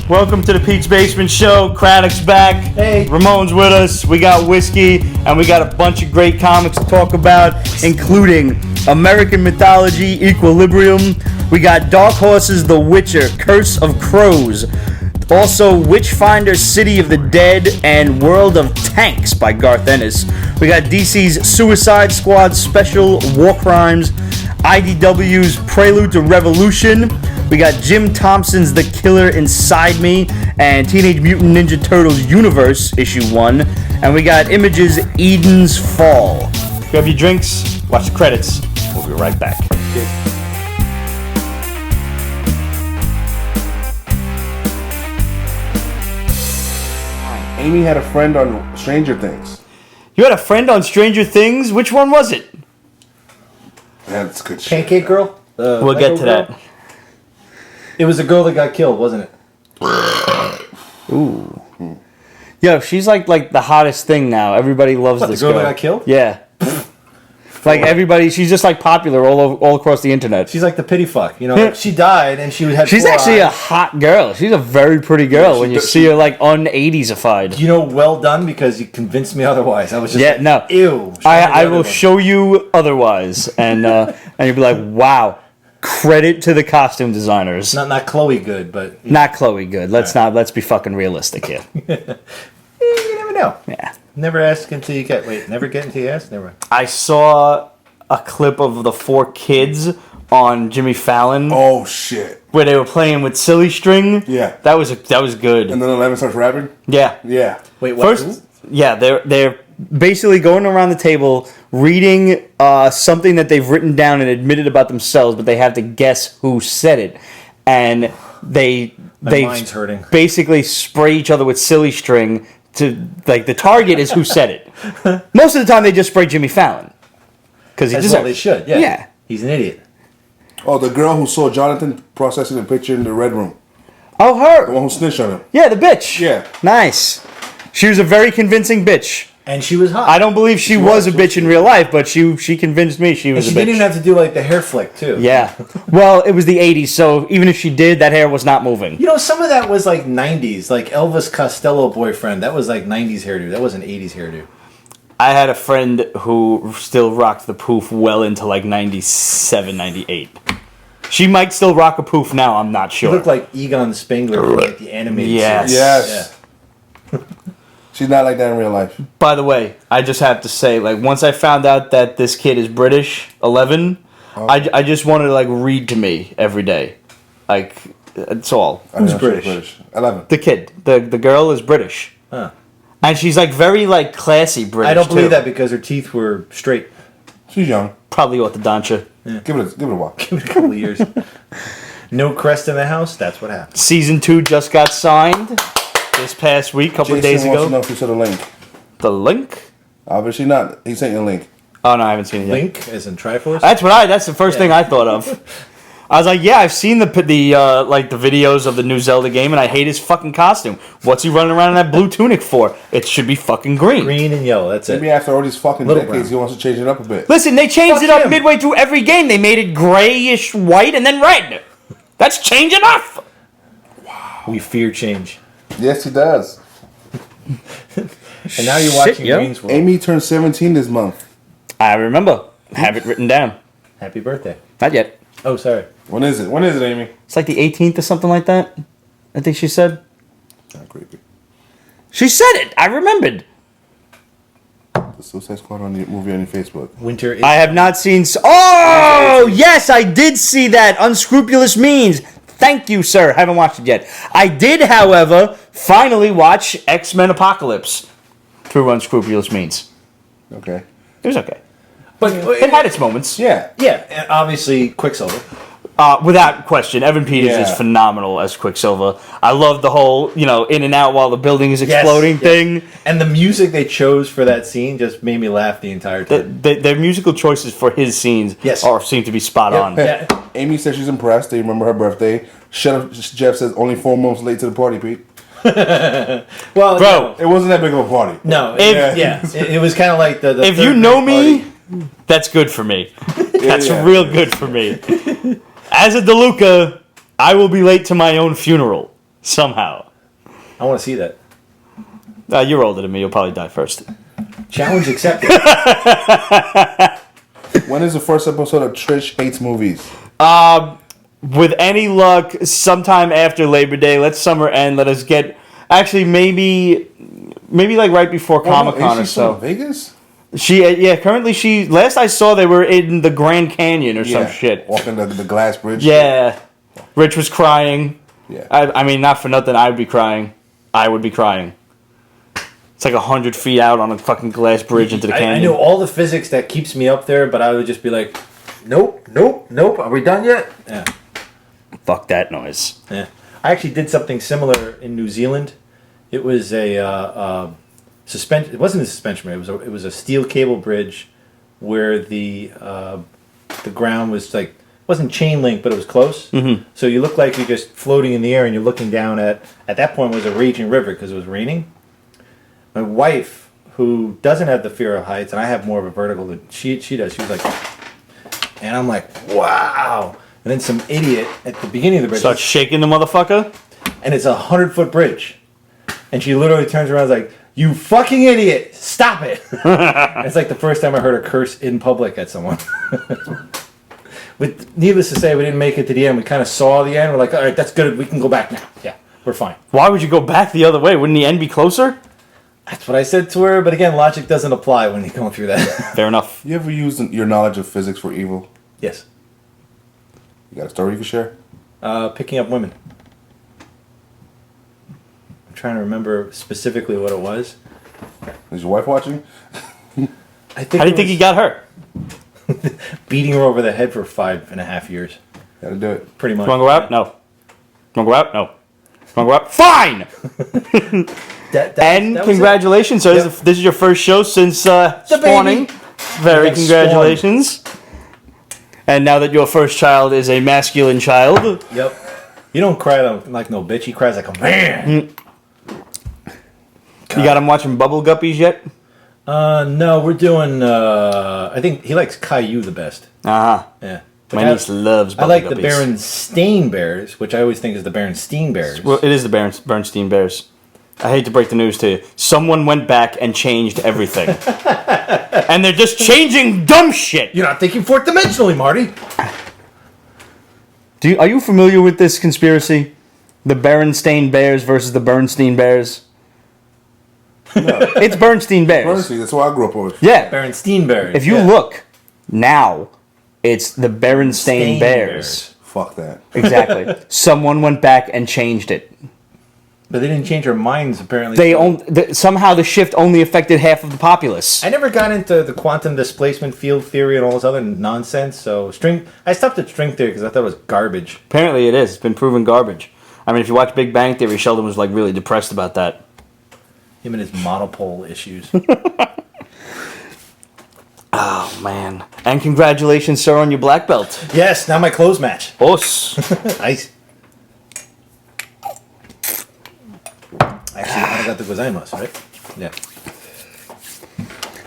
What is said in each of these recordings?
Welcome to the Pete's Basement Show. Craddock's back. Hey. Ramon's with us. We got whiskey, and we got a bunch of great comics to talk about, including American Mythology, Equilibrium. We got Dark Horse's The Witcher, Curse of Crows. Also, Witchfinder, City of the Dead, and World of Tanks by Garth Ennis. We got DC's Suicide Squad Special, War Crimes, IDW's Prelude to Revolution. We got Jim Thompson's The Killer Inside Me and Teenage Mutant Ninja Turtles Universe, Issue 1. And we got Image's Eden's Fall. Grab your drinks, watch the credits. We'll be right back. Amy had a friend on Stranger Things. You had a friend on Stranger Things? Which one was it? That's good shit. Pancake Girl? We'll get to that. It was a girl that got killed, wasn't it? Ooh. Yo, she's like the hottest thing now. Everybody loves What, this the girl girl. that got killed? Yeah. Like everybody, she's just like popular all across the internet. She's like the pity fuck. You know, like she died and she had She's 4 actually a eyes. hot girl. She's a very pretty girl when you see her like un-80s-ified. You know, well done, because you convinced me otherwise. I was just like, no. ew. I will show you otherwise, and you'll be like, wow. Credit to the costume designers. Not Chloe good, but Not Chloe good. Let's be fucking realistic here. you never know. Yeah. Never ask until you get. Wait, never get until you ask. Never mind. I saw a clip of the 4 kids on Jimmy Fallon Oh shit! where they were playing with silly string. Yeah. That was good. And then 11 starts rapping. Yeah. Yeah. Wait, what? First, yeah, they're basically going around the table reading something that they've written down and admitted about themselves, but they have to guess who said it, and they mind's hurting. basically spray each other with silly string to like the target is who said it. Most of the time, they just spray Jimmy Fallon because he That's deserves. what they should. Yeah. Yeah. He's an idiot. Oh, the girl who saw Jonathan processing the picture in the red room. Oh, The her. one who snitched on him. Yeah, the bitch. Yeah. Nice. She was a very convincing bitch. And she was hot. I don't believe she was a bitch in real life, but she convinced me she was And a she bitch. didn't even have to do like the hair flick too. Yeah. Well, it was the 80s, so even if she did, that hair was not moving. You know, some of that was like 90s, like Elvis Costello boyfriend. That was like 90s hairdo. That wasn't 80s hairdo. I had a friend who still rocked the poof well into like 97, 98. She might still rock a poof now, I'm not He sure. looked like Egon Spengler from like the animated Yes. series. Yes. She's not like that in real life. By the way, I just have to say, like, once I found out that this kid is British, 11, I just wanted to, like, read to me every day. Like, that's all. I know British? she's 11. The kid. The girl is British. Huh. And she's, like, very, like, classy British, I don't believe too. that because her teeth were straight. She's young. Probably orthodontia. Give it a while. Give it a couple of years. No crest in the house. That's what happened. Season 2 just got signed this past week, a couple of days Jason wants to know ago. if you saw the link. The link? Obviously not. He sent you a link. Oh, no, I haven't seen it yet. Link, as in Triforce. That's the first thing I thought of. I was like, yeah, I've seen the videos of the new Zelda game, and I hate his fucking costume. What's he running around in that blue tunic for? It should be fucking green. Green and yellow. That's Maybe it. after all these fucking Little decades, brown. he wants to change it up a bit. Listen, they changed Fuck it up him. midway through every game. They made it grayish white and then red. That's change enough. We fear change. Yes, he does. And now you're Shit, watching yo. Green's World. Amy turned 17 this month. I remember. Have it written down. Happy birthday. Not yet. Oh, sorry. When is it? When is it, Amy? It's like the 18th or something like that. I think she said. Not creepy. She said it. I remembered. The Suicide Squad on the movie on your Facebook. Winter is... I have not seen... Oh, yes, I did see that. Unscrupulous Means. Thank you, sir. Haven't watched it yet. I did, however, finally watch X-Men Apocalypse through Unscrupulous Means. Okay. It was okay. But It had its moments. Yeah. yeah, and obviously Quicksilver. Without question, Evan Peters is Yeah. phenomenal as Quicksilver. I love the whole, in and out while the building is exploding Yes. thing. And the music they chose for that scene just made me laugh the entire time. Their musical choices for his scenes seem to be spot on. Yeah. Amy says she's impressed. They remember her birthday. Jeff says only 4 months late to the party, Pete. Well, Bro, It wasn't that big of a party. no, If- it was kind of like the if third you know night me, party. that's good for me. That's yeah. real good for me. As a DeLuca, I will be late to my own funeral. Somehow. I want to see that. You're older than me. You'll probably die first. Challenge accepted. When is the first episode of Trish Hates Movies? With any luck, sometime after Labor Day. Let summer end. Let us get... Actually, maybe like right before Comic-Con or so. In Vegas? Currently last I saw they were in the Grand Canyon or some shit. Walking the glass bridge. Yeah. Rich was crying. Yeah. I mean, not for nothing, I would be crying. It's like 100 feet out on a fucking glass bridge into the canyon. I know all the physics that keeps me up there, but I would just be like, nope. Are we done yet? Yeah. Fuck that noise. Yeah. I actually did something similar in New Zealand. It was a suspension. It wasn't a suspension bridge. It was a steel cable bridge where the ground was like, wasn't chain link, but it was close. Mm-hmm. So you look like you're just floating in the air, and you're looking down at that point was a raging river because it was raining. My wife, who doesn't have the fear of heights, and I have more of a vertical than she does, she was like, and I'm like, wow. And then some idiot at the beginning of the bridge starts shaking the motherfucker, and it's a 100-foot bridge, and she literally turns around and is like, "You fucking idiot! Stop it!" It's like the first time I heard her curse in public at someone. But needless to say, we didn't make it to the end. We kind of saw the end. We're like, all right, that's good. We can go back now. Yeah, we're fine. Why would you go back the other way? Wouldn't the end be closer? That's what I said to her. But again, logic doesn't apply when you're going through that. Fair enough. You ever used your knowledge of physics for evil? Yes. You got a story you can share? Picking up women. I'm trying to remember specifically what it was. Is your wife watching? I think How do you think he got her? Beating her over the head for 5.5 years. Gotta do it. Pretty much. You want to go out? No. You want to go out? No. You want to go out? Fine! And congratulations, sir. Yep. This is your first show since spawning. Very congratulations. And now that your first child is a masculine child. Yep. You don't cry like no bitch. He cries like a man. You got him watching Bubble Guppies yet? No, we're doing. I think he likes Caillou the best. Uh-huh. Yeah. My niece loves Bubble I like Guppies. the Berenstain Bears, which I always think is the Berenstain Bears. Well, it is the Bernstein Bears. I hate to break the news to you. Someone went back and changed everything. And they're just changing dumb shit. You're not thinking fourth dimensionally, Marty. Are you familiar with this conspiracy? The Berenstain Bears versus the Bernstein Bears? No. It's Bernstein Bears. Honestly, that's what I grew up with. Yeah. Berenstain Bears. If you look now, it's the Berenstain Bears. Fuck that. Exactly. Someone went back and changed it. But they didn't change their minds, apparently. Somehow the shift only affected half of the populace. I never got into the quantum displacement field theory and all this other nonsense. So I stopped at string theory because I thought it was garbage. Apparently it is. It's been proven garbage. I mean, if you watch Big Bang Theory, Sheldon was like really depressed about that. Him and his monopole issues. Oh, man. And congratulations, sir, on your black belt. Yes, now my clothes match. Os. Nice. Actually, I got the gozaimasu, right? Yeah.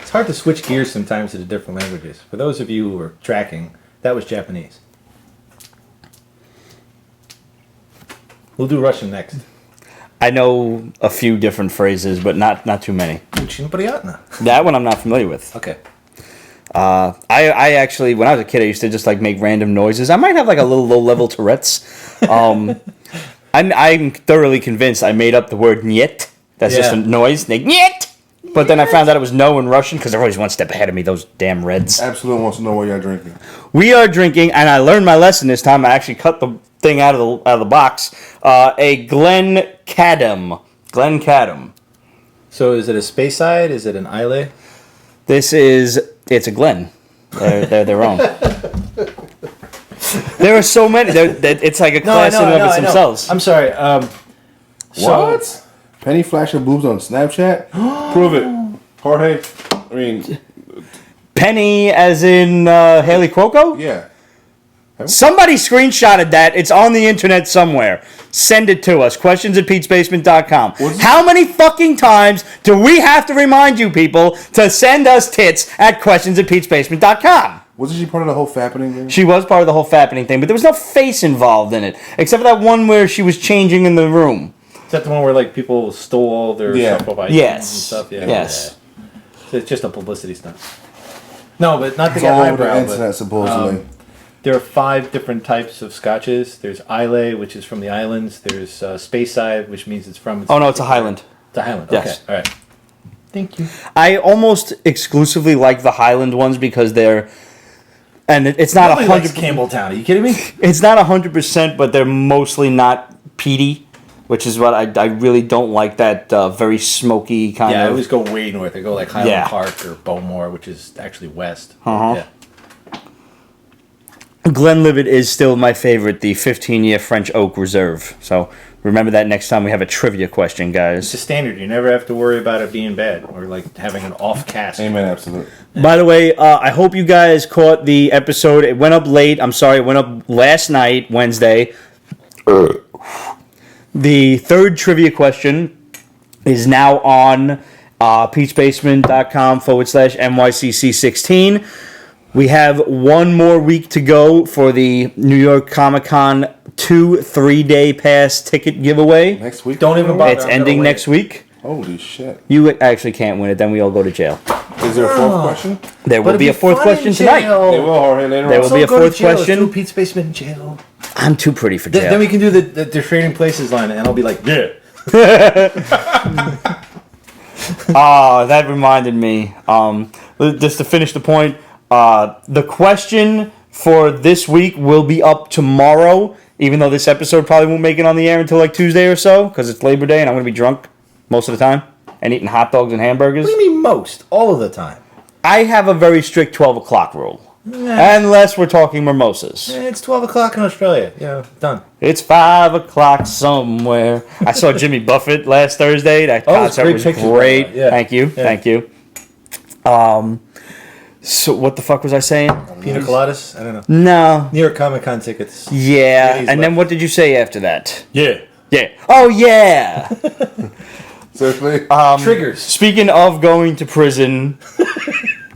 It's hard to switch gears sometimes to the different languages. For those of you who are tracking, that was Japanese. We'll do Russian next. I know a few different phrases, but not too many. Очень приятно. That one I'm not familiar with. Okay. I actually, when I was a kid, I used to just like make random noises. I might have like a little low-level Tourette's. I'm thoroughly convinced I made up the word "niet." That's just a noise. Like, "niet!" But then I found out it was no in Russian because they're always one step ahead of me, those damn Reds. Absolutely wants to know what you're drinking. We are drinking, and I learned my lesson this time. I actually cut the thing out of the box. A Glen Cadam. Glen Cadam. So is it a Speyside? Is it an Islay? It's a Glen. They're their own. There are so many. It's like a class in and of themselves. I'm sorry. What? Penny flashing boobs on Snapchat? Prove it. Jorge. I mean... Penny as in Haley Cuoco? Yeah. Somebody screenshotted that. It's on the internet somewhere. Send it to us. Questions@Pete'sBasement.com. How many fucking times do we have to remind you people to send us tits at questions@Pete'sBasement.com? Wasn't she part of the whole fappening thing? She was part of the whole fappening thing, but there was no face involved in it, except for that one where she was changing in the room. Is that the one where like people stole all their stuff off iTunes and stuff? Yeah. Yes. So it's just a publicity stunt. No, but not to It's get all over highbrow. the internet, supposedly. There are 5 different types of scotches. There's Islay, which is from the islands. There's Speyside, which means it's from... Oh, no, it's a Highland. It's a Highland. Yes. Okay, all right. Thank you. I almost exclusively like the Highland ones because they're... And it's not Nobody likes 100%... Campbelltown. Are you kidding me? It's not 100%, but they're mostly not peaty, which is what I really don't like, that very smoky kind Yeah, I of... always go way north. I go like Highland Yeah. Park or Bowmore, which is actually west. Uh-huh. Yeah. Glenlivet is still my favorite, the 15-year French Oak Reserve. So remember that next time we have a trivia question, It's guys. a standard. You never have to worry about it being bad or like having an off cast. Amen, absolutely. By the way, I hope you guys caught the episode. It went up late. I'm sorry, it went up last night, Wednesday. The third trivia question is now on peachbasement.com/NYCC16. We have one more week to go for the New York Comic Con 2 3-day pass ticket giveaway. Next week? Don't even bother. It's I'm gonna ending wait. next week. Holy shit. You actually can't win it, then we all go to jail. Is there a fourth question? There will But be a it'd fourth fun question in tonight. jail. They will, Jorge, later There on. will be a go to fourth jail. Let's question. do Pete's Basement in jail. I'm too pretty for jail. Then we can do the trading places line, and I'll be like, yeah. That reminded me. Just to finish the point, the question for this week will be up tomorrow, even though this episode probably won't make it on the air until like Tuesday or so, because it's Labor Day and I'm going to be drunk most of the time and eating hot dogs and hamburgers. What do you mean most? All of the time. I have a very strict 12 o'clock rule. Unless we're talking mimosas. It's 12 o'clock in Australia. Yeah, done. It's 5 o'clock somewhere. I saw Jimmy Buffett last Thursday. That Oh, it's concert great was pictures, great. by the way. Yeah. Thank you. Yeah. Thank you. So what the fuck was I saying? Pina coladas? I don't know. No. New York Comic Con tickets. Yeah. Ladies And then left. what did you say after that? Yeah. Yeah. Oh, yeah. Seriously? Triggers. Speaking of going to prison,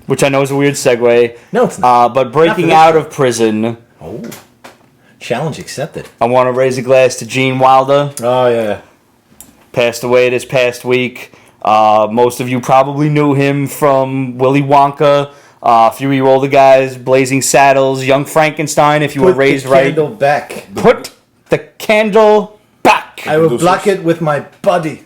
which I know is a weird segue, No, it's not. but breaking this out one. of prison, Oh. Challenge accepted. I want to raise a glass to Gene Wilder. Oh, yeah. Passed away this past week. Most of you probably knew him from Willy Wonka, a few of you older guys, Blazing Saddles, Young Frankenstein, if you were raised right. Candle back. Put the candle back. I will block it with my body.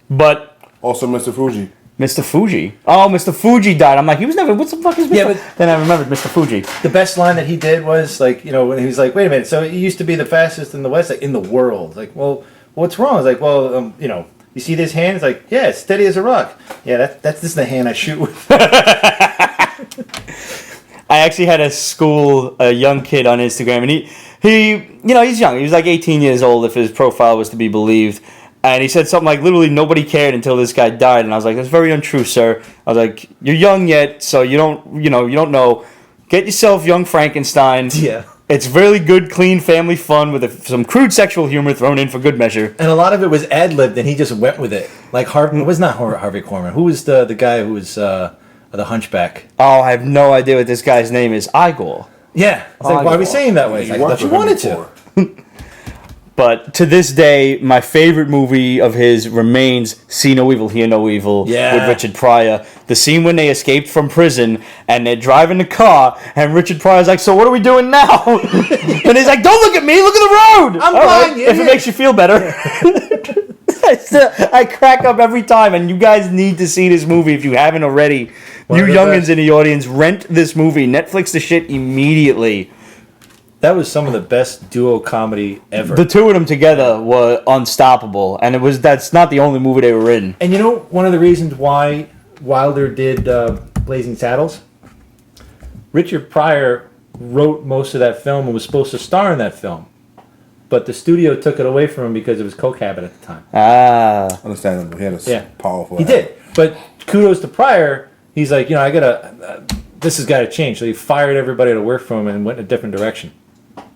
But Also, Mr. Fuji. Mr. Fuji. Oh, Mr. Fuji died. I'm like, he was never. What the fuck is Mr. Yeah, but- Then I remembered Mr. Fuji. The best line that he did was like, when he was like, "Wait a minute, so he used to be the fastest in the West, like in the world." Like, well, what's wrong? I was like, well, you see this hand? It's like, yeah, it's steady as a rock. Yeah, that's just the hand I shoot with. I actually had a young kid on Instagram, and he he's young. He was like 18 years old, if his profile was to be believed. And he said something like, literally nobody cared until this guy died. And I was like, that's very untrue, sir. I was like, you're young yet, so you don't know. Get yourself Young Frankenstein. Yeah. It's really good, clean family fun with some crude sexual humor thrown in for good measure. And a lot of it was ad-libbed, and he just went with it. Like Harvey, it was not Harvey Korman. Who was the guy who was the Hunchback? Oh, I have no idea what this guy's name is. Igor. Yeah. It's like, why are we saying that way? It's like, I thought you wanted to. But to this day, my favorite movie of his remains See No Evil, Hear No Evil Yeah. with Richard Pryor. The scene when they escaped from prison and they're driving the car and Richard Pryor's like, so what are we doing now? And he's like, don't look at me, look at the road. I'm All blind, if it idiot. makes you feel better. I crack up every time, and you guys need to see this movie if you haven't already. One You of the youngins best. in the audience, rent this movie. Netflix the shit immediately. That was some of the best duo comedy ever. The two of them together were unstoppable, and that's not the only movie they were in. And one of the reasons why Wilder did Blazing Saddles? Richard Pryor wrote most of that film and was supposed to star in that film. But the studio took it away from him because it was coke habit at the time. Ah. Understandable. He had a powerful. He did. But kudos to Pryor. He's like, this has got to change. So he fired everybody to work for him and went in a different direction.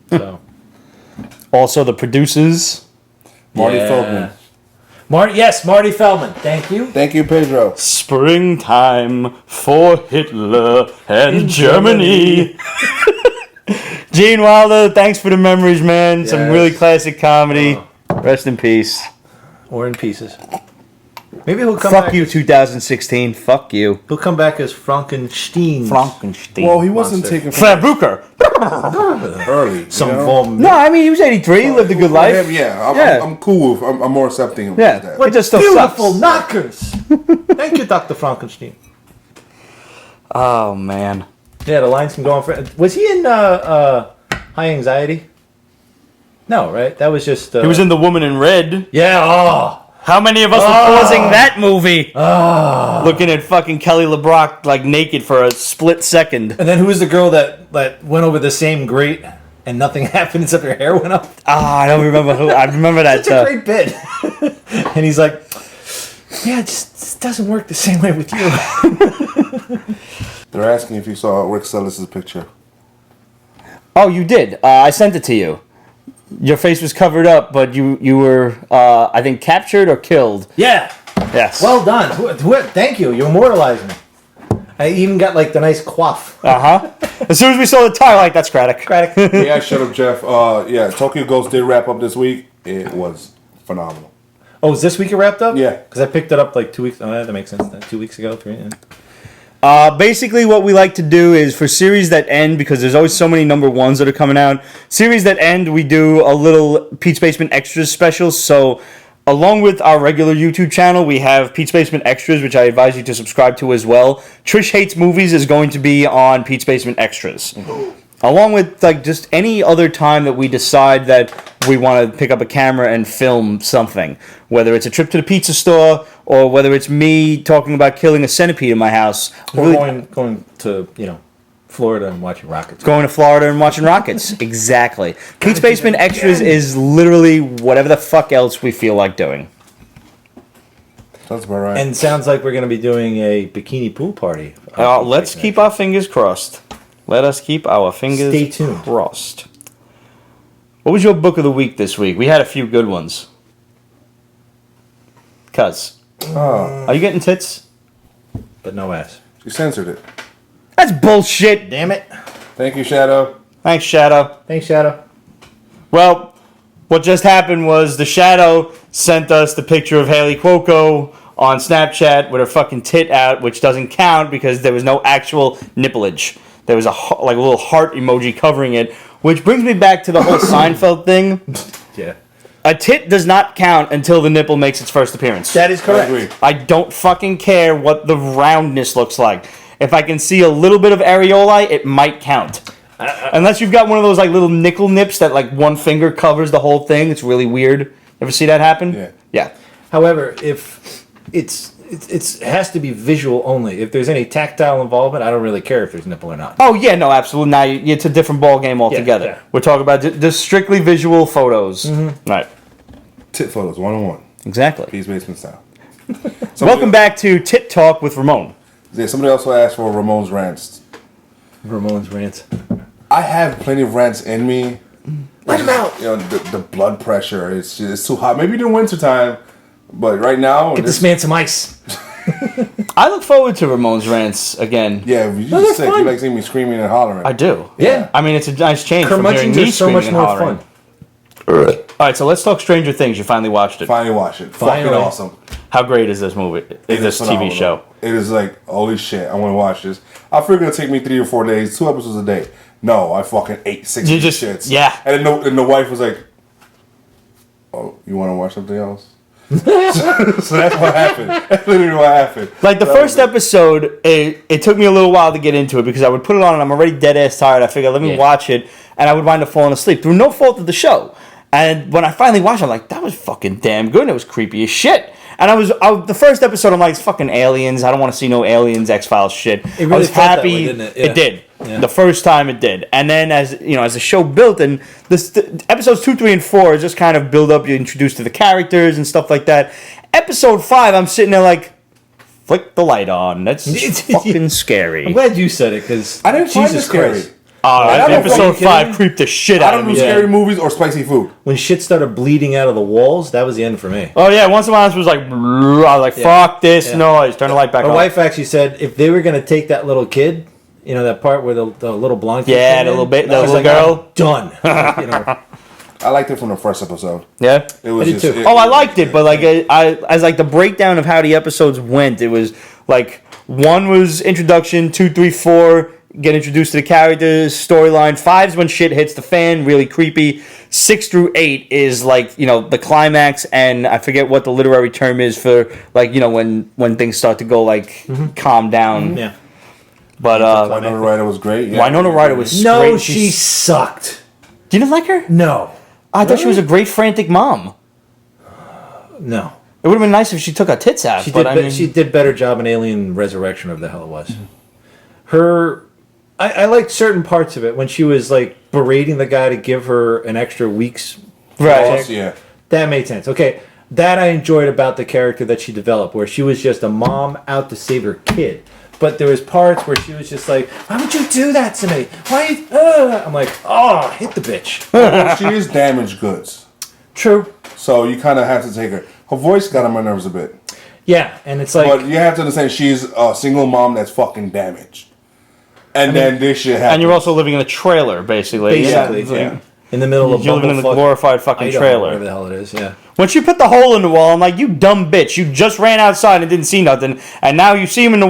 So Also, the producers. Marty Yeah. Feldman. Marty Feldman. Thank you. Thank you, Pedro. Springtime for Hitler and Germany. Gene Wilder, thanks for the memories, man. Some Yes. really classic comedy. Rest in peace. Or in pieces. Maybe he'll come Fuck back. you, 2016. Fuck you. He'll come back as Frankenstein. Frankenstein. Well, he wasn't Monster. taken Freiburger. early. Some you know? form. No, I mean, he was 83, he lived a good For life. him, yeah, Yeah. I'm cool with. I'm more accepting of Yeah. that. It just still Beautiful sucks. knockers. Thank you, Dr. Frankenstein. Oh, man. Yeah, the lines can go on for. Was he in High Anxiety? No, right? That was just. He was in The Woman in Red. Yeah. Oh. How many of us were pausing that movie? Looking at fucking Kelly LeBrock like naked for a split second. And then who was the girl that went over the same grate and nothing happened except her hair went up? I don't remember who. I remember that. Such a great bit. And he's like, "Yeah, it just doesn't work the same way with you." They're asking if you saw Rick Sellis' picture. Oh, you did. I sent it to you. Your face was covered up, but you were, I think, captured or killed. Yeah. Yes. Well done. Thank you. You immortalized me. I even got like the nice coif. As soon as we saw the tire, like, that's Craddock. Yeah, shut up, Jeff. Yeah, Tokyo Ghost did wrap up this week. It was phenomenal. Oh, is this week it wrapped up? Yeah. Because I picked it up like 2 weeks. Oh, that makes sense. 2 weeks ago, 3. Yeah. Basically, what we like to do is for series that end, because there's always so many number ones that are coming out, series that end, we do a little Pete's Basement Extras special. So, along with our regular YouTube channel, we have Pete's Basement Extras, which I advise you to subscribe to as well. Trish Hates Movies is going to be on Pete's Basement Extras. Along with like just any other time that we decide that we want to pick up a camera and film something, whether it's a trip to the pizza store or whether it's me talking about killing a centipede in my house, We're going to Florida and watching Rockets. going to Florida and watching Rockets. Exactly. Pete's Basement Extras is literally whatever the fuck else we feel like doing. That's about right. And sounds like we're going to be doing a bikini pool party. Let's keep our fingers crossed. Let us keep our fingers Stay tuned. crossed. What was your book of the week this week? We had a few good ones. Cuz. Are you getting tits? But no ass. You censored it. That's bullshit. Damn it. Thank you, Shadow. Thanks, Shadow. Thanks, Shadow. Well, what just happened was the Shadow sent us the picture of Haley Cuoco on Snapchat with her fucking tit out, which doesn't count because there was no actual nippleage. There was a little heart emoji covering it, which brings me back to the whole Seinfeld thing. Yeah. A tit does not count until the nipple makes its first appearance. That is I correct. agree. I don't fucking care what the roundness looks like. If I can see a little bit of areoli, it might count. Unless you've got one of those like little nickel nips that like one finger covers the whole thing. It's really weird. Ever see that happen? Yeah. Yeah. However, if it has to be visual only. If there's any tactile involvement, I don't really care if there's nipple or not. Oh yeah, no, absolutely. Now it's a different ball game altogether. Yeah. We're talking about just strictly visual photos. Right. Tit photos, 101. Exactly. Pete's Basement style. Welcome back to Tit Talk with Ramon. Yeah, somebody also asked for Ramon's rants. Ramon's rants. I have plenty of rants in me. Let him out. You know, the blood pressure, it's too hot. Maybe during winter time, but right now... Get this man some ice. I look forward to Ramon's rants again. Yeah, you're they're just sick. fun. You like seeing me screaming and hollering. I do. Yeah. I mean, it's a nice change from hearing Curmudgeons me are so screaming much and more hollering. fun. All right, so let's talk Stranger Things. You finally watched it. Finally watch it. Finally. Fucking awesome. How great is this movie? Is this phenomenal. TV show? It is like, holy shit, I want to watch this. I figured it'd take me 3 or 4 days, 2 episodes a day. No, I fucking ate 6 You of these just- shits. yeah. And then the wife was like, oh, you want to watch something else? so that's what happened. That's literally what happened. Like the That first was it. episode, it took me a little while to get into it because I would put it on and I'm already dead ass tired. I figured let me watch it, and I would wind up falling asleep through no fault of the show. And when I finally watched it, I'm like, that was fucking damn good. And it was creepy as shit. And the first episode, I'm like, it's fucking aliens. I don't want to see no aliens, X-Files shit. It really I was felt that happy. way, didn't it? Yeah. It did. Yeah. The first time it did. And then as the show built, and episodes 2, 3, and 4 just kind of build up. You're introduced to the characters and stuff like that. Episode 5, I'm sitting there like, flick the light on. That's fucking scary. I'm glad you said it because I didn't find it scary. don't know if episode you 5 creeped the shit I out don't of do me. scary movies or spicy food. When shit started bleeding out of the walls, that was the end for me. Oh yeah, once in a while it was like, I was like, fuck this noise. Turn the light back My on. wife actually said if they were going to take that little kid, you know, that part where the little blonde kid Yeah, came the in, little bit, the I was little like, girl. I'm done. You know, I liked it from the first episode. Yeah. It was I did just, too. Oh, I liked it, but like I as like the breakdown of how the episodes went, it was like 1 was introduction, 2, 3, 4 get introduced to the characters, storyline. 5's when shit hits the fan, really creepy. 6 through 8 is like, you know, the climax, and I forget what the literary term is for like, you know, when things start to go like calm down. yeah. But Winona Ryder was great. Yeah. Winona Ryder was No, great. she sucked. You didn't like her? No. I thought she was a great frantic mom. No. It would have been nice if she took her tits out. She but did, I mean, she did better job in Alien Resurrection, or the hell it was. Her, I liked certain parts of it when she was like berating the guy to give her an extra week's right. Yeah. That made sense. Okay, that I enjoyed about the character that she developed, where she was just a mom out to save her kid. But there was parts where she was just like, "Why would you do that to me? Why?" I'm like, "Oh, hit the bitch." Well, she is damaged goods. True. So you kind of have to take her. Her voice got on my nerves a bit. Yeah, and it's like, But you have to understand she's a single mom that's fucking damaged. And then this shit happens. And you're also living in a trailer, basically. basically, yeah. in the middle of You're living in the bumblefuck glorified fucking Idaho, trailer. whatever the hell it is. Yeah. When she put the hole in the wall, I'm like, you dumb bitch. You just ran outside and didn't see nothing, and now you see him in the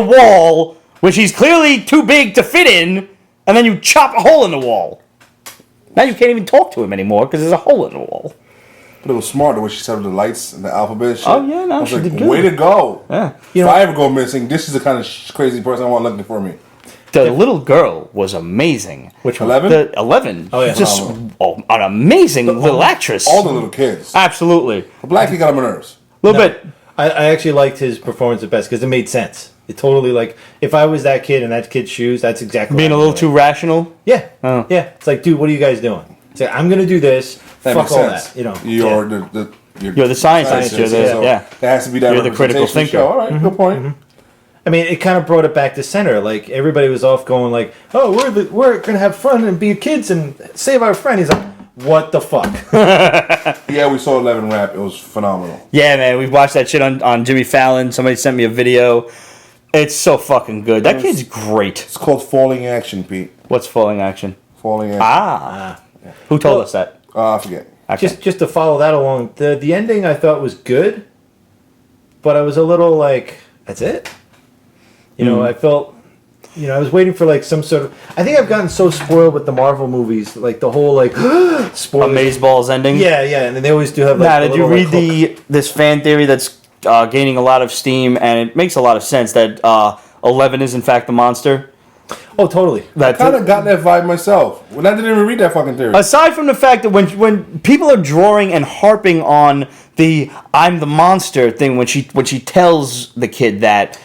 wall, which he's clearly too big to fit in, and then you chop a hole in the wall. Now you can't even talk to him anymore because there's a hole in the wall. But it was smart the way she set up the lights and the alphabet and shit. Oh, yeah, no, I was she like, did good. way to go. Yeah. If I ever go missing, this is the kind of crazy person I want looking for me. The little girl was amazing. Which one? 11? The 11. Oh, yeah. Just an amazing little actress. All the little kids. Absolutely. The black kid got on my nerves. A little bit. I actually liked his performance the best because it made sense. It totally, like, if I was that kid in that kid's shoes, that's exactly Being what a I'd little do. too rational. Yeah. Oh. Yeah. It's like, dude, what are you guys doing? It's like, I'm going to do this. That Fuck makes all sense. that. You know. You're yeah. You're the scientist. You're the, so yeah. There has to be that You're the critical representation thinker. show. All right, good point. I mean, it kind of brought it back to center. Like, everybody was off going like, oh, we're going to have fun and be kids and save our friend. He's like, what the fuck? Yeah, we saw 11 rap. It was phenomenal. Yeah, man. We've watched that shit on Jimmy Fallon. Somebody sent me a video. It's so fucking good. That kid's great. It's called Falling Action, Pete. What's Falling Action? Falling Action. Who told us that? I forget. Okay. Just to follow that along, the ending I thought was good, but I was a little like, that's it? You know, I felt, you know, I was waiting for like some sort of, I think I've gotten so spoiled with the Marvel movies, like the whole like, spoilers. Amazeballs ending. Yeah, and then they always do have like, Now, the did you little, read like, hook. this fan theory that's gaining a lot of steam, and it makes a lot of sense that 11 is in fact the monster? Oh, totally. I kind of got that vibe myself. When I didn't even read that fucking theory. Aside from the fact that when people are drawing and harping on the "I'm the monster" thing, when she tells the kid that,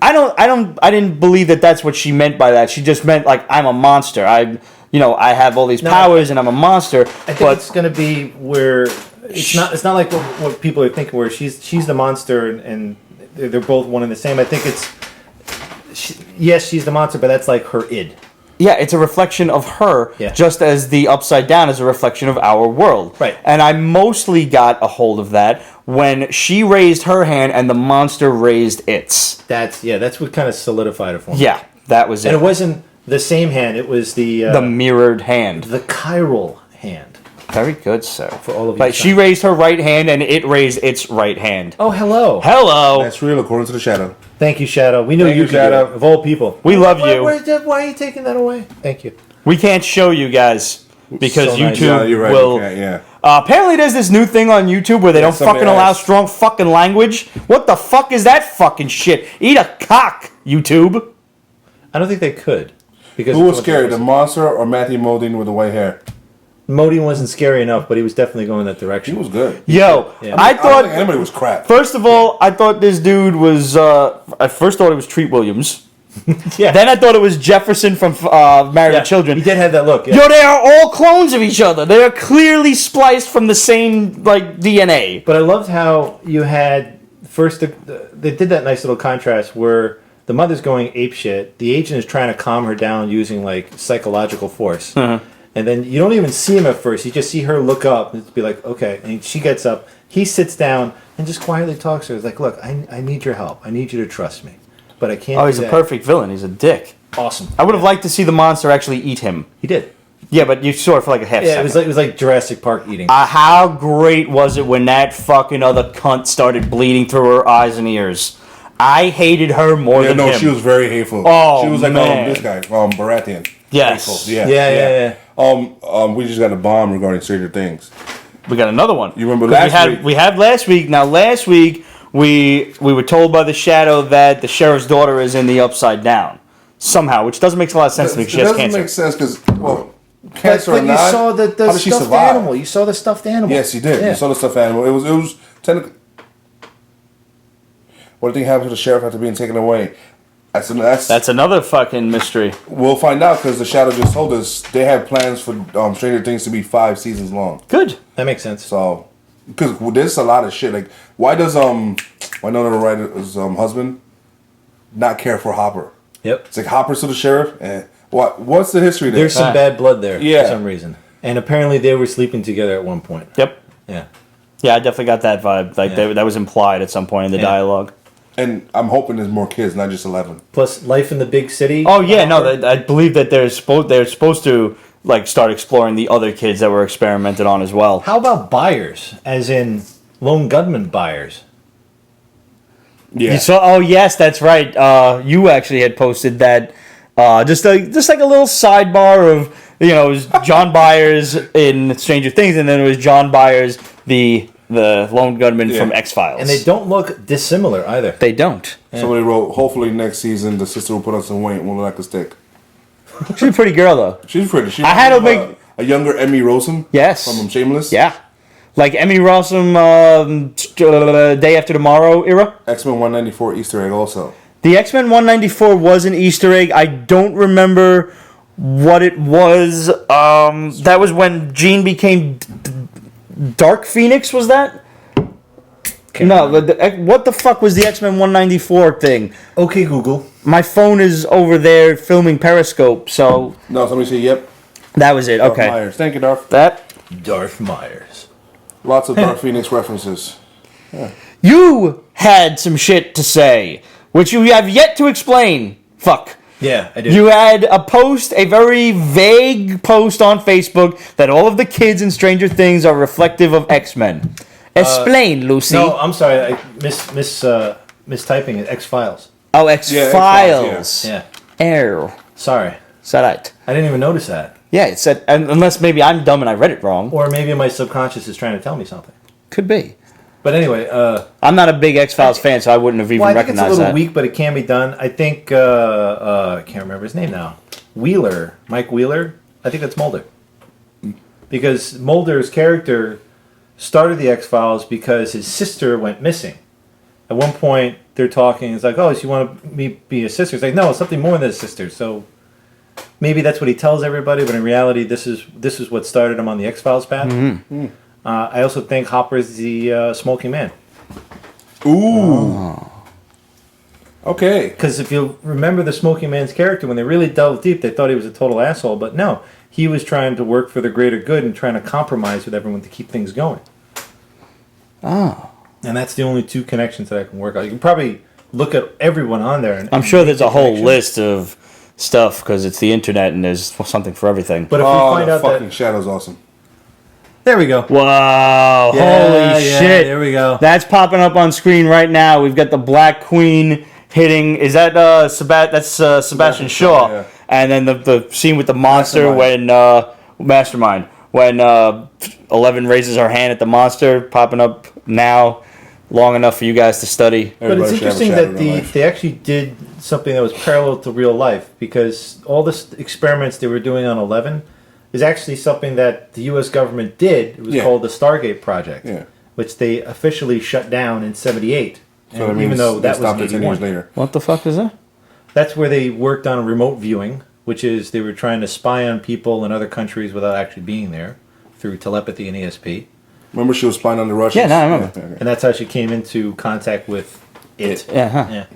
I didn't believe that that's what she meant by that. She just meant like, I'm a monster. I have all these powers and I'm a monster. I think it's going to be where it's not like what people are thinking, where she's the monster and they're both one and the same. I think it's yes, she's the monster, but that's like her id. Yeah, it's a reflection of her, just as the Upside Down is a reflection of our world. Right. And I mostly got a hold of that when she raised her hand and the monster raised its. That's what kind of solidified it for me. Yeah, that was it. And it wasn't the same hand; it was the mirrored hand, the chiral hand. Very good, sir. For all of you, like she raised her right hand and it raised its right hand. Oh, hello. That's real, according to the Shadow. Thank you, Shadow. We knew Thank you you, could Shadow. do it, of all people. We love you. Why are you taking that away? Thank you. We can't show you guys because So nice. YouTube Yeah, you're right. will. You can't, yeah. Apparently, there's this new thing on YouTube where they don't somebody fucking allow asked. strong fucking language. What the fuck is that fucking shit? Eat a cock, YouTube. I don't think they could. Because Who was scary, the monster or Matthew Modine with the white hair? Modine wasn't scary enough, but he was definitely going that direction. He was good. Yo, Yeah. I I don't thought. think anybody was crap. First of all, I thought this dude was. I first thought it was Treat Williams. Yeah. Then I thought it was Jefferson from Married with Children. He did have that look. Yeah. Yo, they are all clones of each other. They are clearly spliced from the same DNA. But I loved how you had first they did that nice little contrast where The mother's going apeshit. The agent is trying to calm her down using like psychological force. And then you don't even see him at first. You just see her look up and be like, okay. And she gets up. He sits down and just quietly talks to her. He's like, look, I need your help. I need you to trust me. But I can't. Oh, he's a perfect villain. He's a dick. Awesome. I would have liked to see the monster actually eat him. He did. Yeah, but you saw it for like a half second. It was like Jurassic Park eating. How great was it when that fucking other cunt started bleeding through her eyes and ears? I hated her more than him. She was very hateful. Oh, she was like, man. this guy, Baratheon. Yes. Hateful. Yeah. Yeah. We just got a bomb regarding Stranger Things. We got another one. You remember last week? We had last week. Now, last week, we were told by the Shadow that the sheriff's daughter is in the Upside Down. Somehow, which doesn't make a lot of sense to me because she has cancer. It doesn't make sense because, well, cancer but or not, you saw the how did she stuffed survive? animal. You saw the stuffed animal. Yes, you did. Yeah. You saw the stuffed animal. It was technically... What do you think happened to the sheriff after being taken away? That's another fucking mystery. We'll find out because the Shadow just told us they have plans for Stranger Things to be 5 seasons long. Good. That makes sense. So, because there's a lot of shit. Like, why does Winona Ryder's husband not care for Hopper? Yep. It's like Hopper's to the sheriff, and what's the history there? There's some bad blood there Yeah. for some reason. And apparently they were sleeping together at one point. Yep. Yeah. Yeah, I definitely got that vibe. Like that was implied at some point in the dialogue. And I'm hoping there's more kids, not just 11. Plus life in the big city. Oh yeah, no, I believe that they're supposed to like start exploring the other kids that were experimented on as well. How about buyers? As in lone gunman buyers. Yeah. You saw? Oh yes, that's right. You actually had posted that. Just like a little sidebar of it was John Byers in Stranger Things, and then it was John Byers, the lone gunman from X-Files. And they don't look dissimilar either. They don't. Somebody wrote, hopefully next season the sister will put on some weight and won't like a stick. She's a pretty girl though. She's pretty. She I had to make a younger Emmy Rossum. Yes. From Shameless. Yeah. Like Emmy Rossum, Day After Tomorrow era. X-Men 194 Easter egg also. The X-Men 194 was an Easter egg. I don't remember what it was. That was when Jean became Dark Phoenix, was that? What the fuck was the X-Men 194 thing? Okay, Google. My phone is over there filming Periscope, so... No, somebody say, yep. That was it, Darth okay. Myers. Thank you, Darth. Darth Myers. Lots of Dark Phoenix references. Yeah. You had some shit to say, which you have yet to explain. Fuck. Yeah, I did. You had a very vague post on Facebook that all of the kids in Stranger Things are reflective of X-Men. Explain, Lucy. No, I'm sorry. I mistyping it. X-Files. Oh, X-Files. Yeah. Err. Sorry. Is that right? I didn't even notice that. Yeah, it said, unless maybe I'm dumb and I read it wrong. Or maybe my subconscious is trying to tell me something. Could be. But anyway, I'm not a big X-Files fan, so I wouldn't have even I think recognized that. it's a little weak, but it can be done. I think I can't remember his name now. Mike Wheeler. I think that's Mulder. Because Mulder's character started the X-Files because his sister went missing. At one point, they're talking. It's like, "Oh, so you want to be a sister?" It's like, "No, it's something more than a sister." So maybe that's what he tells everybody, but in reality, this is what started him on the X-Files path. Mm-hmm. I also think Hopper's the smoking man. Ooh. Oh. Okay. Because if you remember the smoking man's character, when they really delved deep, they thought he was a total asshole. But no, he was trying to work for the greater good and trying to compromise with everyone to keep things going. Oh. And that's the only two connections that I can work out. You can probably look at everyone on there. I'm sure there's a whole list of stuff because it's the internet and there's something for everything. But if we find out fucking that Shadow's awesome. There we go. Wow! Holy shit! There we go. That's popping up on screen right now. We've got the Black Queen hitting. Is that Sebastian Shaw? Yeah. And then the scene with the monster Mastermind when 11 raises her hand at the monster, popping up now, long enough for you guys to study. But it's interesting that they actually did something that was parallel to real life, because all the experiments they were doing on 11 is actually something that the U.S. government did. It was called the Stargate Project, which they officially shut down in '78. So and even though that was 10 years later. What the fuck is that? That's where they worked on remote viewing, which is they were trying to spy on people in other countries without actually being there through telepathy and ESP. Remember she was spying on the Russians? Yeah, no, I remember. And that's how she came into contact with it. Yeah, huh. Yeah.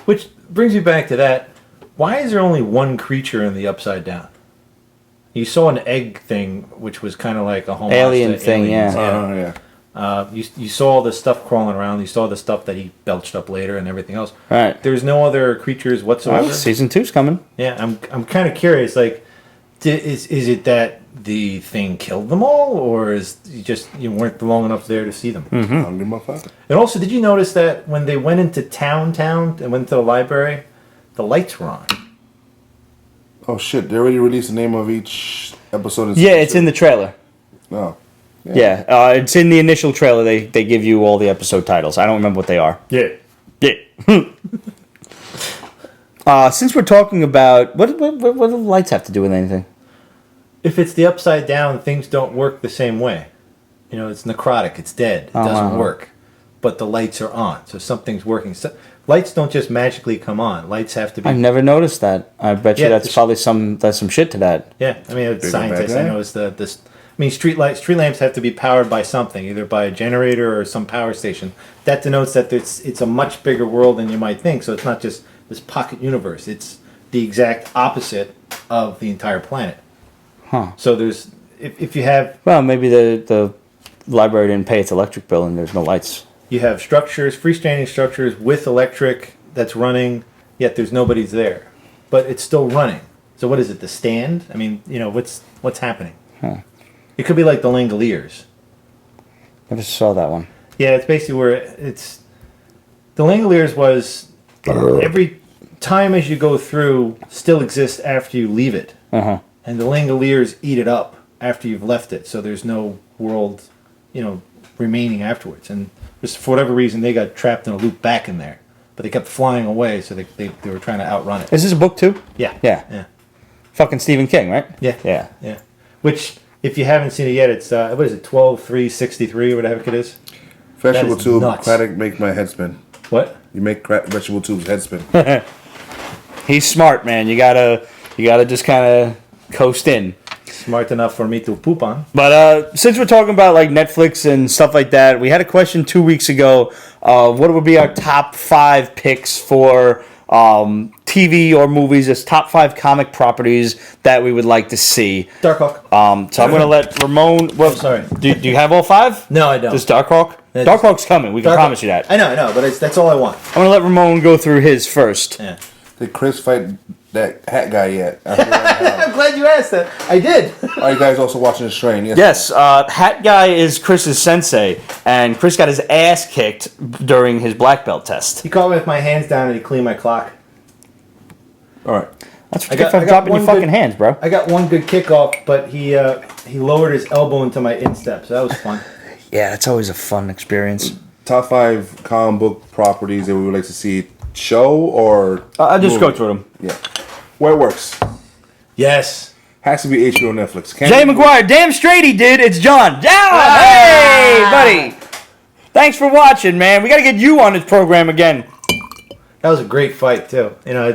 Which brings me back to that. Why is there only one creature in the Upside Down? You saw an egg thing, which was kind of like a homage Alien to thing, aliens. Yeah. You saw all the stuff crawling around. You saw the stuff that he belched up later and everything else. Right. There's no other creatures whatsoever. Well, season 2's coming. Yeah, I'm kind of curious. Like, is it that the thing killed them all, or is you weren't long enough there to see them? Hungry motherfucker. And also, did you notice that when they went into town and went to the library, the lights were on? Oh shit! They already released the name of each episode. Yeah, it's in the trailer. No. Yeah, it's in the initial trailer. They give you all the episode titles. I don't remember what they are. Yeah. Yeah. Since we're talking about what do the lights have to do with anything? If it's the Upside Down, things don't work the same way. You know, it's necrotic. It's dead. It doesn't work. But the lights are on, so something's working. So, lights don't just magically come on. Lights have to be. I've never noticed that. I bet you that's probably there's some shit to that. Yeah, I mean, it's scientists. I know it's this. I mean, street lamps have to be powered by something, either by a generator or some power station. That denotes that it's a much bigger world than you might think. So it's not just this pocket universe. It's the exact opposite of the entire planet. Huh. So there's if you have maybe the library didn't pay its electric bill and there's no lights. You have structures, freestanding structures with electric that's running, yet there's nobody's there, but it's still running. So what is it? The stand? I mean, what's happening? Huh. It could be like the Langoliers. Never saw that one. Yeah, it's basically where it's the Langoliers was every time as you go through still exists after you leave it, and the Langoliers eat it up after you've left it. So there's no world, remaining afterwards. And just for whatever reason, they got trapped in a loop back in there, but they kept flying away, so they were trying to outrun it. Is this a book too? Yeah. Yeah. Fucking Stephen King, right? Yeah. Yeah. Which, if you haven't seen it yet, it's what is it, 12/3/63 or whatever it is. Vegetable is tube. nuts. Craddock make my head spin. What? You make vegetable tubes head spin. He's smart, man. You gotta just kind of coast in. Smart enough for me to poop on. But since we're talking about like Netflix and stuff like that, we had a question 2 weeks ago. What would be our top 5 picks for TV or movies as top 5 comic properties that we would like to see? Darkhawk. So I'm going to let Ramon... Well, sorry. Do you have all 5? No, I don't. Just Darkhawk? Darkhawk's coming. We can promise you that. I know, but that's all I want. I'm going to let Ramon go through his first. Yeah. Did Chris fight that hat guy yet? I'm glad you asked that. I did. Are you guys also watching The Strain? Yes, Hat Guy is Chris's sensei, and Chris got his ass kicked during his black belt test. He caught me with my hands down and he cleaned my clock. All right. That's what you get for dropping your fucking hands, bro. I got one good kickoff, but he lowered his elbow into my instep, so that was fun. Yeah, it's always a fun experience. Top 5 comic book properties that we would like to see show or I'll just movie? go through them. Yeah. Where it works. Yes. Has to be HBO Netflix. Jay McGuire, damn straight he did. It's John. Hey, buddy. Thanks for watching, man. We got to get you on this program again. That was a great fight, too. I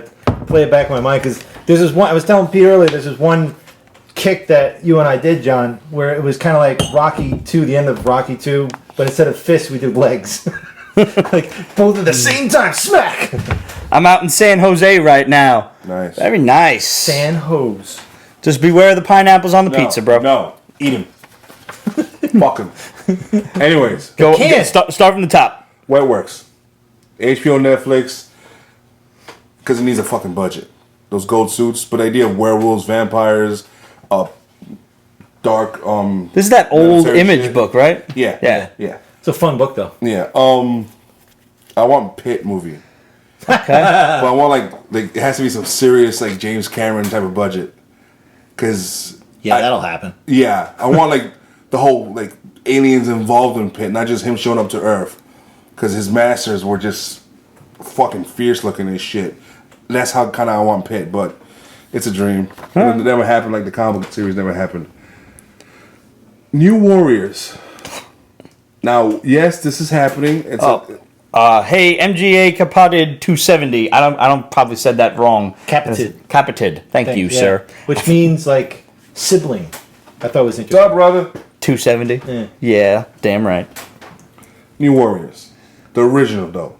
play it back in my mind because there's this one. I was telling Pete earlier, there's this one kick that you and I did, John, where it was kind of like Rocky 2, the end of Rocky 2, but instead of fists, we did legs. Like both at the same time, smack! I'm out in San Jose right now. Nice. Very nice. San Jose. Just beware of the pineapples on the pizza, bro. No. Eat him. Fuck him. Anyways. Start from the top. Where it works. HBO Netflix. Because it needs a fucking budget. Those gold suits. But the idea of werewolves, vampires, dark, This is that old military Image shit. book, right? Yeah. It's a fun book, though. Yeah. I want Pitt movie. Okay. But I want like it has to be some serious like James Cameron type of budget. Cause that'll happen. yeah, I want like the whole like aliens involved in Pitt, not just him showing up to Earth. Cause his masters were just fucking fierce looking and shit. That's how kind of I want Pitt, but it's a dream. It never happened. Like the comic book series never happened. New Warriors. Now, yes, this is happening. It's hey, MGA Capoted 270. I don't probably said that wrong. Capited. Thank you, sir. Which means like sibling. I thought it was What's interesting. up, brother? 270. Yeah, damn right. New Warriors. The original, though.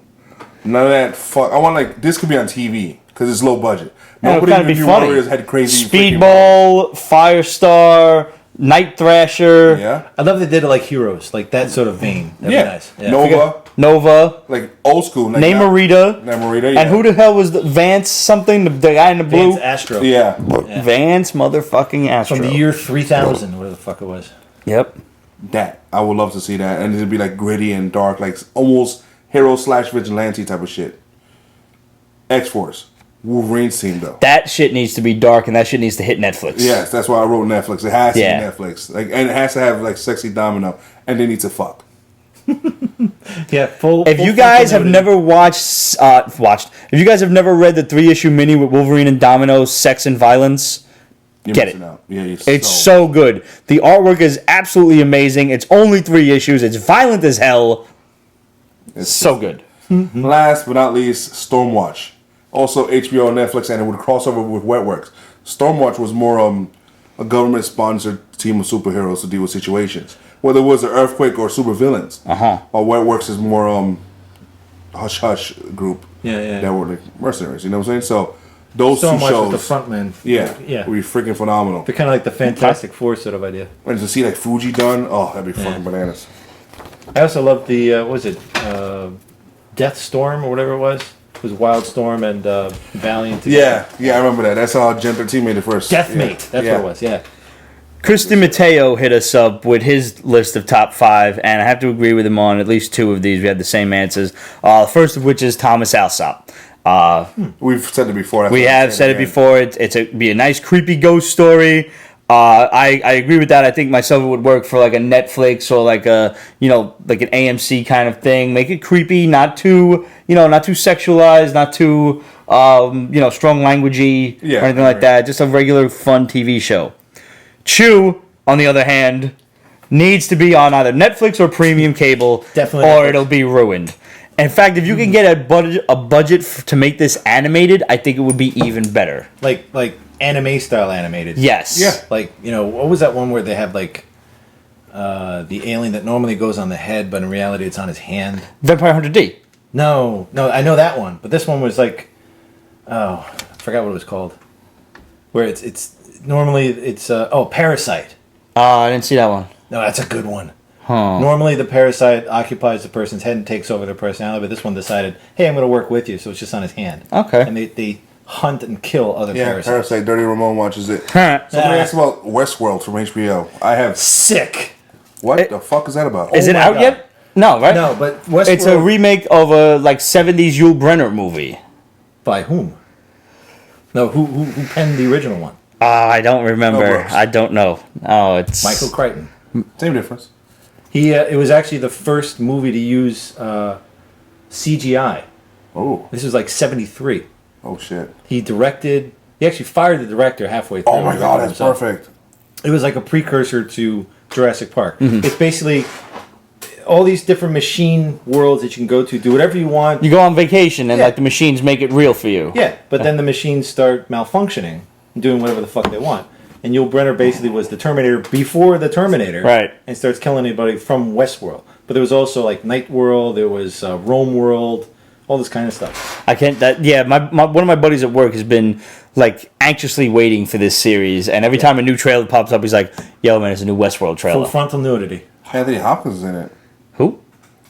None of that fuck. I want like this could be on TV because it's low budget. Nobody in the be New funny. Warriors had crazy Speedball, Firestar, Night Thrasher. Yeah. I love they did it like heroes, like that sort of vein. That'd be nice. Yeah. Nova, like old school. Like Namorita. Yeah. And who the hell was the Vance something? The guy in the blue? Vance Astro. Yeah. Vance motherfucking Astro. From the year 3000, whatever the fuck it was. Yep. That. I would love to see that. And it'd be like gritty and dark, like almost hero/vigilante type of shit. X-Force. Wolverine's team, though. That shit needs to be dark, and that shit needs to hit Netflix. Yes, that's why I wrote Netflix. It has to be Netflix. Like, and it has to have, like, sexy domino. And they need to fuck. Yeah, full. If you guys have never watched, if you guys have never read the 3-issue mini with Wolverine and Domino, Sex and Violence, get it. Out. Yeah, it's so good. The artwork is absolutely amazing. It's only 3 issues. It's violent as hell. It's so good. Last but not least, Stormwatch. Also HBO and Netflix, and it would cross over with Wetworks. Stormwatch was more a government-sponsored team of superheroes to deal with situations, whether it was an earthquake or supervillains. While Wetworks is more hush-hush group. Yeah. That were like mercenaries, you know what I'm saying? So those so two much shows, with the frontmen. yeah, would be freaking phenomenal. They're kind of like the Fantastic Four sort of idea. And to see like Fuji done, oh, that'd be fucking bananas. I also love the what was it, Death Storm or whatever it was. It was Wildstorm and Valiant. Together. Yeah, I remember that. That's how Gen 13 made it first. Deathmate, that's what it was. Yeah. Chris DiMatteo hit us up with his list of top 5, and I have to agree with him on at least 2 of these. We had the same answers. The first of which is Thomas Alsop. We've said it before. We have said it before. It's be a nice creepy ghost story. I agree with that. I think myself it would work for like a Netflix or like a like an AMC kind of thing. Make it creepy, not too not too sexualized, not too strong languagey or anything like that. Just a regular fun TV show. Chew, on the other hand, needs to be on either Netflix or premium cable, definitely, or it'll be ruined. In fact, if you can get a budget to make this animated, I think it would be even better. Like anime style animated. Yes. Yeah. Like what was that one where they have like the alien that normally goes on the head, but in reality it's on his hand? Vampire Hunter D. No, I know that one, but this one was like, I forgot what it was called. Where it's normally it's Parasite. I didn't see that one. No, that's a good one. Huh. Normally the parasite occupies the person's head and takes over their personality, but this one decided, hey, I'm going to work with you, so it's just on his hand. Okay. And they hunt and kill other parasites. Parasite. Dirty Ramon watches it. Somebody asked about Westworld from HBO. I have. Sick. What the fuck is that about? Is it out yet? No, right? No, but Westworld. It's a remake of a 70s Yul Brynner movie. By whom? No, who penned the original one? I don't remember. I don't know. Oh, it's Michael Crichton. Same difference. It was actually the first movie to use CGI. Oh. This was like 1973. Oh shit. He actually fired the director halfway through. Oh my god, that's perfect. It was like a precursor to Jurassic Park. Mm-hmm. It's basically all these different machine worlds that you can go to, do whatever you want. You go on vacation and the machines make it real for you. Yeah, but then the machines start malfunctioning and doing whatever the fuck they want. And Yul Brynner basically was the Terminator before the Terminator. Right. And starts killing anybody from Westworld. But there was also like Night World, there was Rome World, all this kind of stuff. I can't. One of my buddies at work has been like anxiously waiting for this series, and every time a new trailer pops up, he's like, "Yo, man, it's a new Westworld trailer." Full frontal nudity. Anthony Hopkins is in it. Who?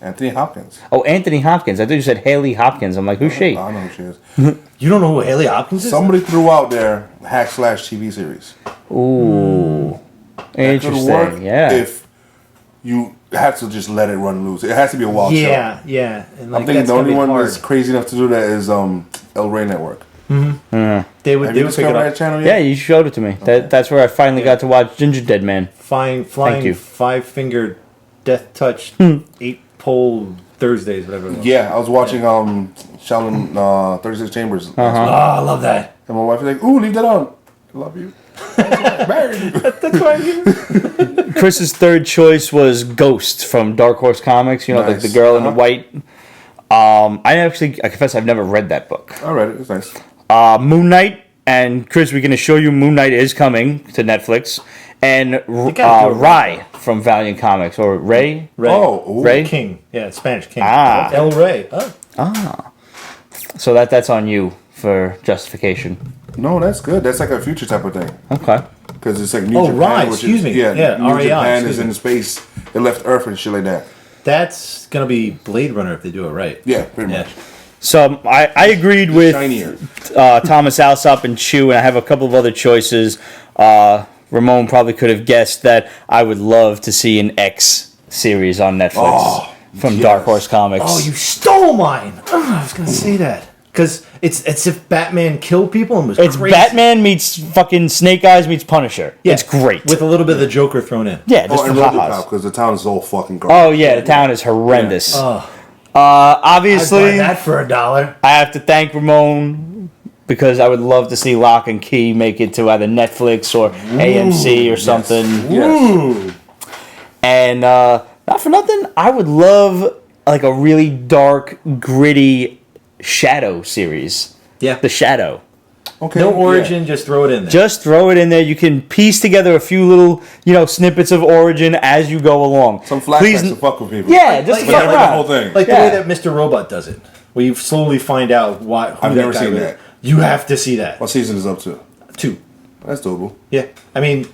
Anthony Hopkins. Oh, Anthony Hopkins. I thought you said Haley Hopkins. I'm like, who's she? I know who she is. You don't know who Haley Hopkins is? Somebody threw out their /TV series. Ooh, interesting. That could work yeah. if you have to just let it run loose. It has to be a wild show. Yeah. And like, I'm thinking the only one that's crazy enough to do that is El Rey Network. Mm-hmm. They would Have you pick it discovered up. that channel yet? Yeah, you showed it to me. Okay. That's where I finally got to watch Ginger Dead Man. Flying you. 5-fingered death touch 8-pole Thursdays, whatever it was. Yeah, I was watching Shaolin 36 Chambers. Oh, I love that. And my wife was like, "Ooh, leave that on. I love you." Married you. That's why Chris's third choice was Ghost from Dark Horse Comics. Like Nice. the girl in the white. I confess I've never read that book. I read it. It's nice. Moon Knight, and Chris, we're going to show you Moon Knight is coming to Netflix. And Rai from Valiant Comics, or Ray. Oh, ooh. Ray? King. Yeah, Spanish King. Ah. El Rey. So that's on you for justification. No, that's good. That's like a future type of thing. Okay. Because it's like New Oh, Japan. right. Which Excuse is, me. Yeah, Yeah, New REI, Japan excuse is in me. space. It left Earth and shit like that. That's gonna be Blade Runner if they do it right. Yeah, pretty Yeah. much. So I agreed with Shinier. Thomas Alsop and Chew, and I have a couple of other choices. Ramon probably could have guessed that I would love to see an X series on Netflix from yes. Dark Horse Comics. Oh, you stole mine. I was gonna say that because it's if Batman killed people and was It's crazy. Batman meets fucking Snake Eyes meets Punisher. Yeah, It's great. with a little bit of the Joker thrown in. Yeah, just Oh, for and ha-has. RoboCop, because the town is all fucking garbage. Oh yeah, the town is horrendous. Oh, I'd Obviously, buy that for $1. I have to thank Ramon because I would love to see Lock and Key make it to either Netflix or AMC or something. Yes. And not for nothing, I would love like a really dark, gritty Shadow series. Yeah. The Shadow. Okay. No origin, just throw it in there. Just throw it in there. You can piece together a few little, snippets of origin as you go along. Some flashbacks to fuck with people. Yeah, just Like- to But fuck never the around. whole thing. Like Yeah. the way that Mr. Robot does it, where you slowly find out who I've that never guy seen was. that. You have to see that. What season is up to? 2. That's doable. Yeah. I mean,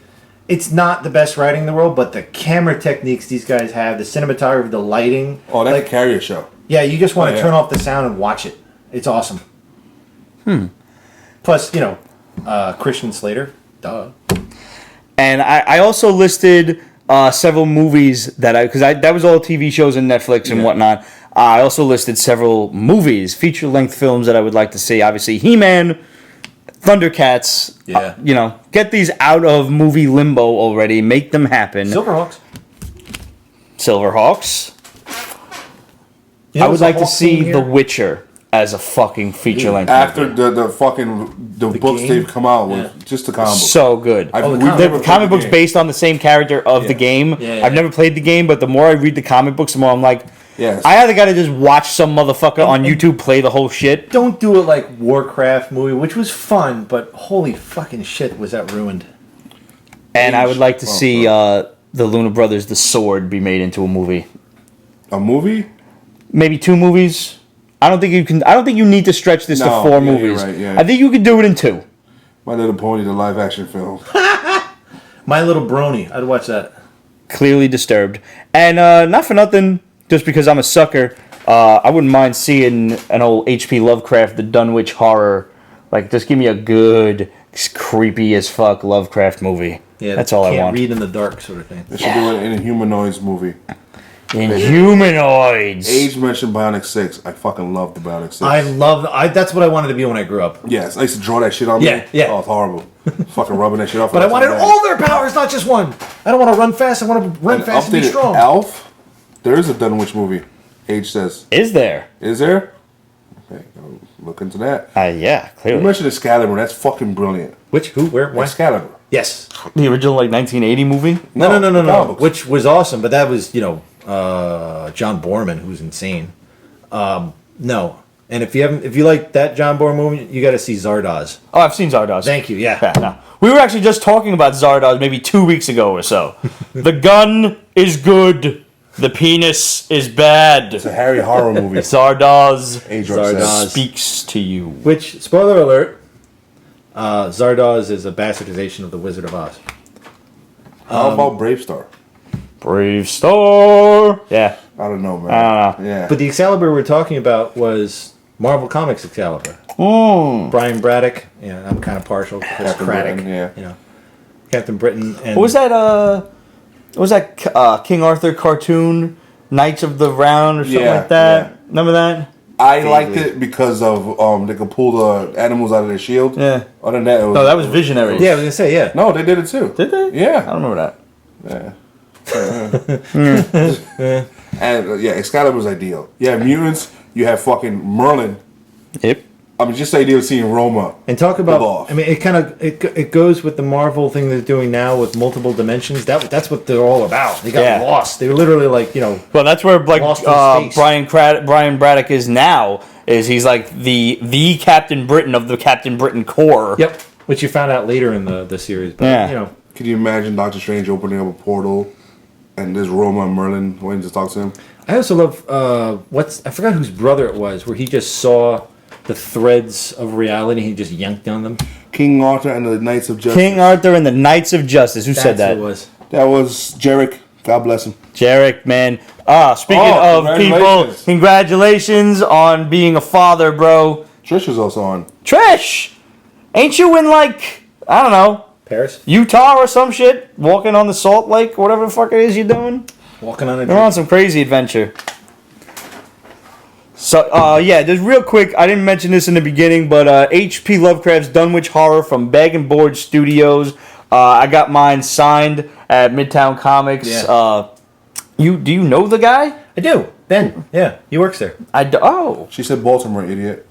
it's not the best writing in the world, but the camera techniques these guys have, the cinematography, the lighting. Oh, that's like, a carrier show. yeah, you just want to Oh, yeah. turn off the sound and watch it. It's awesome. Plus, Christian Slater. Duh. And I also listed several movies that that was all TV shows and Netflix and Yeah. whatnot. I also listed several movies, feature-length films that I would like to see. Obviously, He-Man, Thundercats. Yeah. Get these out of movie limbo already. Make them happen. Silverhawks. Silverhawks. I would like to see The Witcher as a fucking feature-length After movie. the books game? they've come out with, Yeah. just the combo. So good. I've, Oh, the we've comic- never The played comic book's game. based on the same character of the game. Yeah, I've never played the game, but the more I read the comic books, the more I'm like, Yes. I either got to just watch some motherfucker on YouTube play the whole shit. Don't do it like Warcraft movie, which was fun, but holy fucking shit, was that ruined. And I would like to Oh, see the Luna Brothers, The Sword, be made into a movie. A movie? Maybe 2 movies. I don't think you can. I don't think you need to stretch this to No, 4 yeah, movies. you're right, yeah. I think you could do it in 2. My Little Pony, the live action film. My Little Brony, I'd watch that. Clearly disturbed, and not for nothing. Just because I'm a sucker, I wouldn't mind seeing an old H.P. Lovecraft, the Dunwich horror. Like, just give me a good, creepy as fuck Lovecraft movie. Yeah, That's all I can't want. read in the dark sort of thing. They should do it in a Humanoids movie. Inhumanoids. Age mentioned Bionic 6. I fucking love the Bionic 6. That's what I wanted to be when I grew up. Yes, I used to draw that shit on me. Yeah, yeah. Oh, it's horrible. Fucking rubbing that shit off. But I wanted all their powers, not just one. I don't want to run fast. I want to run fast and be strong. Alf. There is a Dunwich movie. Age says. Is there? Is there? Okay, I'll look into that. Yeah, You clearly. mentioned Excalibur. That's fucking brilliant. Which? Who? Where? When? Excalibur. Yes. The original, 1980 movie? No. comic books. Which was awesome, but that was John Borman, who's insane. No, and if you like that John Borman movie, you got to see Zardoz. Oh, I've seen Zardoz. Thank you. Yeah. Yeah, no. We were actually just talking about Zardoz maybe 2 weeks ago or so. The gun is good. The penis is bad. It's a Harry horror movie. Zardoz Age Zardoz. speaks to you. Which, spoiler alert, Zardoz is a bastardization of the Wizard of Oz. How about Brave Star? Brave Star. Yeah. I don't know, man. I don't know. Yeah. But the Excalibur we're talking about was Marvel Comics Excalibur. Mm. Brian Braddock. Yeah, I'm kind of partial to Chris Captain Craddock. Britain, yeah. Captain Britain. And What was that? What was that King Arthur cartoon? Knights of the Round or something Yeah, like that? yeah. Remember that? I liked it because of they could pull the animals out of their shield. Yeah. Other than that, it was, No, that was Visionary. Yeah, I was gonna say yeah. No, they did it too. Did they? Yeah. I don't remember that. Yeah. And Excalibur's ideal. You have mutants. You have fucking Merlin. Yep. I mean, just the idea of seeing Roma. And talk pulled about. off. I mean, it goes with the Marvel thing they're doing now with multiple dimensions. That's what they're all about. They got Yeah. lost. They were literally like Well, that's where like Lost in space. Brian Braddock is now. Is he's like the Captain Britain of the Captain Britain Corps. Yep. Which you found out later in the series. But, Yeah. Can you imagine Doctor Strange opening up a portal and there's Roma and Merlin waiting to talk to him? I also love I forgot whose brother it was, where he just saw the threads of reality. He just yanked on them. King Arthur and the Knights of Justice. King Arthur and the Knights of Justice. Who said that? That's what it was. That was Jarek. God bless him. Jarek, man. Speaking of people, congratulations. congratulations on being a father, bro. Trish is also on. Trish! Ain't you in, like, I don't know, Paris? Utah or some shit? Walking on the Salt Lake, whatever the fuck it is you're doing? Walking on a You're on some crazy adventure. So, yeah, just real quick, I didn't mention this in the beginning, but H.P. Lovecraft's Dunwich Horror from Bag and Board Studios. I got mine signed at Midtown Comics. Yeah. Do you know the guy? I do. Ben. Yeah, he works there. Oh, She said Baltimore, idiot.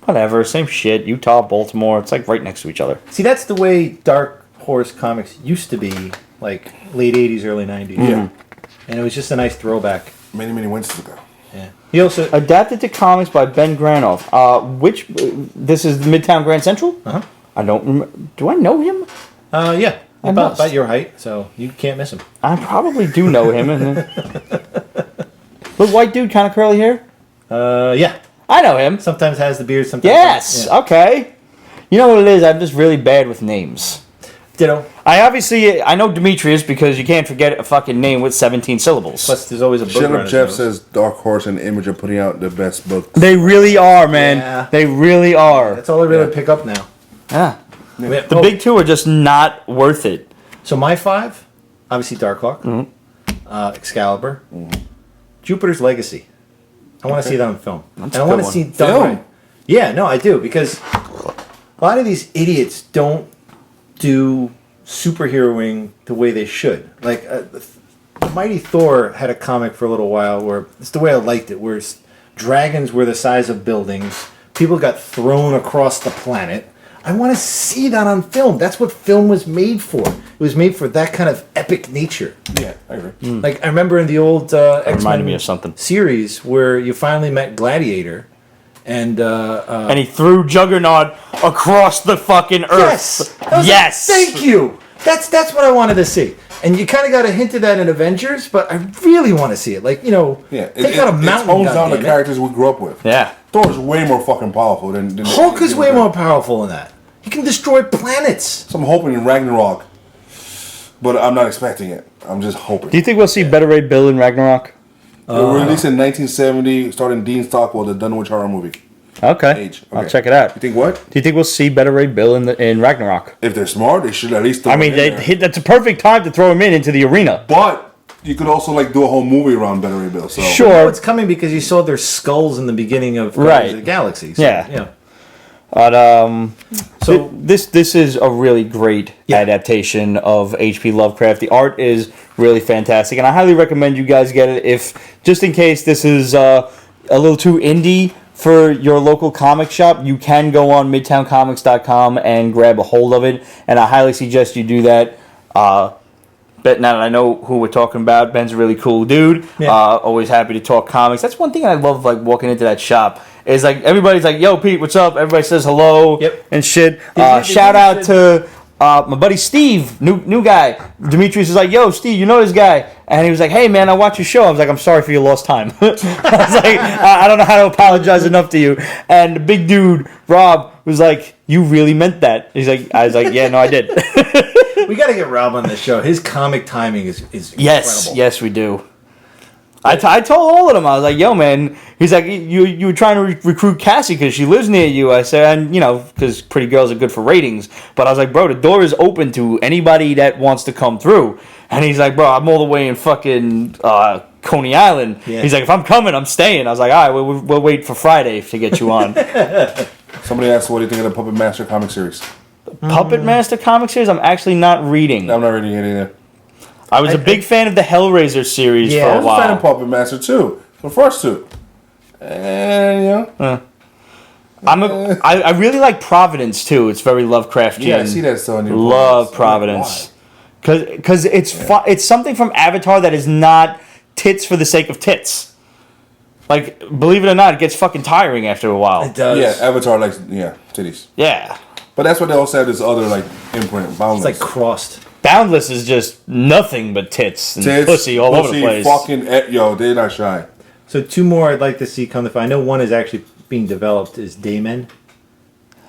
whatever, same shit. Utah, Baltimore, it's like right next to each other. See, that's the way Dark Horse Comics used to be, like late 80s, early 90s. Yeah. And it was just a nice throwback. Many, many winters ago. Yeah. He also... Adapted to comics by Ben Granoff. This is Midtown Grand Central? Uh-huh. I don't remember. Do I know him? Yeah. I About must. your height, so you can't miss him. I probably do know him. Little white dude, kind of curly hair? Yeah. I know him. Sometimes has the beard, sometimes... Yes, Yeah. okay. You know what it is? I'm just really bad with names. Ditto. I know Demetrius because you can't forget a fucking name with 17 syllables. Plus, there's always a book Shut around up, his Jeff nose. says Dark Horse and Image are putting out the best books. They really are, man. Yeah. They really are. That's all I really pick up now. Yeah. Yeah. The big two are just not worth it. So my 5, obviously Darkhawk, Mm-hmm. Excalibur, Jupiter's Legacy. I want to see that on film. And I a want good to see one. done Film? right. Yeah, no, I do, because a lot of these idiots don't do superheroing the way they should. Like the Mighty Thor had a comic for a little while where it's the way I liked it, where dragons were the size of buildings, people got thrown across the planet. I want to see that on film. That's what film was made for. It was made for that kind of epic nature. Yeah, I agree. Like I remember in the old X-Men me of something. series where you finally met Gladiator, and And he threw Juggernaut across the fucking earth. Yes. thank you. That's what I wanted to see. And you kind of got a hint of that in Avengers, but I really want to see it. Like, Yeah, take out a mountain. It tones down the goddammit. characters we grew up with. Yeah. Thor's way more fucking powerful than Hulk is way more powerful than that. He can destroy planets. So I'm hoping in Ragnarok, but I'm not expecting it. I'm just hoping. Do you think we'll see Better Ray Bill in Ragnarok? It was released in 1970, starring Dean Stockwell, the Dunwich horror movie. Okay. Age. I'll Okay. check it out. You think what? Do you think we'll see Better Ray Bill in Ragnarok? If they're smart, they should at least. Throw I mean, him in there. that's a perfect time to throw him into the arena. But you could also like do a whole movie around Better Ray Bill. So Sure. You know it's coming because you saw their skulls in the beginning of Guardians of the Galaxy. So, Yeah. But So this is a really great adaptation of H.P. Lovecraft. The art is really fantastic, and I highly recommend you guys get it. If just in case this is a little too indie for your local comic shop, you can go on midtowncomics.com and grab a hold of it, and I highly suggest you do that. But now that I know who we're talking about, Ben's a really cool dude. Yeah. Always happy to talk comics. That's one thing I love, like walking into that shop. Is like everybody's like, "Yo, Pete, what's up?" Everybody says hello and shit. Shout out to my buddy Steve, new guy. Demetrius is like, "Yo, Steve, you know this guy?" And he was like, "Hey, man, I watch your show." I was like, "I'm sorry for your lost time." I was like, "I don't know how to apologize enough to you." And the big dude, Rob, was like, "You really meant that?" He's like, "I was like, yeah, no, I did." we got to get Rob on the show. His comic timing is incredible. Yes, we do. I told all of them, I was like, yo, man. He's like, you were trying to recruit Cassie because she lives near you. I said, and, because pretty girls are good for ratings. But I was like, bro, the door is open to anybody that wants to come through. And he's like, bro, I'm all the way in fucking Coney Island. Yeah. He's like, if I'm coming, I'm staying. I was like, all right, we'll wait for Friday to get you on. Somebody asked, what do you think of the Puppet Master comic series? Puppet Master comic series, I'm actually not reading. I'm not reading it either. I was a big fan of the Hellraiser series for a while. I was a fan of Puppet Master too. The first two. And, I really like Providence too. It's very Lovecraftian. Yeah, I see that still in your Love books. Providence. Because it's something from Avatar that is not tits for the sake of tits. Like, believe it or not, it gets fucking tiring after a while. It does. Yeah, Avatar likes, titties. Yeah. But that's what they also have this other, imprint, Boundless. It's like crossed. Boundless is just nothing but tits and pussy over the place. Fucking, they're not shy. So 2 more I'd like to see come to. I know one is actually being developed is Daemon,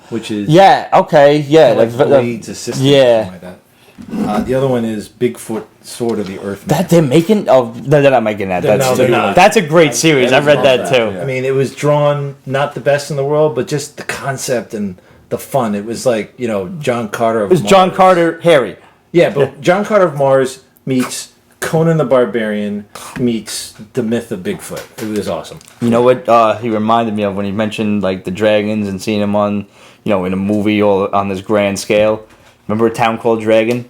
which is like Blade's assistant. yeah. Something like that. The other one is Bigfoot, Sword of the Earth. That they're making? Oh, no, they're not making that. They're not. That's a great series. I read that too. I mean, it was drawn not the best in the world, but just the concept and the fun. It was like, John Carter of Mars. It was John Carter, Harry. Yeah, but John Carter of Mars meets Conan the Barbarian meets the myth of Bigfoot. It was awesome. You know what he reminded me of when he mentioned like the dragons and seeing him on, in a movie or on this grand scale. Remember A Town Called Dragon?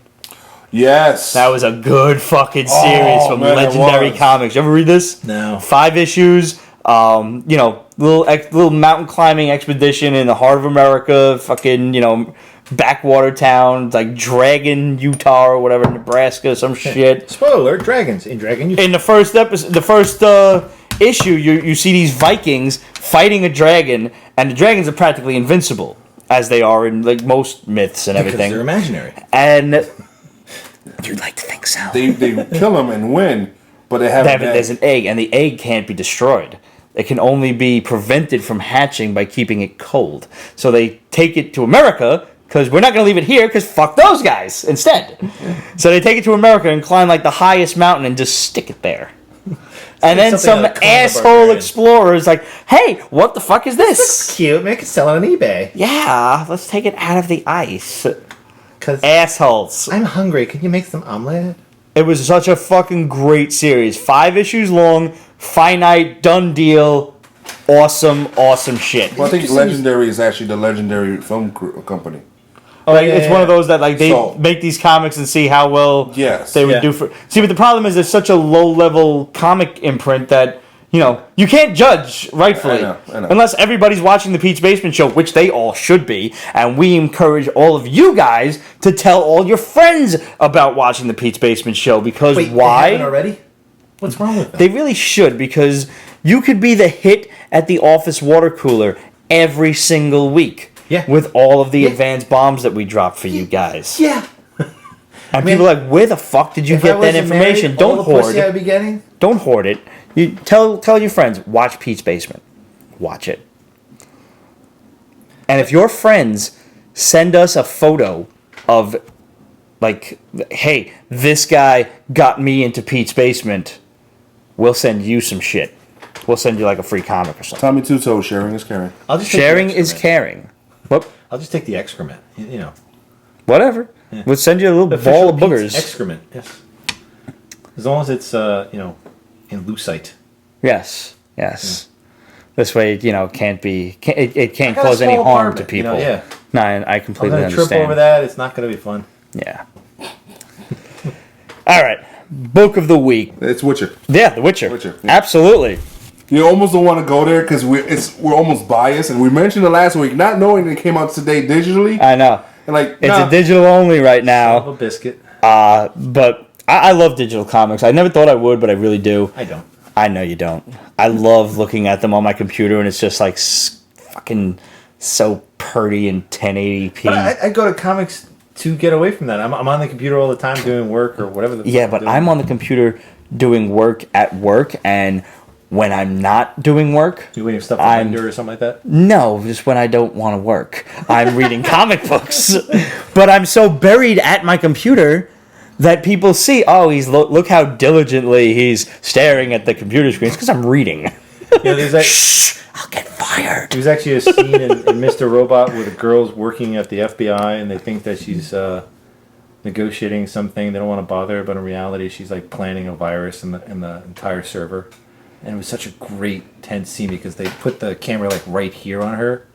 Yes. That was a good fucking series from man, Legendary Comics. You ever read this? No. 5 issues. Little mountain climbing expedition in the heart of America. Fucking, backwater town like Dragon, Utah or whatever, Nebraska, some shit. Spoiler alert: dragons in Dragon. In the first episode, the first issue, you see these Vikings fighting a dragon, and the dragons are practically invincible, as they are in like most myths and everything. Because they're imaginary. And you'd like to think so. They kill them and win, but they have There's an egg, and the egg can't be destroyed. It can only be prevented from hatching by keeping it cold. So they take it to America, because we're not going to leave it here, because fuck those guys instead. So they take it to America and climb like the highest mountain and just stick it there. And then some asshole explorer is like, hey, what the fuck is this? Looks cute. Make it sell it on eBay. Yeah, let's take it out of the ice. 'Cause Assholes. I'm hungry. Can you make some omelet? It was such a fucking great series. 5 issues long, finite, done deal, awesome shit. Well, I think Legendary is actually the Legendary Film Company. It's one of those that like they make these comics and see how well they would do for. See, but the problem is there's such a low-level comic imprint that you can't judge rightfully I know. unless everybody's watching the Pete's Basement Show, which they all should be, and we encourage all of you guys to tell all your friends about watching the Pete's Basement Show because why? They haven't already? What's wrong with them? They really should, because you could be the hit at the office water cooler every single week. Yeah. With all of the advanced bombs that we drop for you guys. Yeah. And people are like, where the fuck did you get that information? Don't hoard I'd be getting? Don't hoard it. You tell your friends, watch Pete's Basement. Watch it. And if your friends send us a photo of like, hey, this guy got me into Pete's Basement, we'll send you some shit. We'll send you like a free comic or something. Tommy Two Toes, sharing is caring. Sharing is caring. What? I'll just take the excrement. Whatever. Yeah. We'll send you a little ball of boogers. Excrement. Yes. As long as it's in lucite. Yes. Yeah. This way, it can't cause any harm apartment, to people. Yeah. No, I completely I'm gonna understand. trip over that. It's not gonna be fun. Yeah. All right. Book of the week. It's Witcher. Yeah, The Witcher. Yeah. Absolutely. You almost don't want to go there because we're almost biased, and we mentioned it last week, not knowing it came out today digitally. I know. And it's a digital only right now. Son of a biscuit. But I love digital comics. I never thought I would, but I really do. I don't. I know you don't. I love looking at them on my computer, and it's just like fucking so pretty in 1080p. But I go to comics to get away from that. I'm on the computer all the time doing work or whatever. But I'm on the computer doing work at work, and when I'm not doing work, you waiting for stuff to render or something like that? No, just when I don't want to work. I'm reading comic books. But I'm so buried at my computer that people see, look how diligently he's staring at the computer screens because I'm reading. Shh, I'll get fired. There's actually a scene in Mr. Robot where the girl's working at the FBI and they think that she's negotiating something. They don't want to bother her, but in reality, she's like planning a virus in the entire server. And it was such a great, tense scene because they put the camera like right here on her,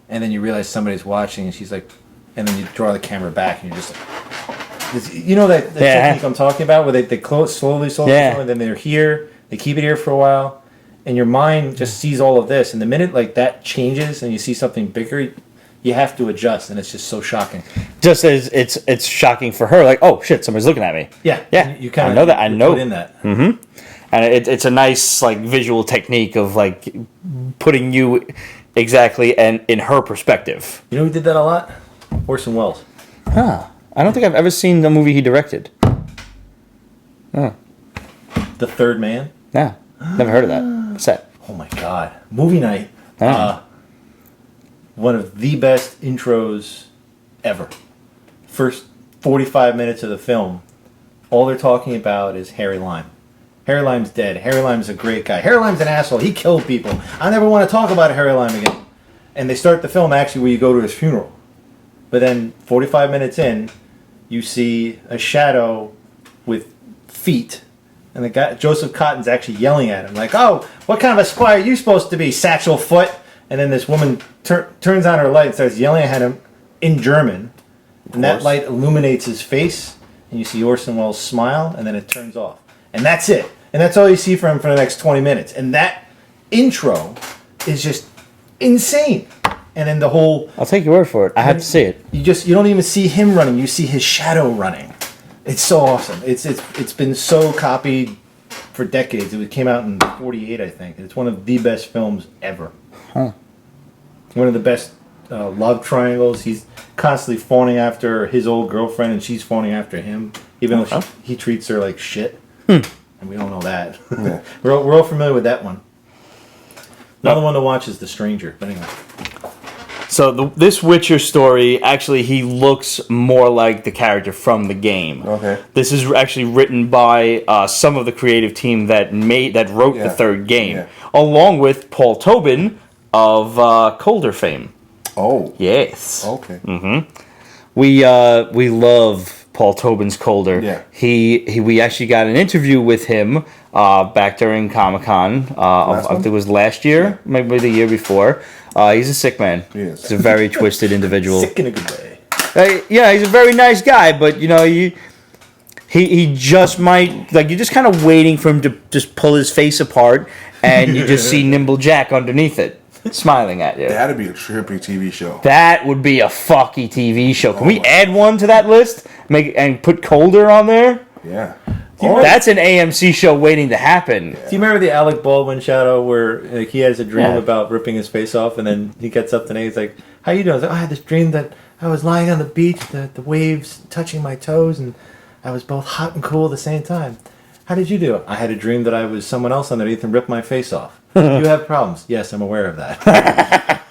and then you realize somebody's watching, and she's like, and then you draw the camera back, and you're just like, you know that technique I'm talking about, where they close slowly, and then they're here, they keep it here for a while, and your mind just sees all of this, and the minute like that changes and you see something bigger, you have to adjust, and it's just so shocking. Just as it's shocking for her, like, oh shit, somebody's looking at me. Yeah. You kind of know that. I know put in that. Mm-hmm. And it's a nice like visual technique of like putting you exactly and in her perspective. You know who did that a lot? Orson Welles. Huh. I don't think I've ever seen the movie he directed. Oh. The Third Man. No. Never heard of that. What's that? Oh my God. Movie night. One of the best intros ever. First 45 minutes of the film, all they're talking about is Harry Lime. Harry Lime's dead. Harry Lime's a great guy. Harry Lime's an asshole. He killed people. I never want to talk about Harry Lime again. And they start the film actually where you go to his funeral. But then 45 minutes in, you see a shadow with feet. And the guy, Joseph Cotton's actually yelling at him like, "Oh, what kind of a spy are you supposed to be, satchel foot?" And then this woman turns on her light and starts yelling at him in German. And that light illuminates his face. And you see Orson Welles smile. And then it turns off. And that's it. And that's all you see from him for the next 20 minutes. And that intro is just insane. And then the whole... I'll take your word for it. I have to see it. You don't even see him running. You see his shadow running. It's so awesome. It's been so copied for decades. It came out in '48, I think. It's one of the best films ever. Huh. One of the best love triangles. He's constantly phoning after his old girlfriend, and she's phoning after him, even though he treats her like shit. And we don't know that. Yeah. We're all familiar with that one. Another one to watch is The Stranger. But anyway. So this Witcher story, actually, he looks more like the character from the game. Okay. This is actually written by some of the creative team that wrote the third game, along with Paul Tobin of Colder fame. Oh. Yes. Okay. Mm-hmm. We love Paul Tobin's Colder. Yeah. We actually got an interview with him back during Comic-Con. I think it was last year, maybe the year before. He's a sick man. He is. He's a very twisted individual. Sick in a good way. Yeah, he's a very nice guy, but he just might, like, you're just kind of waiting for him to just pull his face apart, and you just see Nimble Jack underneath it, smiling at you. That'd be a trippy TV show. That would be a fucky TV show. Can we add one to that list? And put Colder on there? Yeah. That's an AMC show waiting to happen. Do you remember the Alec Baldwin shadow where he has a dream about ripping his face off, and then he gets up the next, he's like, "How you doing?" I was like, "I had this dream that I was lying on the beach, the waves touching my toes, and I was both hot and cool at the same time. How did you do it?" "I had a dream that I was someone else underneath and ripped my face off." "You have problems." "Yes, I'm aware of that."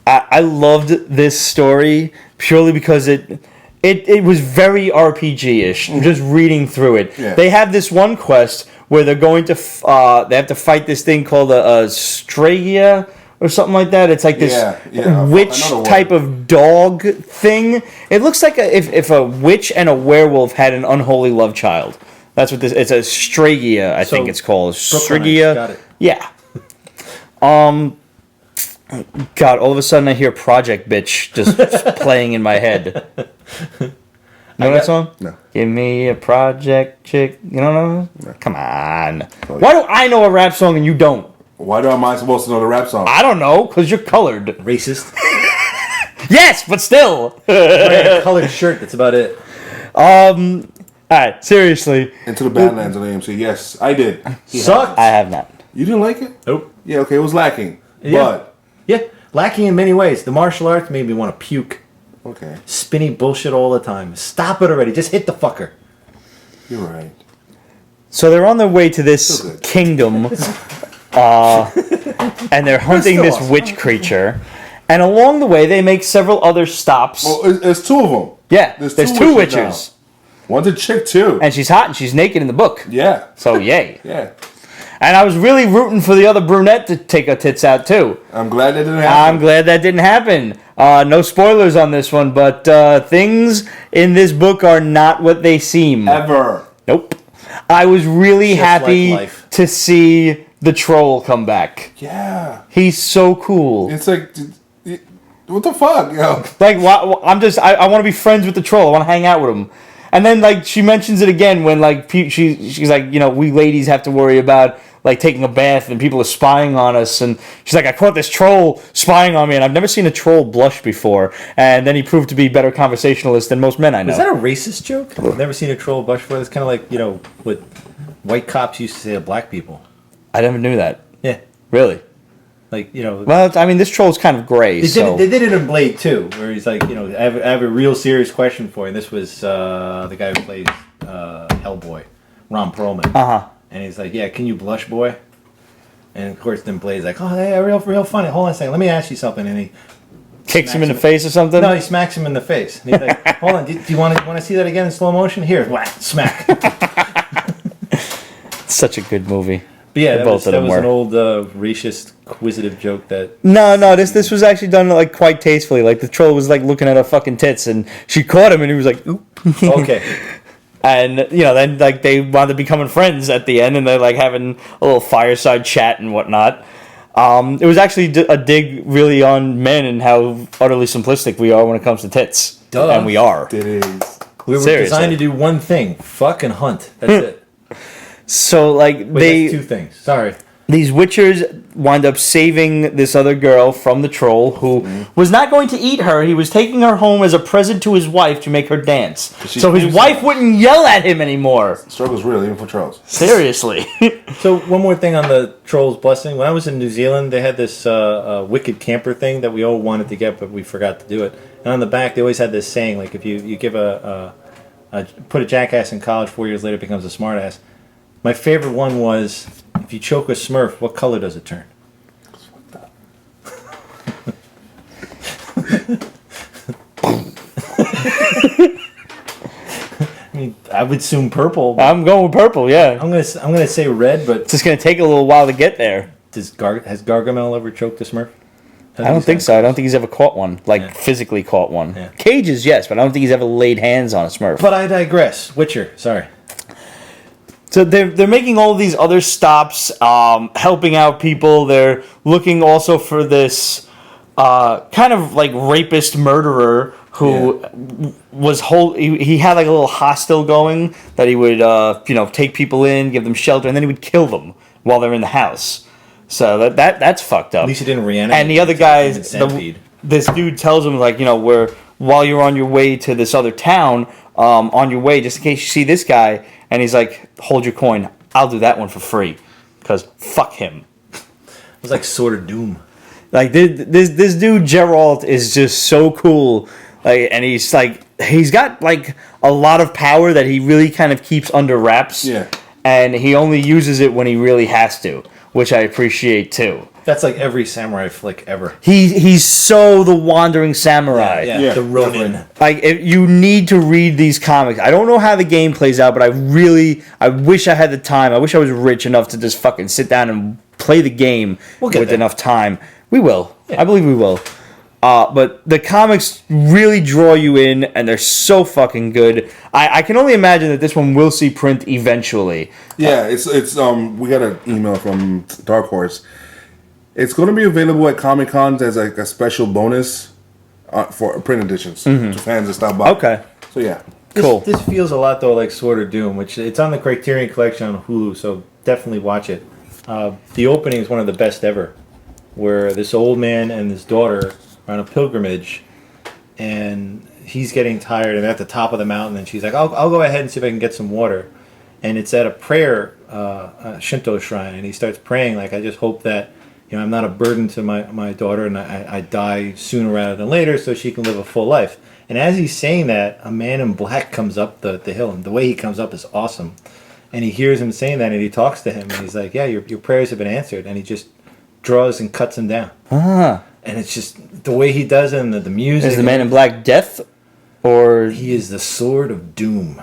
I loved this story purely because it was very RPG-ish. Just reading through it, they have this one quest where they're going to they have to fight this thing called a Stragia or something like that. It's like this witch type of dog thing. It looks like if a witch and a werewolf had an unholy love child. That's what this. It's a Stragia, I think it's called. Stragia. Got it. Yeah. God, all of a sudden I hear Project Bitch just playing in my head. You know that song? No. Give me a project chick. You don't know? No. Come on. Why do I know a rap song and you don't? Why am I supposed to know the rap song? I don't know, because you're colored. Racist. Yes, but still. Wearing a colored shirt, that's about it. Alright, seriously. Into the Badlands on AMC. Yes, I did. Sucked. I have not. You didn't like it? Nope. Yeah, okay, it was lacking. Yeah. But. Yeah, lacking in many ways. The martial arts made me want to puke. Okay. Spinny bullshit all the time. Stop it already. Just hit the fucker. You're right. So they're on their way to this kingdom, and they're hunting this witch creature. And along the way, they make several other stops. Well, there's two of them. Yeah, there's two witches. One's a chick, too. And she's hot and she's naked in the book. Yeah. So, yay. Yeah. And I was really rooting for the other brunette to take her tits out, too. I'm glad that didn't happen. I'm glad that didn't happen. No spoilers on this one, but things in this book are not what they seem. Ever. Nope. I was really Just happy like life. to see the troll come back. Yeah. He's so cool. It's like, what the fuck, yo? Like, I want to be friends with the troll. I want to hang out with him. And then, like, she mentions it again when, like, she's like, we ladies have to worry about, like, taking a bath and people are spying on us. And she's like, I caught this troll spying on me, and I've never seen a troll blush before. And then he proved to be a better conversationalist than most men I know. Is that a racist joke? I've never seen a troll blush before. It's kind of like, what white cops used to say to black people. I never knew that. Yeah. Really? Like, Well, I mean, this troll's kind of gray, They did it in Blade, too, where he's like, I have a real serious question for you. And this was the guy who plays Hellboy, Ron Perlman. Uh-huh. And he's like, yeah, can you blush, boy? And of course, then Blade's like, "Oh, yeah, real funny. Hold on a second. Let me ask you something." And he Kicks him in the face or something? No, he smacks him in the face. And he's like, "Hold on, do you want to see that again in slow motion? Here, whack, smack." Such a good movie. But yeah, that was an old racist, inquisitive joke that. No, this was actually done like quite tastefully. Like the troll was like looking at her fucking tits, and she caught him, and he was like, "Oop." Okay. And then like they wound up becoming friends at the end, and they're like having a little fireside chat and whatnot. It was actually a dig really on men and how utterly simplistic we are when it comes to tits. Duh. And we are. It is. We were designed to do one thing: fuck and hunt. That's it. So like Wait, that's two things. Sorry. These witchers wind up saving this other girl from the troll who was not going to eat her. He was taking her home as a present to his wife to make her dance. So his wife wouldn't yell at him anymore. Struggle's real, even for trolls. Seriously. So one more thing on the troll's blessing. When I was in New Zealand, they had this wicked camper thing that we all wanted to get, but we forgot to do it. And on the back, they always had this saying, like if you give put a jackass in college, 4 years later becomes a smartass. My favorite one was, if you choke a Smurf, what color does it turn? I mean, I would assume purple. I'm going with purple, yeah. I'm gonna say red, but it's just gonna take a little while to get there. Has Gargamel ever choked a Smurf? I don't think so. I don't think he's ever caught one, physically caught one. Yeah. Cages, yes, but I don't think he's ever laid hands on a Smurf. But I digress. Witcher, sorry. So they're making all these other stops, helping out people. They're looking also for this kind of like rapist murderer who was he had like a little hostel going that he would take people in, give them shelter, and then he would kill them while they're in the house. So that's fucked up. At least he didn't reanimate. And the other guys, this dude tells him like while you're on your way to this other town, on your way, just in case you see this guy. And he's like, hold your coin. I'll do that one for free. Because fuck him. It was like Sword of Doom. Like, this dude, Geralt, is just so cool. Like, and he's got, like, a lot of power that he really kind of keeps under wraps. Yeah. And he only uses it when he really has to, which I appreciate, too. That's like every samurai flick ever. He's so the wandering samurai. Yeah. The Ronin. Like, you need to read these comics. I don't know how the game plays out, but I wish I had the time. I wish I was rich enough to just fucking sit down and play the game with enough time. We will. Yeah. I believe we will. But the comics really draw you in, and they're so fucking good. I can only imagine that this one will see print eventually. Yeah, it's we got an email from Dark Horse. It's going to be available at Comic Cons as like a special bonus for print editions to fans that stop by. Okay. So yeah, cool. This feels a lot though like Sword of Doom, which it's on the Criterion Collection on Hulu, so definitely watch it. The opening is one of the best ever, where this old man and his daughter are on a pilgrimage, and he's getting tired, and they're at the top of the mountain, and she's like, I'll go ahead and see if I can get some water. And it's at a prayer Shinto shrine, and he starts praying like, I just hope that I'm not a burden to my daughter, and I die sooner rather than later so she can live a full life. And as he's saying that, a man in black comes up the hill, and the way he comes up is awesome. And he hears him saying that, and he talks to him, and he's like, yeah, your prayers have been answered. And he just draws and cuts him down. Ah. And it's just the way he does it, and the music. Is the man in black death? Or he is the Sword of Doom.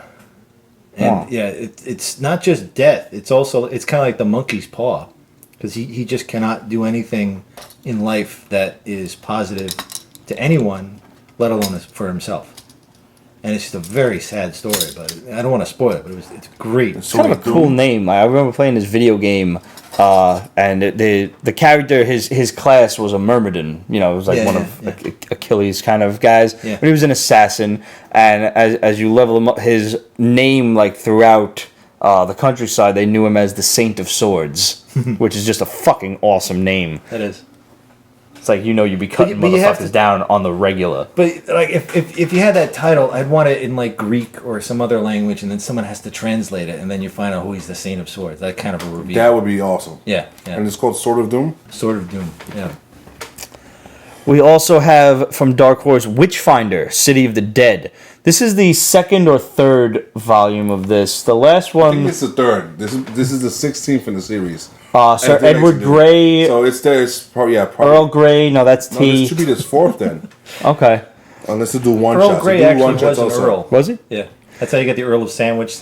And it's not just death. It's also, it's kind of like the monkey's paw. Because he just cannot do anything in life that is positive to anyone, let alone for himself. And it's just a very sad story, but I don't want to spoil it, but it's great. It's kind of a cool name. I remember playing this video game, and the character, his class was a Myrmidon. It was like one of Achilles' kind of guys. Yeah. But he was an assassin, and as you level him up, his name, like throughout the countryside, they knew him as the Saint of Swords, which is just a fucking awesome name. That is. It's like you'd be cutting motherfuckers down on the regular. But like if you had that title, I'd want it in like Greek or some other language, and then someone has to translate it, and then you find out who he's the Saint of Swords. That kind of a reveal. That would be awesome. Yeah. And it's called Sword of Doom? Sword of Doom, yeah. We also have from Dark Horse Witchfinder, City of the Dead. This is the second or third volume of this. The last I one. think it's the third. This is the 16th in the series. Sir Edward Grey. So it's there. It's probably Earl Grey. No, that's No, T. this should be this fourth then. Okay. Unless they do one Earl shots. Grey They do actually one shots was an also. Earl. Was he? Yeah. That's how you get the Earl of Sandwich.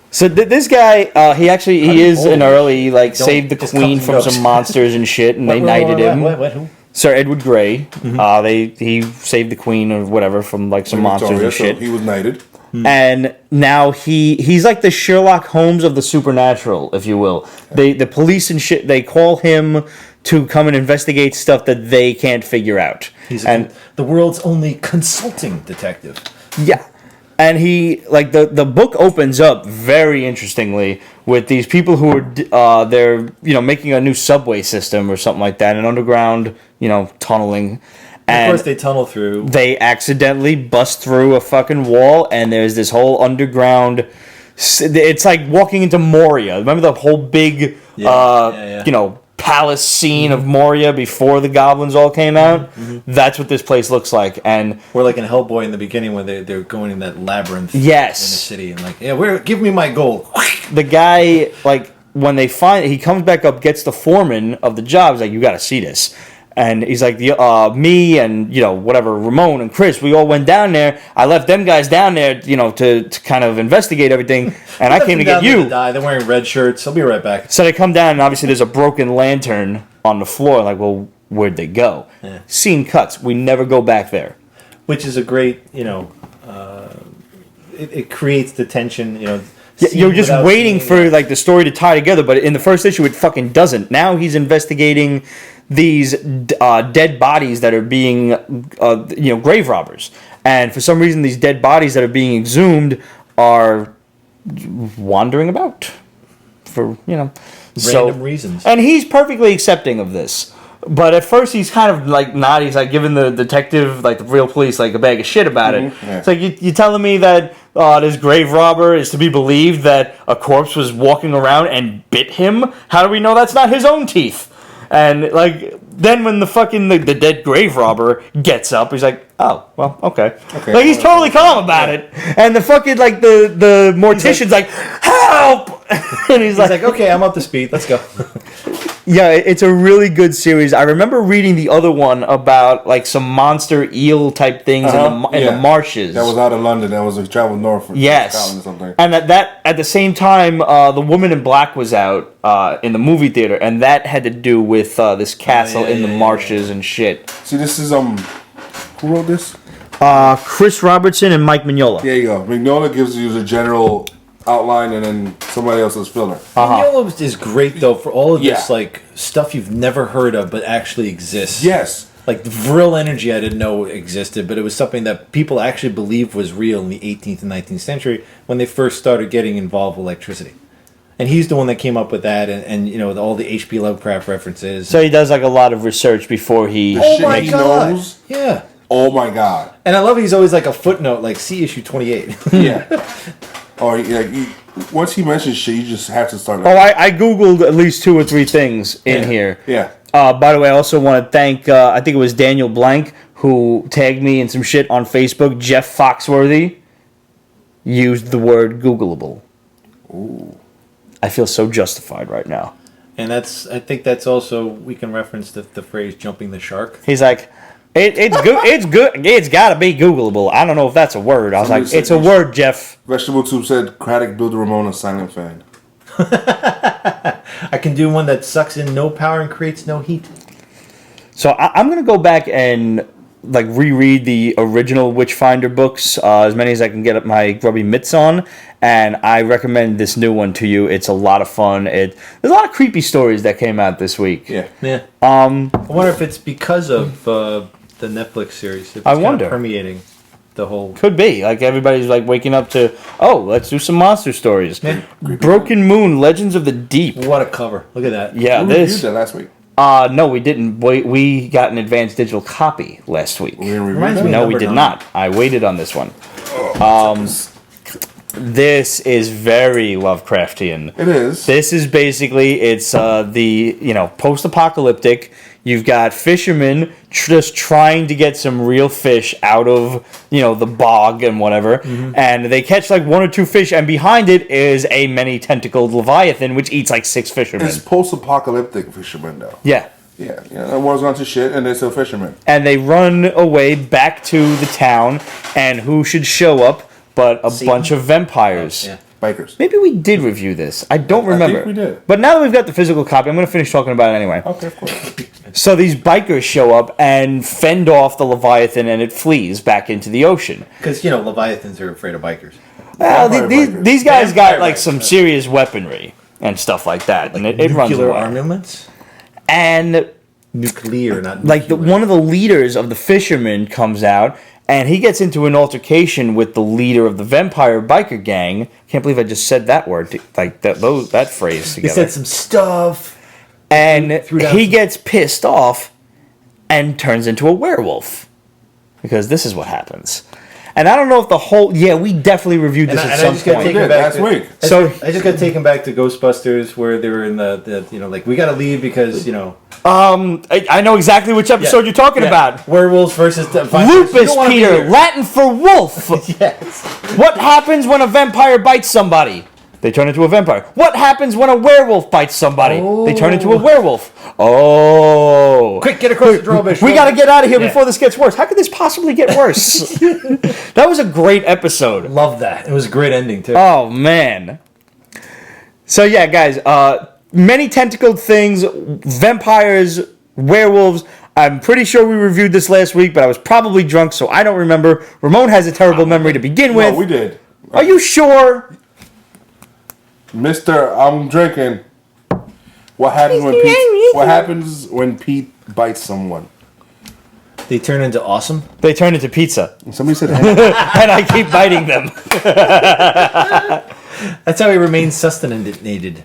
So this guy, he is an early, like, Don't- saved the just queen comes from and some goes. monsters and shit, and they knighted him. What? Who? Sir Edward Grey. He saved the queen or whatever from like some monsters Victoria, and shit. So he was knighted. And now he's like the Sherlock Holmes of the supernatural, if you will. The police and shit, they call him to come and investigate stuff that they can't figure out. He's and the world's only consulting detective. yeah. And he, like, the book opens up very interestingly with these people who are, they're, making a new subway system or something like that, an underground, tunneling. And of course, they tunnel through. they accidentally bust through a fucking wall, and there's this whole underground. It's like walking into Moria. Remember the whole big, palace scene of Moria before the goblins all came out? That's what this place looks like, and Or like in Hellboy in the beginning when they're going in that labyrinth Yes. in the city and like, give me my gold. the guy, like, when they find he comes back up, gets the foreman of the job. He's like, "You got to see this." And he's like, me and, whatever, Ramon and Chris, we all went down there. I left them guys down there, to kind of investigate everything. And I came to get you. They're wearing red shirts. I'll be right back. So they come down, and obviously there's a broken lantern on the floor. Like, well, where'd they go? Yeah. Scene cuts. We never go back there. Which is a great, it creates the tension, Yeah, you're just without waiting seeing for, it. like, the story to tie together. But in the first issue, it fucking doesn't. Now he's investigating these dead bodies that are being, grave robbers. And for some reason, these dead bodies that are being exhumed are wandering about for, Random reasons. And he's perfectly accepting of this. But at first, he's kind of like not. He's like giving the detective, like the real police, like a bag of shit about it. Yeah. It's like you telling me that this grave robber is to be believed that a corpse was walking around and bit him? How do we know that's not his own teeth? And like then when the dead grave robber gets up, he's like, oh well, okay. Like he's totally calm about it. And the fucking like the mortician's like help, and he's He's like, okay, I'm up to speed. Let's go. yeah, it's a really good series. I remember reading the other one about like some monster eel type things in the marshes. That was out of London. That was traveled north from Scotland or something. And that at the same time, The Woman in Black was out in the movie theater, and that had to do with this castle in the marshes and shit. See, this is who wrote this? Chris Robertson and Mike Mignola. There you go. Mignola gives you the general outline, and then somebody else's filler. Yellow is great though for all of this Yeah. like stuff you've never heard of but actually exists. Yes. Like the Vril energy I didn't know existed, but it was something that people actually believed was real in the 18th and 19th century when they first started getting involved with electricity. And he's the one that came up with that, and all the H.P. Lovecraft references. So he does like a lot of research before he. The Oh shit my he God. knows. Yeah. Oh my god. And I love he's always like a footnote, like see issue 28. Yeah. Or once he mentions shit, you just have to start. Oh, I googled at least 2 or 3 things in here. Yeah. By the way, I also want to thank, I think it was Daniel Blank, who tagged me in some shit on Facebook. Jeff Foxworthy used the word Googleable. Ooh. I feel so justified right now. And I think that's also, we can reference the phrase jumping the shark. He's like, it's good. It's got to be Googleable. I don't know if that's a word. I was Somebody like, said it's a word, Jeff. Vegetable Tube said Craddock built a Ramona silent fan. I can do one that sucks in no power and creates no heat. So I'm going to go back and like reread the original Witchfinder books, as many as I can get my grubby mitts on, and I recommend this new one to you. It's a lot of fun. There's a lot of creepy stories that came out this week. Yeah. Yeah. I wonder if it's because of the Netflix series. If it's I kind of wonder. permeating the whole. Could be. Like everybody's like waking up to, let's do some monster stories. Yeah. Broken Moon, Legends of the Deep. What a cover! Look at that. Yeah, We this. reviewed that last week. No, we didn't. We got an advanced digital copy last week. We didn't review Reminds that. me- No, we Number did 9. not. I waited on this one. This is very Lovecraftian. It is. This is basically, it's the, post-apocalyptic. You've got fishermen just trying to get some real fish out of, the bog and whatever. And they catch like 1 or 2 fish, and behind it is a many-tentacled leviathan, which eats like 6 fishermen. It's post-apocalyptic fishermen, though. Yeah. Yeah, the world's gone to shit, and they're still fishermen. And they run away back to the town, and who should show up but a bunch of vampires. Yeah. Bikers. Maybe we did review this. I don't remember. I think we did. But now that we've got the physical copy, I'm going to finish talking about it anyway. Okay, of course. So these bikers show up and fend off the Leviathan, and it flees back into the ocean. Because, Leviathans are afraid of bikers. Well, Bikers. these guys got like bikers. some serious weaponry and stuff like that, and it runs Nuclear away. armaments? And Nuclear, not like nuclear. one of the leaders of the fishermen comes out, and he gets into an altercation with the leader of the vampire biker gang. Can't believe I just said that word, that phrase He together. said some stuff. And threw down he some- gets pissed off and turns into a werewolf. Because this is what happens. And I don't know if the whole... Yeah, we definitely reviewed this And at I some just got point. taken did, back last week. So- I just got taken back to Ghostbusters where they were in the we got to leave because, I know exactly which episode you're talking about. werewolves versus vampires. You Lupus, don't wanna be Peter, here. Latin for wolf. Yes. What happens when a vampire bites somebody? They turn into a vampire. What happens when a werewolf bites somebody? They turn into a werewolf. Oh. Quick, get across the drawbridge. We got to get out of here Yeah. before this gets worse. How could this possibly get worse? That was a great episode. Love that. It was a great ending, too. Oh, man. So, yeah, guys. Many tentacled things, vampires, werewolves. I'm pretty sure we reviewed this last week, but I was probably drunk, so I don't remember. Ramon has a terrible memory to begin with. No, we did. Are you sure? Mister, I'm drinking. What happens when Pete bites someone? They turn into awesome. They turn into pizza, Somebody said that. and I keep biting them. That's how he remains sustennated.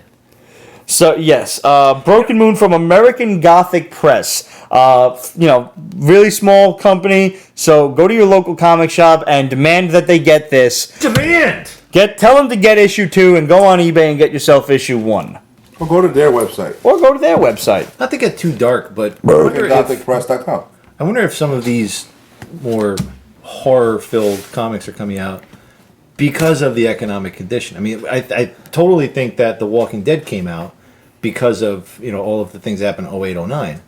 So, yes, Broken Moon from American Gothic Press. Really small company, so go to your local comic shop and demand that they get this. Demand! Tell them to get issue 2 and go on eBay and get yourself issue 1. Or go to their website. Or go to their website. Not to get too dark, but GothicPress.com. I wonder if some of these more horror-filled comics are coming out because of the economic condition. I mean, I totally think that The Walking Dead came out because of all of the things that happened in 08, 09.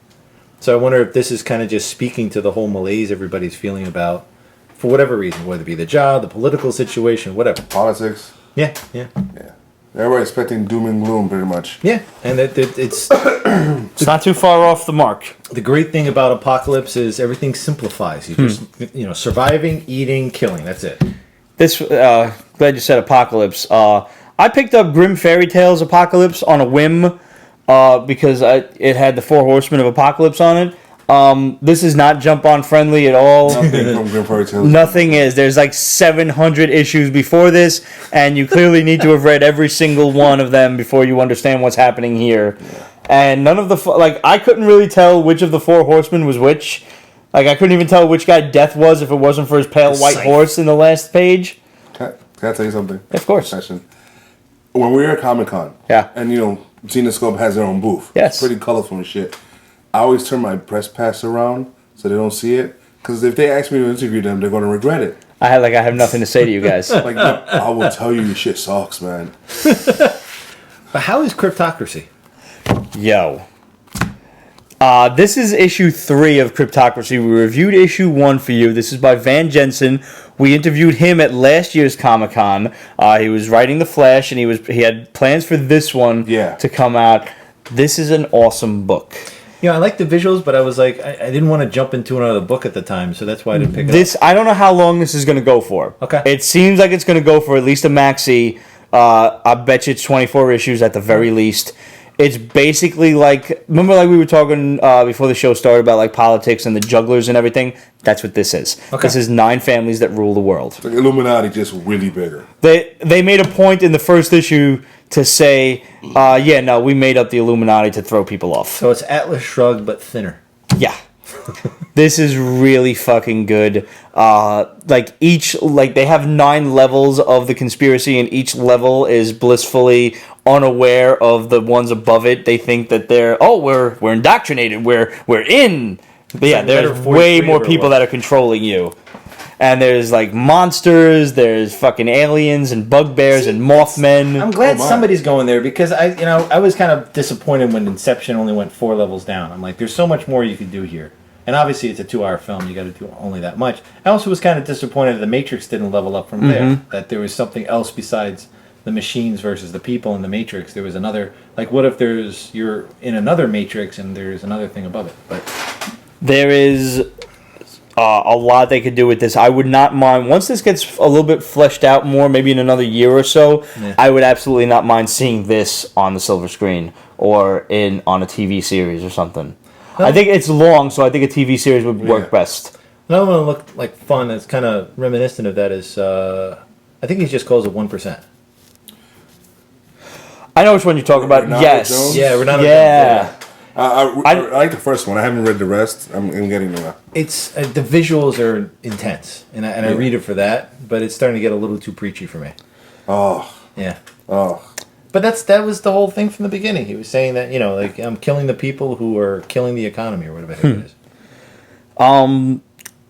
So I wonder if this is kind of just speaking to the whole malaise everybody's feeling about, for whatever reason, whether it be the job, the political situation, whatever. Politics. Yeah. Yeah. Everybody's expecting doom and gloom, pretty much. Yeah, and it's It's not too far off the mark. the great thing about Apocalypse is everything simplifies. You just surviving, eating, killing. That's it. This, glad you said Apocalypse. I picked up Grimm Fairy Tales Apocalypse on a whim because it had the 4 Horsemen of Apocalypse on it. This is not jump on friendly at all. Nothing from Grim Fairy Tales. Nothing is. There's like 700 issues before this, and you clearly need to have read every single one of them before you understand what's happening here. And none of the I couldn't really tell which of the 4 Horsemen was which. Like, I couldn't even tell which guy Death was if it wasn't for his pale white horse in the last page. Can I tell you something? Of course. Session. When we were at Comic-Con, Yeah. and Xenoscope has their own booth. Yes. It's pretty colorful and shit. I always turn my press pass around so they don't see it. Because if they ask me to interview them, they're going to regret it. I have nothing to say to you guys. Like, I will tell you your shit sucks, man. But how is Cryptocracy? Yo. This is issue 3 of Cryptocracy. We reviewed issue 1 for you. This is by Van Jensen. We interviewed him at last year's Comic-Con. He was writing The Flash, and he had plans for this one to come out. This is an awesome book. I like the visuals, but I was like, I didn't want to jump into another book at the time, so that's why I didn't pick it up. I don't know how long this is going to go for. Okay. It seems like it's going to go for at least a maxi. I bet you it's 24 issues at the very least. It's basically remember we were talking before the show started about politics and the jugglers and everything? That's what this is. Okay. This is 9 families that rule the world. Like Illuminati, just really bigger. They made a point in the first issue to say, we made up the Illuminati to throw people off. So it's Atlas Shrugged, but thinner. Yeah. This is really fucking good. They have 9 levels of the conspiracy, and each level is blissfully unaware of the ones above it. They think that we're indoctrinated. We're in. But yeah, there's way more people that are controlling you. And there's like monsters, there's fucking aliens and bugbears and Mothmen. I'm glad somebody's going there because I was kind of disappointed when Inception only went 4 levels down. I'm like, there's so much more you could do here. And obviously it's a 2-hour film, you got to do only that much. I also was kind of disappointed that The Matrix didn't level up from there. That there was something else besides the machines versus the people in The Matrix. There was another, like what if you're in another Matrix and there's another thing above it? But there is a lot they could do with this. I would not mind, once this gets a little bit fleshed out more, maybe in another year or so, I would absolutely not mind seeing this on the silver screen or on a TV series or something. I think it's long, so I think a TV series would work best. Another one that looked like fun that's kind of reminiscent of that is, I think he just calls it 1%. I know which one you're talking about. Renato Yes. Jones? Yeah, Renato Jones. Yeah. I like the first one. I haven't read the rest. I'm getting there. It's the visuals are intense, and I read it for that. But it's starting to get a little too preachy for me. Oh. Yeah. Oh. But that was the whole thing from the beginning. He was saying that like I'm killing the people who are killing the economy or whatever it is.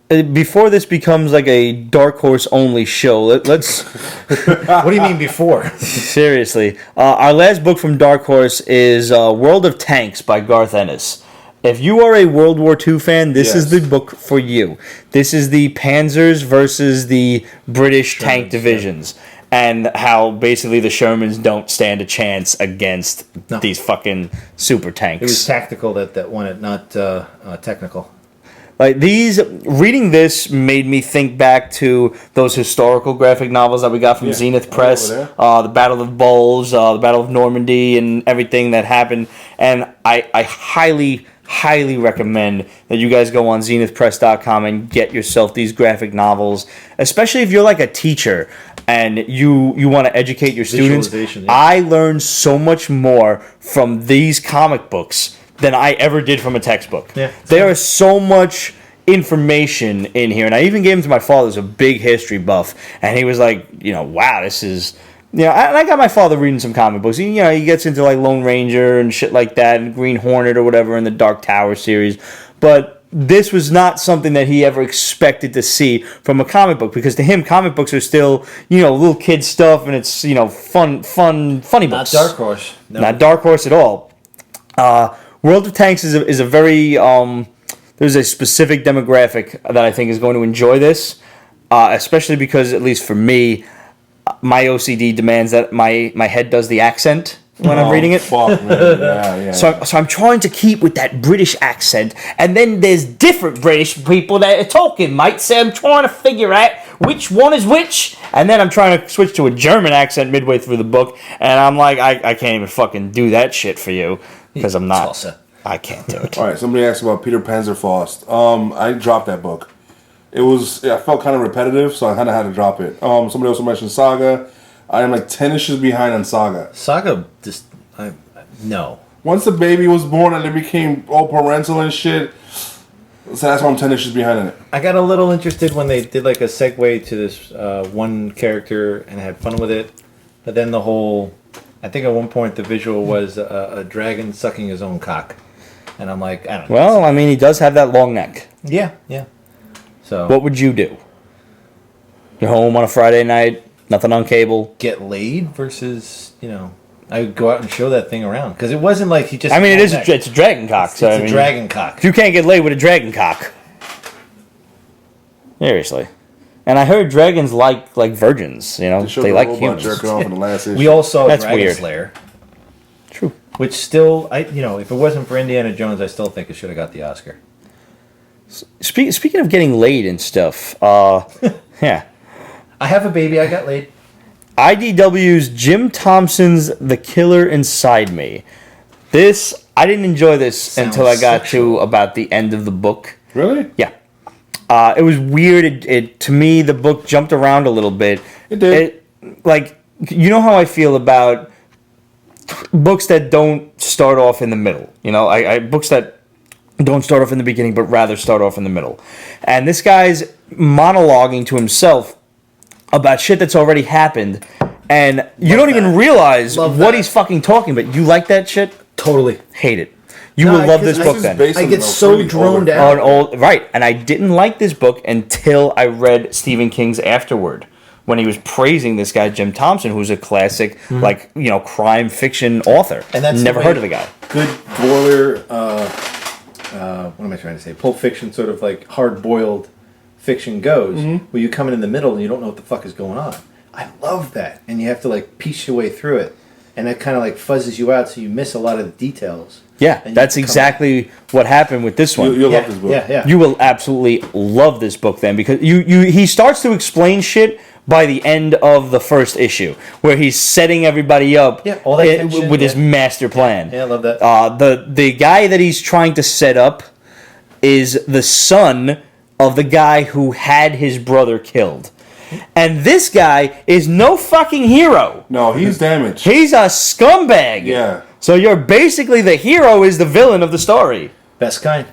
Before this becomes like a Dark Horse only show, let's. What do you mean before? Seriously, our last book from Dark Horse is World of Tanks by Garth Ennis. If you are a World War II fan, this is the book for you. This is the Panzers versus the British tank divisions, and how basically the Shermans don't stand a chance against these fucking super tanks. It was tactical that won it, not technical. Like reading this made me think back to those historical graphic novels that we got from Zenith Press, the Battle of Bulge, the Battle of Normandy, and everything that happened. And I highly recommend that you guys go on zenithpress.com and get yourself these graphic novels, especially if you're like a teacher and you want to educate your students. I learned so much more from these comic books than I ever did from a textbook. Yeah, there is so much information in here, and I even gave them to my father, who's a big history buff, and he was like, wow, this is, and I got my father reading some comic books. He gets into like Lone Ranger and shit like that, and Green Hornet or whatever in the Dark Tower series, but this was not something that he ever expected to see from a comic book, because to him, comic books are still, little kid stuff, and it's, funny books. Not Dark Horse. No. Not Dark Horse at all. World of Tanks is a very there's a specific demographic that I think is going to enjoy this, especially because, at least for me, my OCD demands that my head does the accent when I'm reading it. Fuck, man. Yeah. So I'm trying to keep with that British accent, and then there's different British people that are talking, mate. So I'm trying to figure out which one is which, and then I'm trying to switch to a German accent midway through the book, and I'm like, I can't even fucking do that shit for you. Because I'm not. Salsa. I can't do it. All right, somebody asked about Peter Panzerfaust. I dropped that book. I felt kind of repetitive, so I kind of had to drop it. Somebody also mentioned Saga. I am like 10 issues behind on Saga. Saga, no. Once the baby was born and it became all parental and shit, so that's why I'm 10 issues behind on it. I got a little interested when they did like a segue to this one character and had fun with it, but then the whole... I think at one point the visual was a dragon sucking his own cock. And I'm like, I don't know. Well, I mean, he does have that long neck. Yeah. So what would you do? You're home on a Friday night, nothing on cable. Get laid versus, I would go out and show that thing around. Because it wasn't like he just... I mean, it's a dragon cock. It's a dragon cock. You can't get laid with a dragon cock. Seriously. And I heard dragons like virgins, they like humans. Jerking off in the last issue. We all saw That's Dragon weird. Slayer. True. Which still, if it wasn't for Indiana Jones, I still think it should have got the Oscar. Speaking of getting laid and stuff, yeah. I have a baby, I got laid. IDW's Jim Thompson's The Killer Inside Me. I didn't enjoy this until I got to about the end of the book. Really? Yeah. It was weird. It to me, the book jumped around a little bit. It did. You know how I feel about books that don't start off in the middle. Books that don't start off in the beginning, but rather start off in the middle. And this guy's monologuing to himself about shit that's already happened, and you don't even realize Love what that. he's fucking talking about. You like that shit? Totally. Hate it. You No, will love because this this book is then. based I on get a so pretty droned older- out. Right, and I didn't like this book until I read Stephen King's Afterward, when he was praising this guy Jim Thompson, who's a classic, crime fiction author. And that's never the heard of way the guy. Good boiler. What am I trying to say? Pulp Fiction, sort of like hard-boiled fiction goes, where you come in the middle and you don't know what the fuck is going on. I love that, and you have to like piece your way through it, and that kind of like fuzzes you out, so you miss a lot of the details. Yeah, And you that's come- exactly what happened with this one. You'll Yeah, love this book. yeah. You will absolutely love this book then, because he starts to explain shit by the end of the first issue, where he's setting everybody up Yeah, all that tension, with his yeah. master plan. Yeah, I love that. The guy that he's trying to set up is the son of the guy who had his brother killed. And this guy is no fucking hero. No, he's damaged. He's a scumbag. Yeah. So you're basically the hero is the villain of the story. Best kind.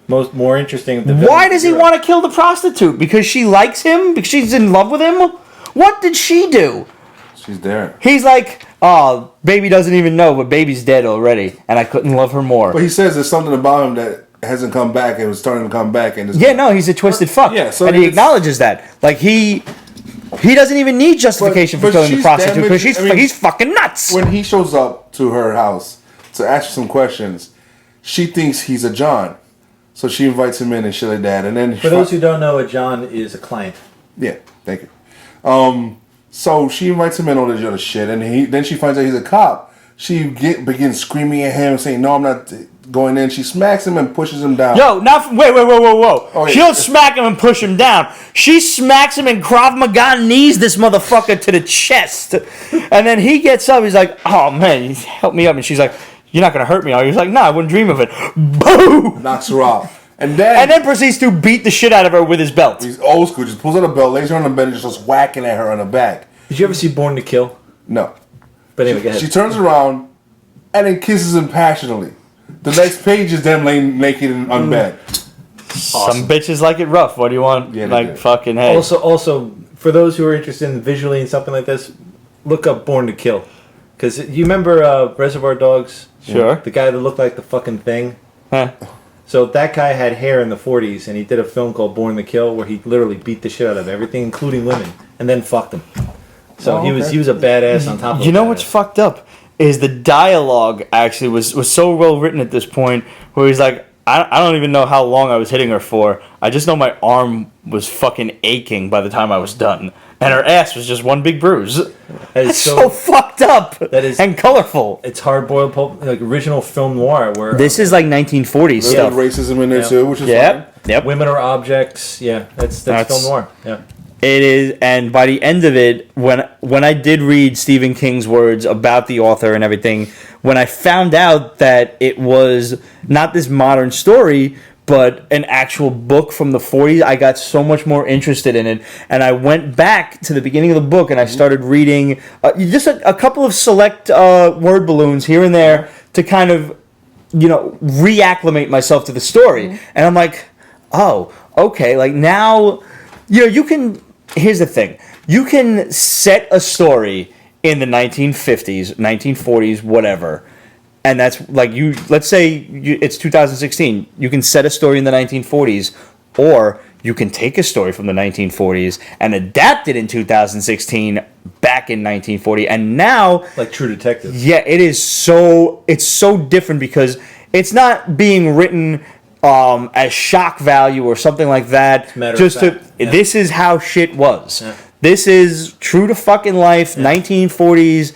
More interesting. Than Why does he want to kill the prostitute? Because she likes him? Because she's in love with him? What did she do? She's there. He's like, oh, baby doesn't even know, but baby's dead already, and I couldn't love her more. But he says there's something about him that hasn't come back and was starting to come back. And Yeah, no, he's a twisted fuck. Yeah, so and he it's- acknowledges that. Like, he doesn't even need justification for but killing the she's prostitute, because damaged. he's fucking nuts. when he shows up to her house to ask her some questions, she thinks he's a John. So she invites him in and shit like that. And then For those who don't know, a John is a client. yeah, thank you. So she invites him in all this other shit, and then she finds out he's a cop. She begins screaming at him, saying, "No, I'm not going in." She smacks him and pushes him down. Yo, wait, whoa. Oh, yeah. She don't smack him and push him down. She smacks him and Krav Maga knees this motherfucker to the chest. And then he gets up, he's like, oh man, help me up. And she's like, you're not going to hurt me, are you? He's like, no, I wouldn't dream of it. Boom! Knocks her off. And then proceeds to beat the shit out of her with his belt. he's old school, just pulls out a belt, lays her on the bed, and just starts whacking at her on the back. Did you ever see Born to Kill? No. But anyway, go ahead. She turns around and then kisses him passionately. The next page is them laying naked on bed. Some bitches like it rough. What do you want? Yeah, they like, do. fucking hey. Also, for those who are interested in visually in something like this, look up Born to Kill. Because you remember Reservoir Dogs? Sure. The guy that looked like the fucking thing? Huh. So that guy had hair in the 40s, and he did a film called Born to Kill where he literally beat the shit out of everything, including women, and then fucked them. So Oh, he was okay. he was a badass on top of You know a what's badass. fucked up is the dialogue actually was so well written at this point where he's like, I don't even know how long I was hitting her for. I just know my arm was fucking aching by the time I was done. And her ass was just one big bruise. That is That's so fucked up That is- and colorful. It's hard-boiled pulp, like original film noir where This is like 1940s There's stuff. racism in there Yeah. too, which is Yep. Yep. women are objects. Yeah, that's That's- film noir. Yeah. It is, and by the end of it, when I did read Stephen King's words about the author and everything, when I found out that it was not this modern story, but an actual book from the 40s, I got so much more interested in it. And I went back to the beginning of the book and I started reading just a couple of select word balloons here and there to kind of, reacclimate myself to the story. And I'm like, oh, okay, like now, you can. Here's the thing. You can set a story in the 1950s, 1940s, whatever. And that's like let's say it's 2016. You can set a story in the 1940s, or you can take a story from the 1940s and adapt it in 2016 back in 1940. And now, Like True Detective. yeah, it's so different because it's not being written as shock value or something like that. Matter of Just fact, yeah. This is how shit was. Yeah. This is true to fucking life. 1940s,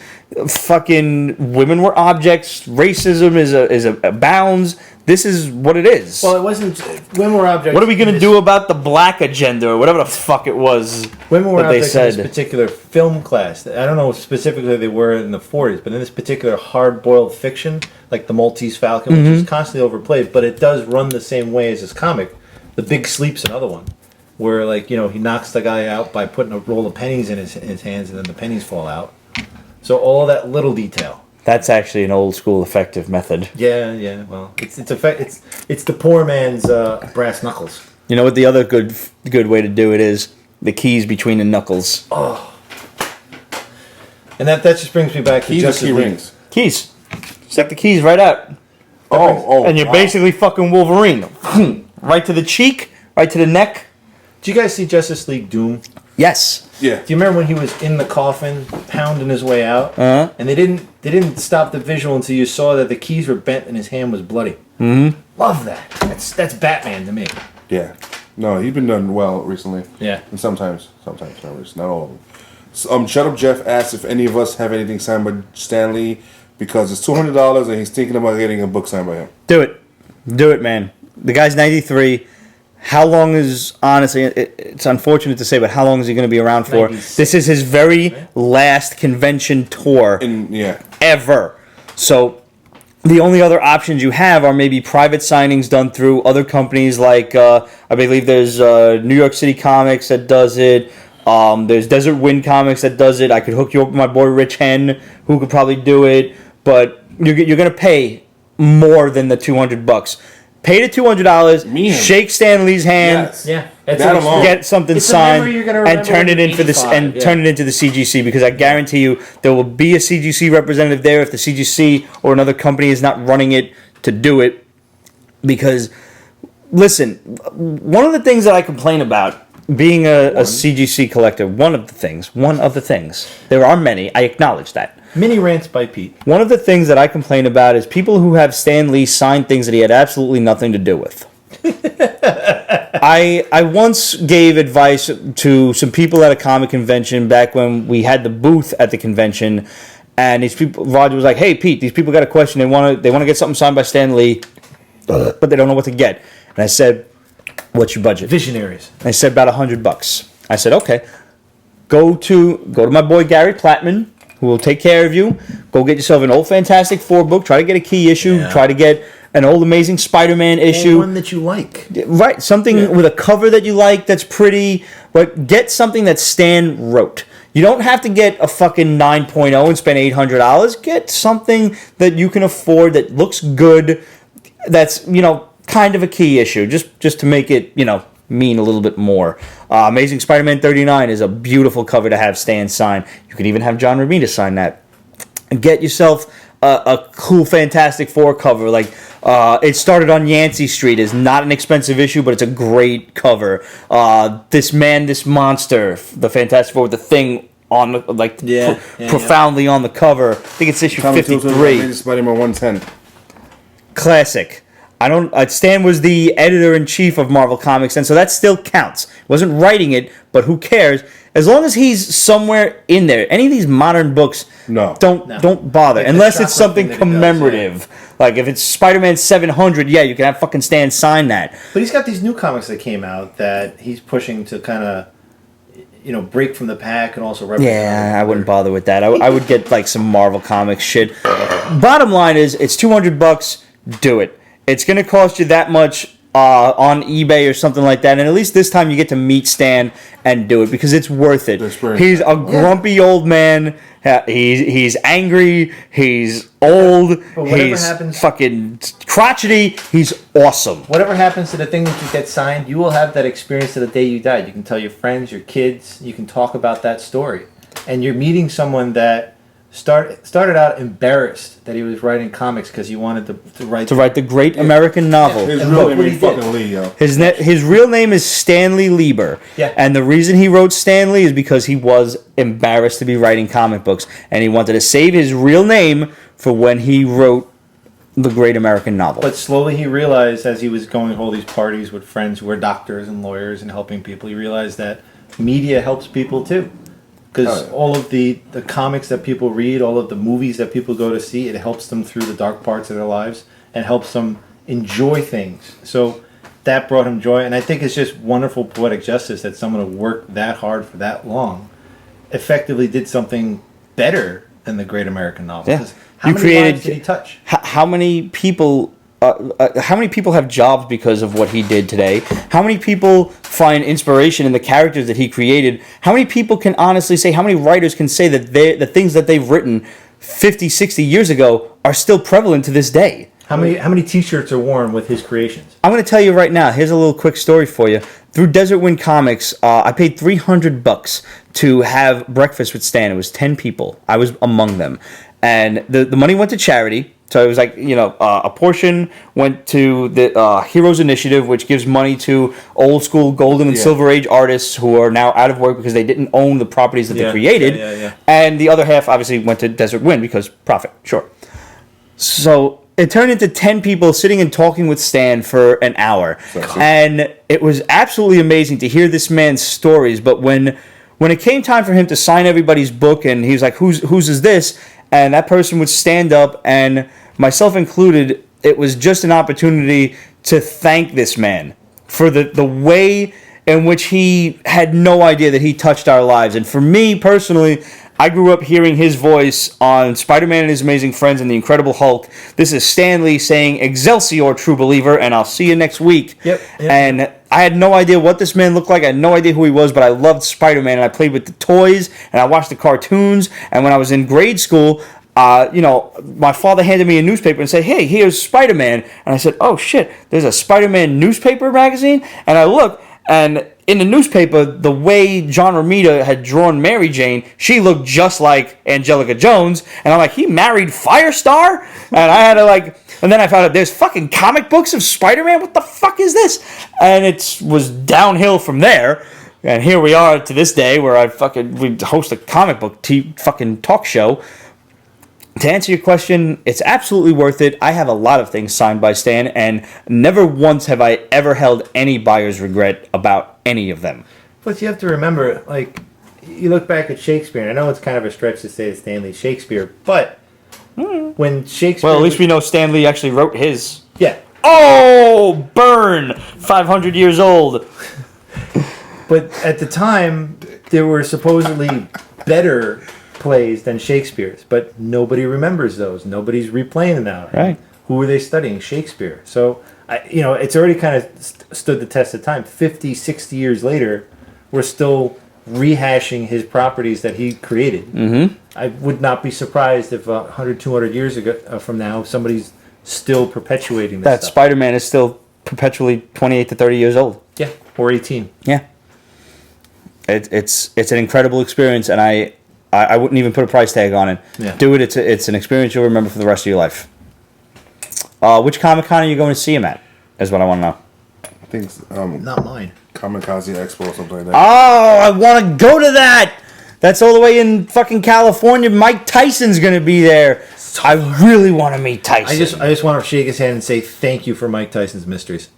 fucking women were objects. Racism is abounds. This is what it is. Well, it wasn't women were objects. What are we gonna do about the black agenda or whatever the fuck it was? Women were that they objects in this said? particular film class. I don't know specifically they were in the 40s, but in this particular hard-boiled fiction, like the Maltese Falcon, which is constantly overplayed, but it does run the same way as this comic. The Big Sleep's another one, where he knocks the guy out by putting a roll of pennies in his hands, and then the pennies fall out. So all that little detail. That's actually an old school effective method. Yeah. Well, it's the poor man's brass knuckles. You know what the other good way to do it is? The keys between the knuckles. And that just brings me back to Keys or Justice key League. rings? Keys. Stick the keys right out. And you're basically fucking Wolverine. Right to the cheek, right to the neck. Do you guys see Justice League Doom? Yes. Yeah. Do you remember when he was in the coffin, pounding his way out? Uh-huh. And they didn't stop the visual until you saw that the keys were bent and his hand was bloody. Mm-hmm. Love that. That's Batman to me. Yeah. No, he's been done well recently. Yeah. And sometimes, not always, not all of them. So, Shut Up Jeff asks if any of us have anything signed by Stan Lee because it's $200 and he's thinking about getting a book signed by him. Do it, man. The guy's 93. How long is, honestly, it's unfortunate to say, but how long is he going to be around for? 96. This is his very last convention tour ever. So the only other options you have are maybe private signings done through other companies like, I believe there's New York City Comics that does it. There's Desert Wind Comics that does it. I could hook you up with my boy Rich Hen, who could probably do it. But you're going to pay more than the $200. Pay the $200, shake Stan Lee's hand, Yeah. get something signed, and turn it in for this, and turn it into the CGC, because I guarantee you there will be a CGC representative there if the CGC or another company is not running it to do it. Because, listen, one of the things that I complain about being a CGC collector, one of the things, there are many, I acknowledge that. Mini rants by Pete. One of the things that I complain about is people who have Stan Lee sign things that he had absolutely nothing to do with. I once gave advice to some people at a comic convention back when we had the booth at the convention, and these people, Roger was like, "Hey Pete, these people got a question. They want to get something signed by Stan Lee, but they don't know what to get." And I said, "What's your budget?" Visionaries. And I said about $100. I said, "Okay, go to my boy Gary Plattman, who will take care of you. Go get yourself an old Fantastic Four book. Try to get a key issue. Yeah. Try to get an old Amazing Spider-Man issue. One that you like. Right, something with a cover that you like that's pretty. But get something that Stan wrote. You don't have to get a fucking 9.0 and spend $800. Get something that you can afford that looks good. That's, kind of a key issue, just to make it, mean a little bit more. Amazing Spider-Man 39 is a beautiful cover to have Stan sign. You could even have John Romita sign that. And get yourself a cool Fantastic Four cover. Like, It Started on Yancey Street is not an expensive issue, but it's a great cover. This Man, This Monster, the Fantastic Four with the Thing on the, profoundly on the cover. I think it's issue 53. Spider-Man 110. Classic. Stan was the editor-in-chief of Marvel Comics, and so that still counts. He wasn't writing it, but who cares? As long as he's somewhere in there. Any of these modern books, don't bother. Like unless it's something commemorative. Like if it's Spider-Man 700, you can have fucking Stan sign that. But he's got these new comics that came out that he's pushing to kind of, break from the pack and also represent. Yeah, I wouldn't bother with that. I would get like some Marvel Comics shit. Bottom line is, it's $200. Do it. It's going to cost you that much on eBay or something like that, and at least this time you get to meet Stan and do it because it's worth it. He's a grumpy old man. He's angry. He's old. He's fucking crotchety. He's awesome. Whatever happens to the thing that you get signed, you will have that experience to the day you died. You can tell your friends, your kids. You can talk about that story, and you're meeting someone that started out embarrassed that he was writing comics because he wanted to write the great American novel. His real name is fucking Lee, yo. His real name is Stanley Lieber. Yeah. And the reason he wrote Stanley is because he was embarrassed to be writing comic books, and he wanted to save his real name for when he wrote the great American novel. But slowly he realized, as he was going to all these parties with friends who were doctors and lawyers and helping people, he realized that media helps people too. Because all of the comics that people read, all of the movies that people go to see, it helps them through the dark parts of their lives and helps them enjoy things. So that brought him joy. And I think it's just wonderful poetic justice that someone who worked that hard for that long effectively did something better than the great American novel. Yeah. How many lives did he touch? How many people have jobs because of what he did today? How many people find inspiration in the characters that he created? How many people can honestly say, how many writers can say that the things that they've written 50, 60 years ago are still prevalent to this day? How many T-shirts are worn with his creations? I'm going to tell you right now. Here's a little quick story for you. Through Desert Wind Comics, I paid $300 to have breakfast with Stan. It was 10 people. I was among them, and the money went to charity. So it was like, a portion went to the Heroes Initiative, which gives money to old school Golden and Silver Age artists who are now out of work because they didn't own the properties that they created. And the other half obviously went to Desert Wind because profit, sure. So it turned into 10 people sitting and talking with Stan for an hour. And it was absolutely amazing to hear this man's stories. But when it came time for him to sign everybody's book, and he was like, whose is this? And that person would stand up, and myself included, it was just an opportunity to thank this man for the way in which he had no idea that he touched our lives. And for me personally, I grew up hearing his voice on Spider-Man and His Amazing Friends and The Incredible Hulk. This is Stan Lee saying, "Excelsior, true believer, and I'll see you next week." Yep. And I had no idea what this man looked like. I had no idea who he was, but I loved Spider-Man, and I played with the toys, and I watched the cartoons. And when I was in grade school, my father handed me a newspaper and said, "Hey, here's Spider-Man." And I said, "Oh, shit, there's a Spider-Man newspaper magazine?" And I looked, and in the newspaper, the way John Romita had drawn Mary Jane, she looked just like Angelica Jones. And I'm like, he married Firestar? And I had to and then I found out there's fucking comic books of Spider-Man? What the fuck is this? And it was downhill from there. And here we are to this day where we host a comic book fucking talk show. To answer your question, it's absolutely worth it. I have a lot of things signed by Stan, and never once have I ever held any buyer's regret about any of them. But you have to remember, you look back at Shakespeare, and I know it's kind of a stretch to say that Stan Lee Shakespeare, but when Shakespeare... Well, at least we know Stan Lee actually wrote his. Yeah. Oh, burn! 500 years old. But at the time, there were supposedly better plays than Shakespeare's, but nobody remembers those. Nobody's replaying them now. Right. Who are they studying? Shakespeare. So, it's already kind of stood the test of time. 50, 60 years later, we're still rehashing his properties that he created. Mm-hmm. I would not be surprised if 100, 200 years ago from now, somebody's still perpetuating this That stuff. Spider-Man is still perpetually 28 to 30 years old. Yeah, or 18. Yeah. It's an incredible experience, and I wouldn't even put a price tag on it. Yeah. Do it. It's an experience you'll remember for the rest of your life. Which Comic-Con are you going to see him at? Is what I want to know. I think it's Not mine. Kamikaze Expo or something like that. Oh, I want to go to that. That's all the way in fucking California. Mike Tyson's going to be there. I really want to meet Tyson. I just want to shake his hand and say thank you for Mike Tyson's Mysteries.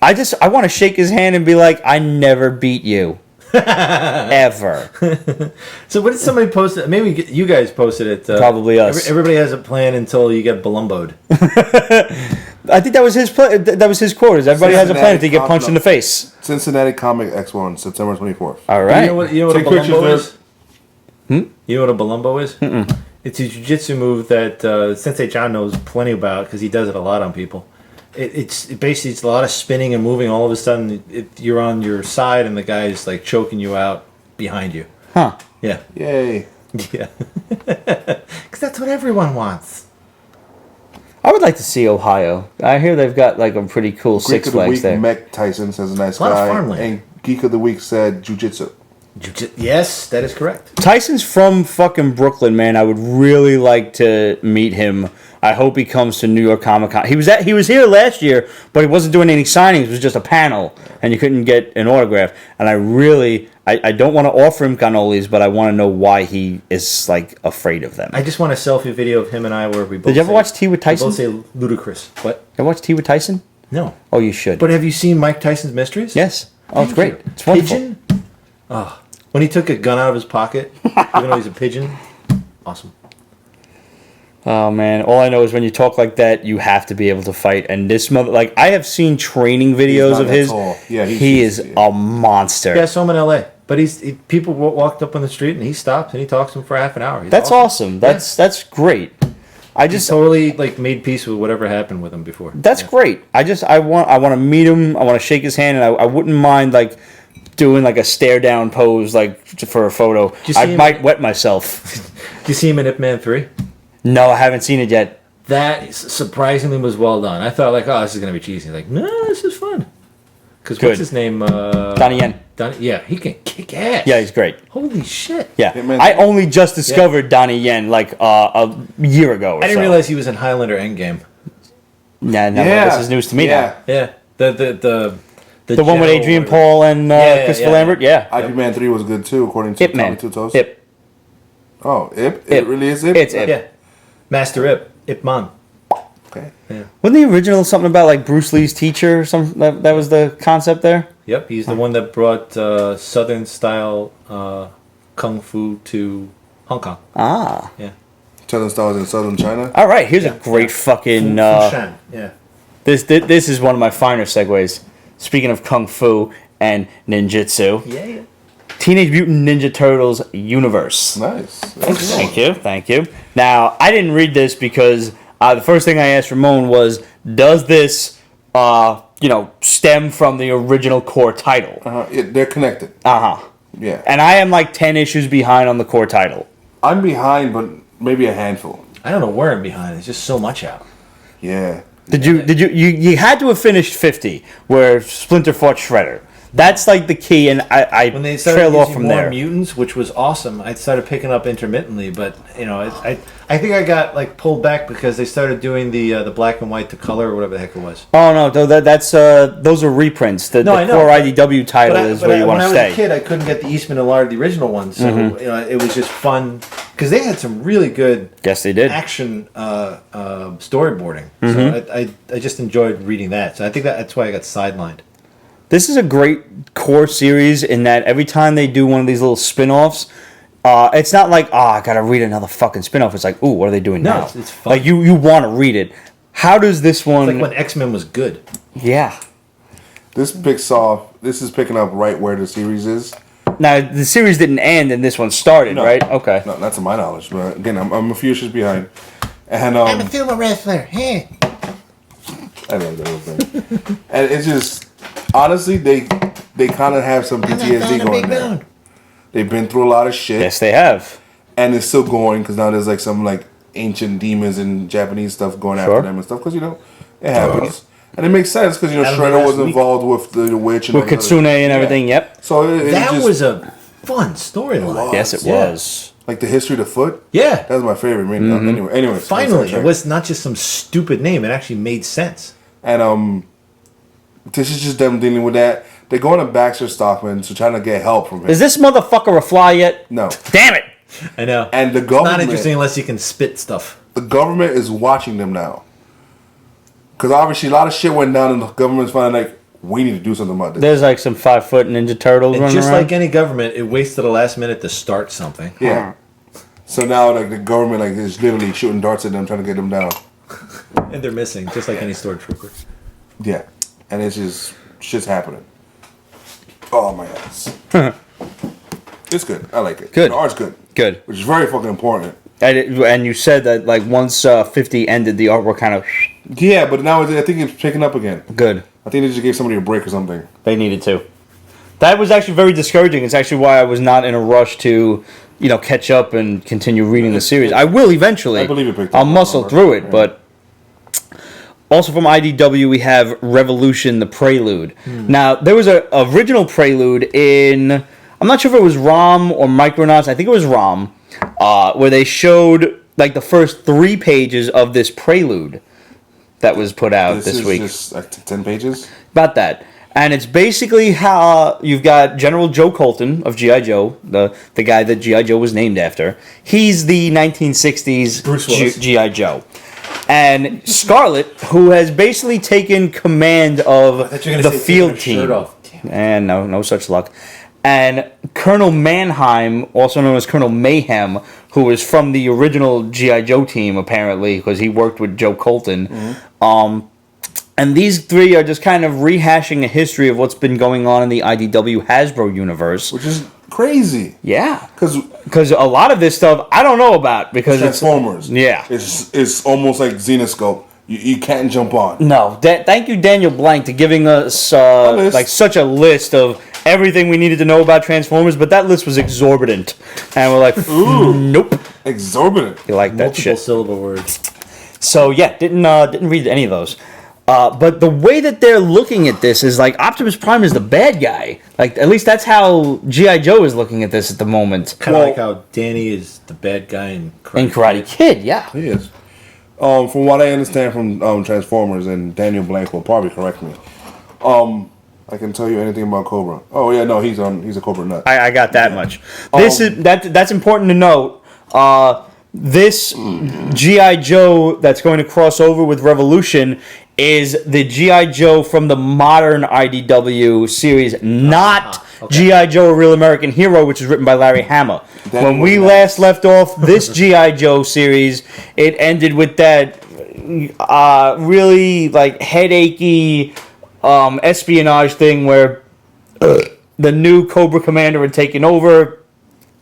I want to shake his hand and be like, I never beat you. Ever. So what did somebody post? Maybe you guys posted it. Probably us. Everybody has a plan until you get Balumboed. I think that was his that was his quote. Is everybody has a plan until you get punched in the face. Cincinnati Comic Expo on September 24th. All right. You know what a Take pictures Balumbo there. is? You know what a Balumbo is? Mm-mm. It's a jiu-jitsu move that Sensei John knows plenty about because he does it a lot on people. It's basically a lot of spinning and moving. All of a sudden, you're on your side and the guy's like choking you out behind you. Huh. Yeah. Yay. Yeah. Because that's what everyone wants. I would like to see Ohio. I hear they've got like a pretty cool Greek Six of the Flags Week, there. Mech Tyson says a nice A lot of guy. farmland. And Geek of the Week said Jiu-Jitsu. Yes, that is correct. Tyson's from fucking Brooklyn, man. I would really like to meet him. I hope he comes to New York Comic Con. He was here last year, but he wasn't doing any signings. It was just a panel, and you couldn't get an autograph. And I don't want to offer him cannolis, but I want to know why he is like afraid of them. I just want a selfie video of him and I where we both. Did you ever watch Tea with Tyson? We both say ludicrous. What? You ever watch Tea with Tyson? No. Oh, you should. But have you seen Mike Tyson's Mysteries? Yes. Oh, it's Thank great. you. It's wonderful. Pigeon? Oh, when he took a gun out of his pocket, even though he's a pigeon. Awesome. Oh man, all I know is when you talk like that, you have to be able to fight. And this I have seen training videos not of that his. tall. Yeah, he is a monster. Yeah, I saw him in L.A. But people walked up on the street and he stopped and he talked to him for half an hour. He's That's awesome. That's great. I He just totally made peace with whatever happened with him before. That's great. I want to meet him. I want to shake his hand, and I wouldn't mind doing a stare down pose for a photo. I might wet myself. Do you see him in Ip Man 3? No, I haven't seen it yet. that surprisingly was well done. I thought like, oh, this is gonna be cheesy. Like, no, this is fun. Because Good. what's his name? Donnie Yen. Yeah, he can kick ass. Yeah, he's great. Holy shit. Yeah, Hitman. I only just discovered Donnie Yen like a year ago. Or I didn't so. realize he was in Highlander Endgame. Nah, no, Yeah. this is news to me now. Yeah, the The one with Adrian Paul and Christopher Lambert. Yeah. IP Man 3 was good too, according to Ip Tommy Man. Two Toes. Ip. Oh, Ip? Ip. It really is Ip? It's Ip. Yeah, Master Ip Man. Okay. Wasn't the original something about like Bruce Lee's teacher or something? That was the concept there? Yep, he's the one that brought Southern style kung fu to Hong Kong. Ah. Yeah. Southern Stars in Southern China. All right, here's a great fucking. Fushan. Yeah. This is one of my finer segues. Speaking of kung fu and ninjutsu, Yeah. Teenage Mutant Ninja Turtles universe. Nice. Thank you. Now, I didn't read this because the first thing I asked Ramon was, does this, stem from the original core title? They're connected. Uh-huh. Yeah. And I am like 10 issues behind on the core title. I'm behind, but maybe a handful. I don't know where I'm behind. There's just so much out. Yeah. You had to have finished 50 where Splinter fought Shredder. That's like the key, and I When they started trail off using from more there. mutants, which was awesome, I started picking up intermittently. But I think I got like pulled back because they started doing the black and white to color or whatever the heck it was. Oh no, that's those are reprints. The I know, core but- IDW title is where you want to When I was stay. a kid, I couldn't get the Eastman and Lard, the original ones, so it was just fun because they had some really good Yes, they did. action storyboarding. So I just enjoyed reading that. So I think that's why I got sidelined. This is a great core series in that every time they do one of these little spin-offs, it's not like, I gotta read another fucking spin-off. It's like, ooh, what are they doing No, now? it's fun. Like you want to read it. How does this one? It's like when X-Men was good. Yeah. This is picking up right where the series is. Now the series didn't end and this one started, No. right? Okay. No, not to my knowledge, but again, I'm a few issues behind. And I'm a film wrestler. Hey. I love that whole thing. And it's just honestly, they kind of have some PTSD going there. They've been through a lot of shit, Yes, they have. and it's still going because now there's like some like ancient demons and Japanese stuff going Sure. after them and stuff because it happens. And it makes sense because Happened Shredder last was week. involved with the witch and With all that Kitsune other- and everything. Yep. So it That just, was a fun storyline. Yes, it Yeah. was. like the history of the foot. Yeah. That was my favorite. Mm-hmm. Anyway, Finally, it was not just some stupid name. It actually made sense. And this is just them dealing with that. They're going to Baxter Stockman, so trying to get help from him. Is this motherfucker a fly yet? No. Damn it! I know. And the It's not government, interesting unless you can spit stuff. the government is watching them now. Because obviously a lot of shit went down, and the government's finally like, we need to do something about this. There's like some 5-foot Ninja Turtles And running just around. like any government, it waits to the last minute to start something. Yeah. So now like the government like is literally shooting darts at them, trying to get them down. And they're missing, just like any stormtrooper. Yeah. And it's just shit's happening. Oh my ass. It's good. I like it. Good. The art's good. Good. Which is very fucking important. And you said that like once 50 ended, the artwork kind of Yeah, but now I think it's picking up again. good. I think they just gave somebody a break or something. They needed to. That was actually very discouraging. It's actually why I was not in a rush to, catch up and continue reading the series. I will eventually. I believe it picked up. I'll muscle through it, but also from IDW we have Revolution: The Prelude. Now there was a original Prelude in, I'm not sure if it was ROM or Micronauts. I think it was ROM, where they showed like the first 3 pages of this Prelude that was put out this is week. just like 10 pages. About that. And it's basically how you've got General Joe Colton of G.I. Joe, the guy that G.I. Joe was named after. He's the 1960s Bruce Willis. G.I. Joe. And Scarlet, who has basically taken command of thought you were the gonna say field taking her shirt team. off. Damn. And no such luck. And Colonel Mannheim, also known as Colonel Mayhem, who was from the original G.I. Joe team, apparently, because he worked with Joe Colton. And these 3 are just kind of rehashing a history of what's been going on in the IDW Hasbro universe. Which is crazy. Yeah. Because Because a lot of this stuff I don't know about because it's... Transformers. Yeah. It's almost like Xenoscope. You can't jump on. No. Thank you, Daniel Blank, to giving us list. like such a list of everything we needed to know about Transformers, but that list was exorbitant. And we're like, nope. Exorbitant. You like that Multiple shit. syllable words. So yeah, didn't read any of those. But the way that they're looking at this is like Optimus Prime is the bad guy. Like at least that's how G.I. Joe is looking at this at the moment. Kind of like how Danny is the bad guy in Karate Kid, yeah. He is. From what I understand from Transformers, and Daniel Blank will probably correct me. I can tell you anything about Cobra. Oh yeah, no, he's a Cobra nut. I got that much. That's important to note. This G.I. Joe that's going to cross over with Revolution is the G.I. Joe from the modern IDW series, not G.I. Joe, A Real American Hero, which is written by Larry Hama. When we last left off this G.I. Joe series, it ended with that really like headachy espionage thing where the new Cobra Commander had taken over,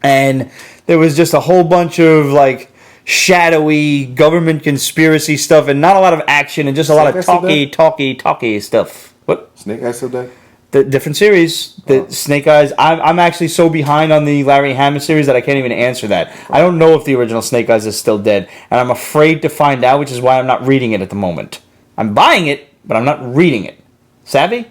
and there was just a whole bunch of like shadowy government conspiracy stuff and not a lot of action and just a lot of talky stuff. What? Snake Eyes still dead? The different series. The Snake Eyes. I'm actually so behind on the Larry Hama series that I can't even answer that. I don't know if the original Snake Eyes is still dead, and I'm afraid to find out, which is why I'm not reading it at the moment. I'm buying it, but I'm not reading it. Savvy?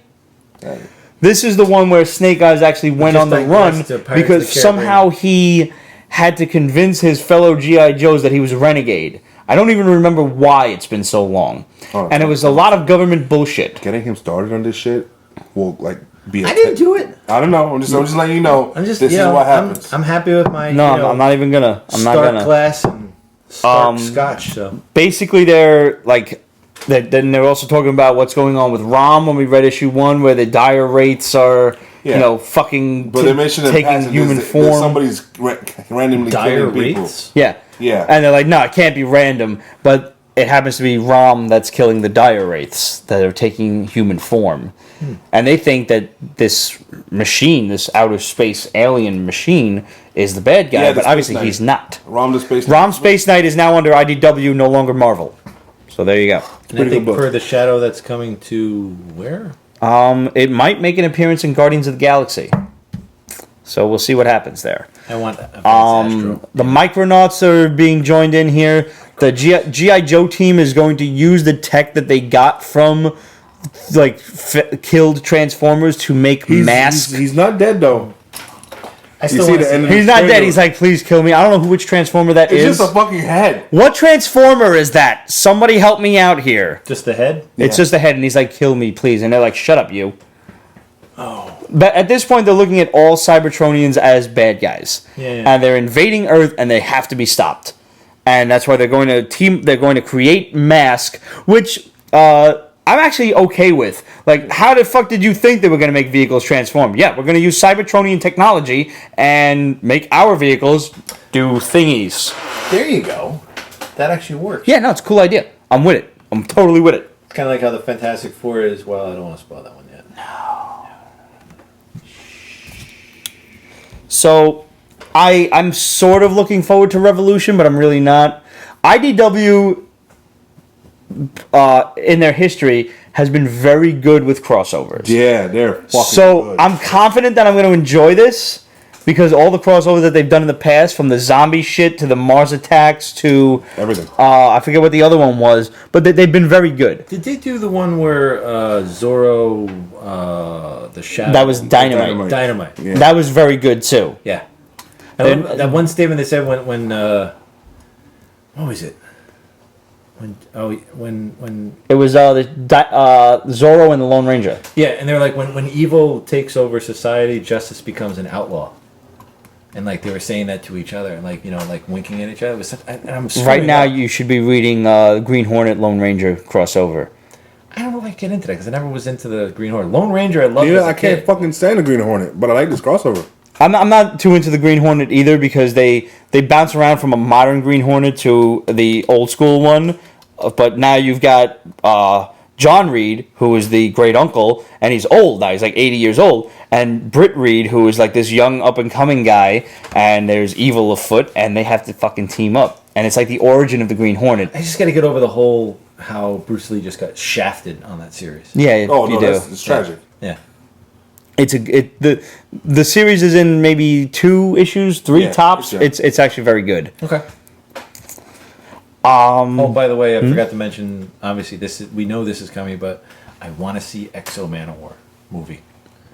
This is the one where Snake Eyes actually went on the run because somehow he had to convince his fellow G.I. Joes that he was a renegade. I don't even remember why it's been so long. And it was a lot of government bullshit. Getting him started on this shit will like be I didn't do it. I don't know. I'm just letting you know. This is what happens. I'm happy with my I'm not even gonna. I'm not gonna. Class and Stark Scotch. So basically, they're like. Then they're also talking about what's going on with ROM when we read issue 1, where the dire wraiths are, fucking but they mentioned taking human form. Somebody's randomly dire killing people. wraiths? Yeah. And they're like, no, it can't be random. But it happens to be ROM that's killing the dire wraiths that are taking human form. And they think that this machine, this outer space alien machine, is the bad guy. But obviously he's not. ROM the Space Knight. ROM Space Knight is now under IDW, no longer Marvel. So there you go. And I think for the Shadow that's coming to where? It might make an appearance in Guardians of the Galaxy. So we'll see what happens there. I want Astro. The Micronauts are being joined in here. The G.I. Joe team is going to use the tech that they got from like killed Transformers to make masks. He's not dead though. He's not dead. He's like, please kill me. I don't know which Transformer that is. It's just a fucking head. What Transformer is that? Somebody help me out here. Just the head? It's just the head, and he's like, kill me, please. And they're like, shut up, you. Oh. But at this point, they're looking at all Cybertronians as bad guys. And they're invading Earth, and they have to be stopped. And that's why they're going to create Mask, which I'm actually okay with. Like, how the fuck did you think they were going to make vehicles transform? Yeah, we're going to use Cybertronian technology and make our vehicles do thingies. There you go. That actually works. Yeah, no, it's a cool idea. I'm with it. I'm totally with it. It's kind of like how the Fantastic Four is. Well, I don't want to spoil that one yet. No. So, I'm sort of looking forward to Revolution, but I'm really not. IDW... in their history, has been very good with crossovers. Yeah, they're fucking good. I'm confident that I'm going to enjoy this because all the crossovers that they've done in the past, from the zombie shit to the Mars attacks to everything. I forget what the other one was, but they've been very good. Did they do the one where Zorro, the Shadow? That was Dynamite. Dynamite. Yeah. That was very good too. Yeah. That one statement they said when what was it? When it was Zorro and the Lone Ranger. Yeah, and they were like, when evil takes over society, justice becomes an outlaw. And like they were saying that to each other, and like like winking at each other. It was and I'm right now you should be reading Green Hornet Lone Ranger crossover. I don't know if I get into that because I never was into the Green Hornet. Lone Ranger, I love. Yeah, I can't fucking stand the Green Hornet, but I like this crossover. I'm not too into the Green Hornet either because they bounce around from a modern Green Hornet to the old school one. But now you've got John Reed, who is the great uncle, and he's old now. He's like 80 years old. And Britt Reed, who is like this young up-and-coming guy, and there's evil afoot, and they have to fucking team up. And it's like the origin of the Green Hornet. I just got to get over the whole how Bruce Lee just got shafted on that series. Yeah, you do. It's tragic. Yeah. The series is in maybe 2 issues, 3 tops. Sure. It's actually very good. Okay. Oh, by the way, I forgot to mention. Obviously, we know this is coming, but I want to see Exo Manowar movie.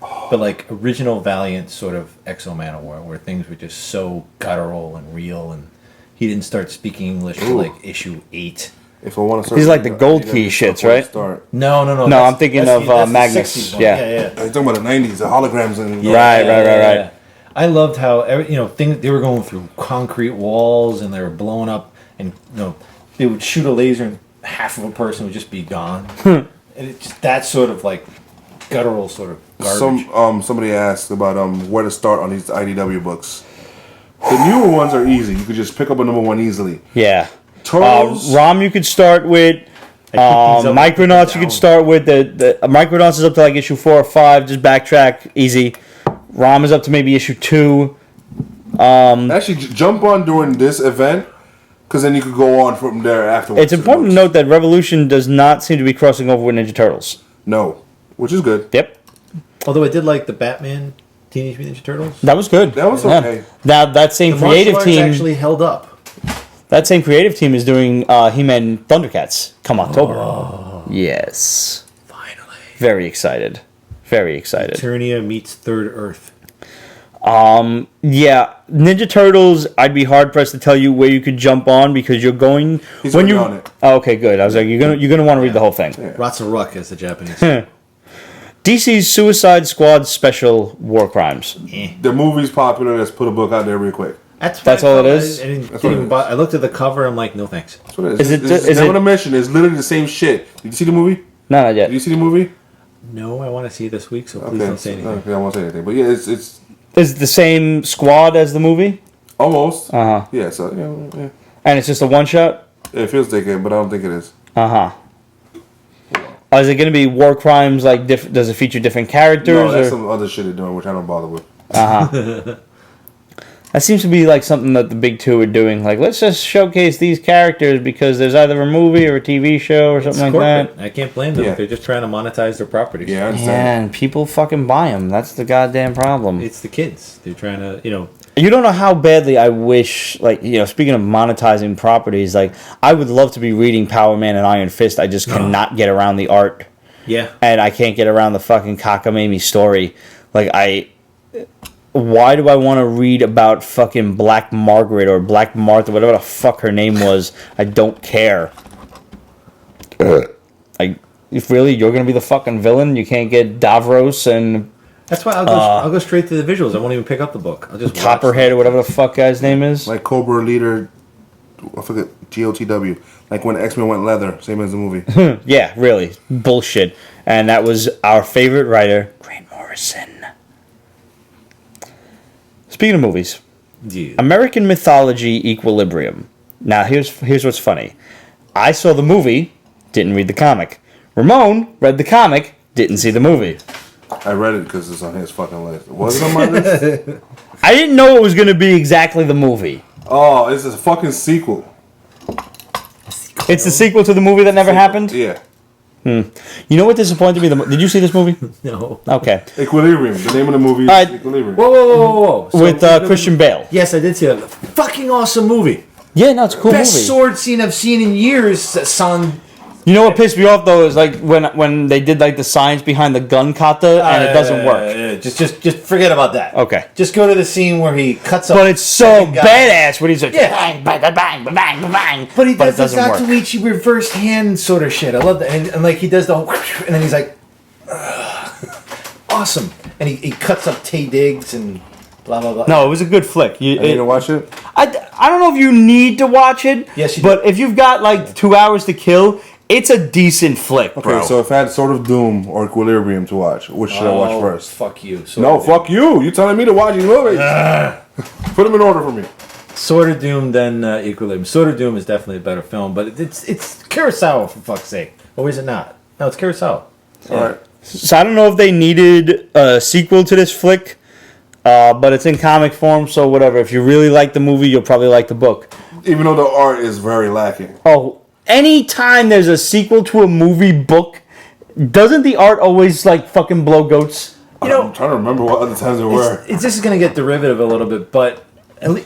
But like original Valiant sort of Exo Manowar, where things were just so guttural and real, and he didn't start speaking English till like issue 8. If I want to start, He's like the Gold Key shits, right? No. No, I'm thinking of Magnus. Yeah. You're talking about the '90s, the holograms, and Right. I loved how things they were going through concrete walls and they were blowing up, and they would shoot a laser and half of a person would just be gone, and it's just that sort of like guttural sort of garbage. Somebody asked about where to start on these IDW books. The newer ones are easy. You could just pick up a number 1 easily. Yeah. Turtles. Rom you could start with. Micronauts you could start with. The Micronauts is up to like issue 4 or 5. Just backtrack, easy. Rom is up to maybe issue 2. Actually, jump on during this event, because then you could go on from there afterwards. It's important to note that Revolution does not seem to be crossing over with Ninja Turtles. No, which is good. Yep. Although I did like the Batman Teenage Mutant Ninja Turtles. That was good. That was okay. Now that same The creative martial arts team actually held up. That same creative team is doing He-Man Thundercats come October. Yes. Finally. Very excited. Very excited. Eternia meets Third Earth. Yeah, Ninja Turtles. I'd be hard pressed to tell you where you could jump on because you're going He's already on it. Oh, okay, good. I was like, you're gonna want to read the whole thing. Yeah. Ratsaruk, as the Japanese say. DC's Suicide Squad Special War Crimes. The movie's popular. Let's put a book out there real quick. That's all it is? I looked at the cover. I'm like, no thanks. That's what it is. Is I'm it- gonna mention it's literally the same shit. Did you see the movie? No, not yet. Did you see the movie? No, I want to see it this week, so please don't say anything. Okay, I won't say anything. But yeah, it's Is it the same squad as the movie? almost. Uh huh. Yeah. So yeah. And it's just a one shot. It feels like it, but I don't think it is. Uh huh. Is it going to be war crimes? Like, does it feature different characters? No, that's or? some other shit they're doing, which I don't bother with. That seems to be like something that the big two are doing. Like, let's just showcase these characters because there's either a movie or a TV show or something like that. I can't blame them. Yeah. They're just trying to monetize their properties. Yeah, I understand. Man, people fucking buy them. That's the goddamn problem. It's the kids. They're trying to, You don't know how badly I wish, like, speaking of monetizing properties, like, I would love to be reading Power Man and Iron Fist. I just cannot get around the art. Yeah. And I can't get around the fucking cockamamie story. Like, why do I want to read about fucking Black Margaret or Black Martha, whatever the fuck her name was? I don't care. If really you're gonna be the fucking villain, you can't get Davros and That's why I'll go straight to the visuals. I won't even pick up the book. I'll just watch Copperhead or whatever the fuck guy's name is. Like Cobra Leader, I forget, GOTW. Like when X-Men went leather, same as the movie. Yeah, really. Bullshit. And that was our favorite writer, Grant Morrison. Speaking of movies, Yeah. American Mythology Equilibrium. Now, here's what's funny. I saw the movie, didn't read the comic. Ramon read the comic, didn't see the movie. I read it because it's on his fucking list. Was it on my list? I didn't know it was going to be exactly the movie. Oh, it's a fucking sequel. It's the sequel to the movie that never happened? Yeah. You know what disappointed me? Did you see this movie? No. Okay. Equilibrium. The name of the movie is Alright. Equilibrium. Whoa. So With Christian Bale. Yes, I did see that. Fucking awesome movie. Yeah, no, it's a cool Best movie. sword scene I've seen in years, son. You know what pissed me off though is like when they did like the science behind the gun kata and it doesn't work. Just forget about that. Okay. Just go to the scene where he cuts up. But it's so second guy. badass when he's like Yeah. bang bang bang bang bang bang. But he does it this doesn't work. Zatoichi reverse hand sort of shit. I love that. And like he does the whoosh, and then he's like, awesome. And he cuts up Tay Diggs and blah blah blah. No, it was a good flick. I need to watch it. I don't know if you need to watch it. Yes, you but if you've got like 2 hours to kill, it's a decent flick, Okay, bro. so if I had Sword of Doom or Equilibrium to watch, which should I watch first? Fuck you. Sword No, of Doom. fuck you. You telling me to watch these movies? Put them in order for me. Sword of Doom, then Equilibrium. Sword of Doom is definitely a better film, but it's Kurosawa for fuck's sake. Or is it not? No, it's Kurosawa. All right. So I don't know if they needed a sequel to this flick, but it's in comic form, so whatever. If you really like the movie, you'll probably like the book. Even though the art is very lacking. Oh, anytime there's a sequel to a movie book, doesn't the art always like fucking blow goats? You know, I'm trying to remember what other times there were. This is going to get derivative a little bit, but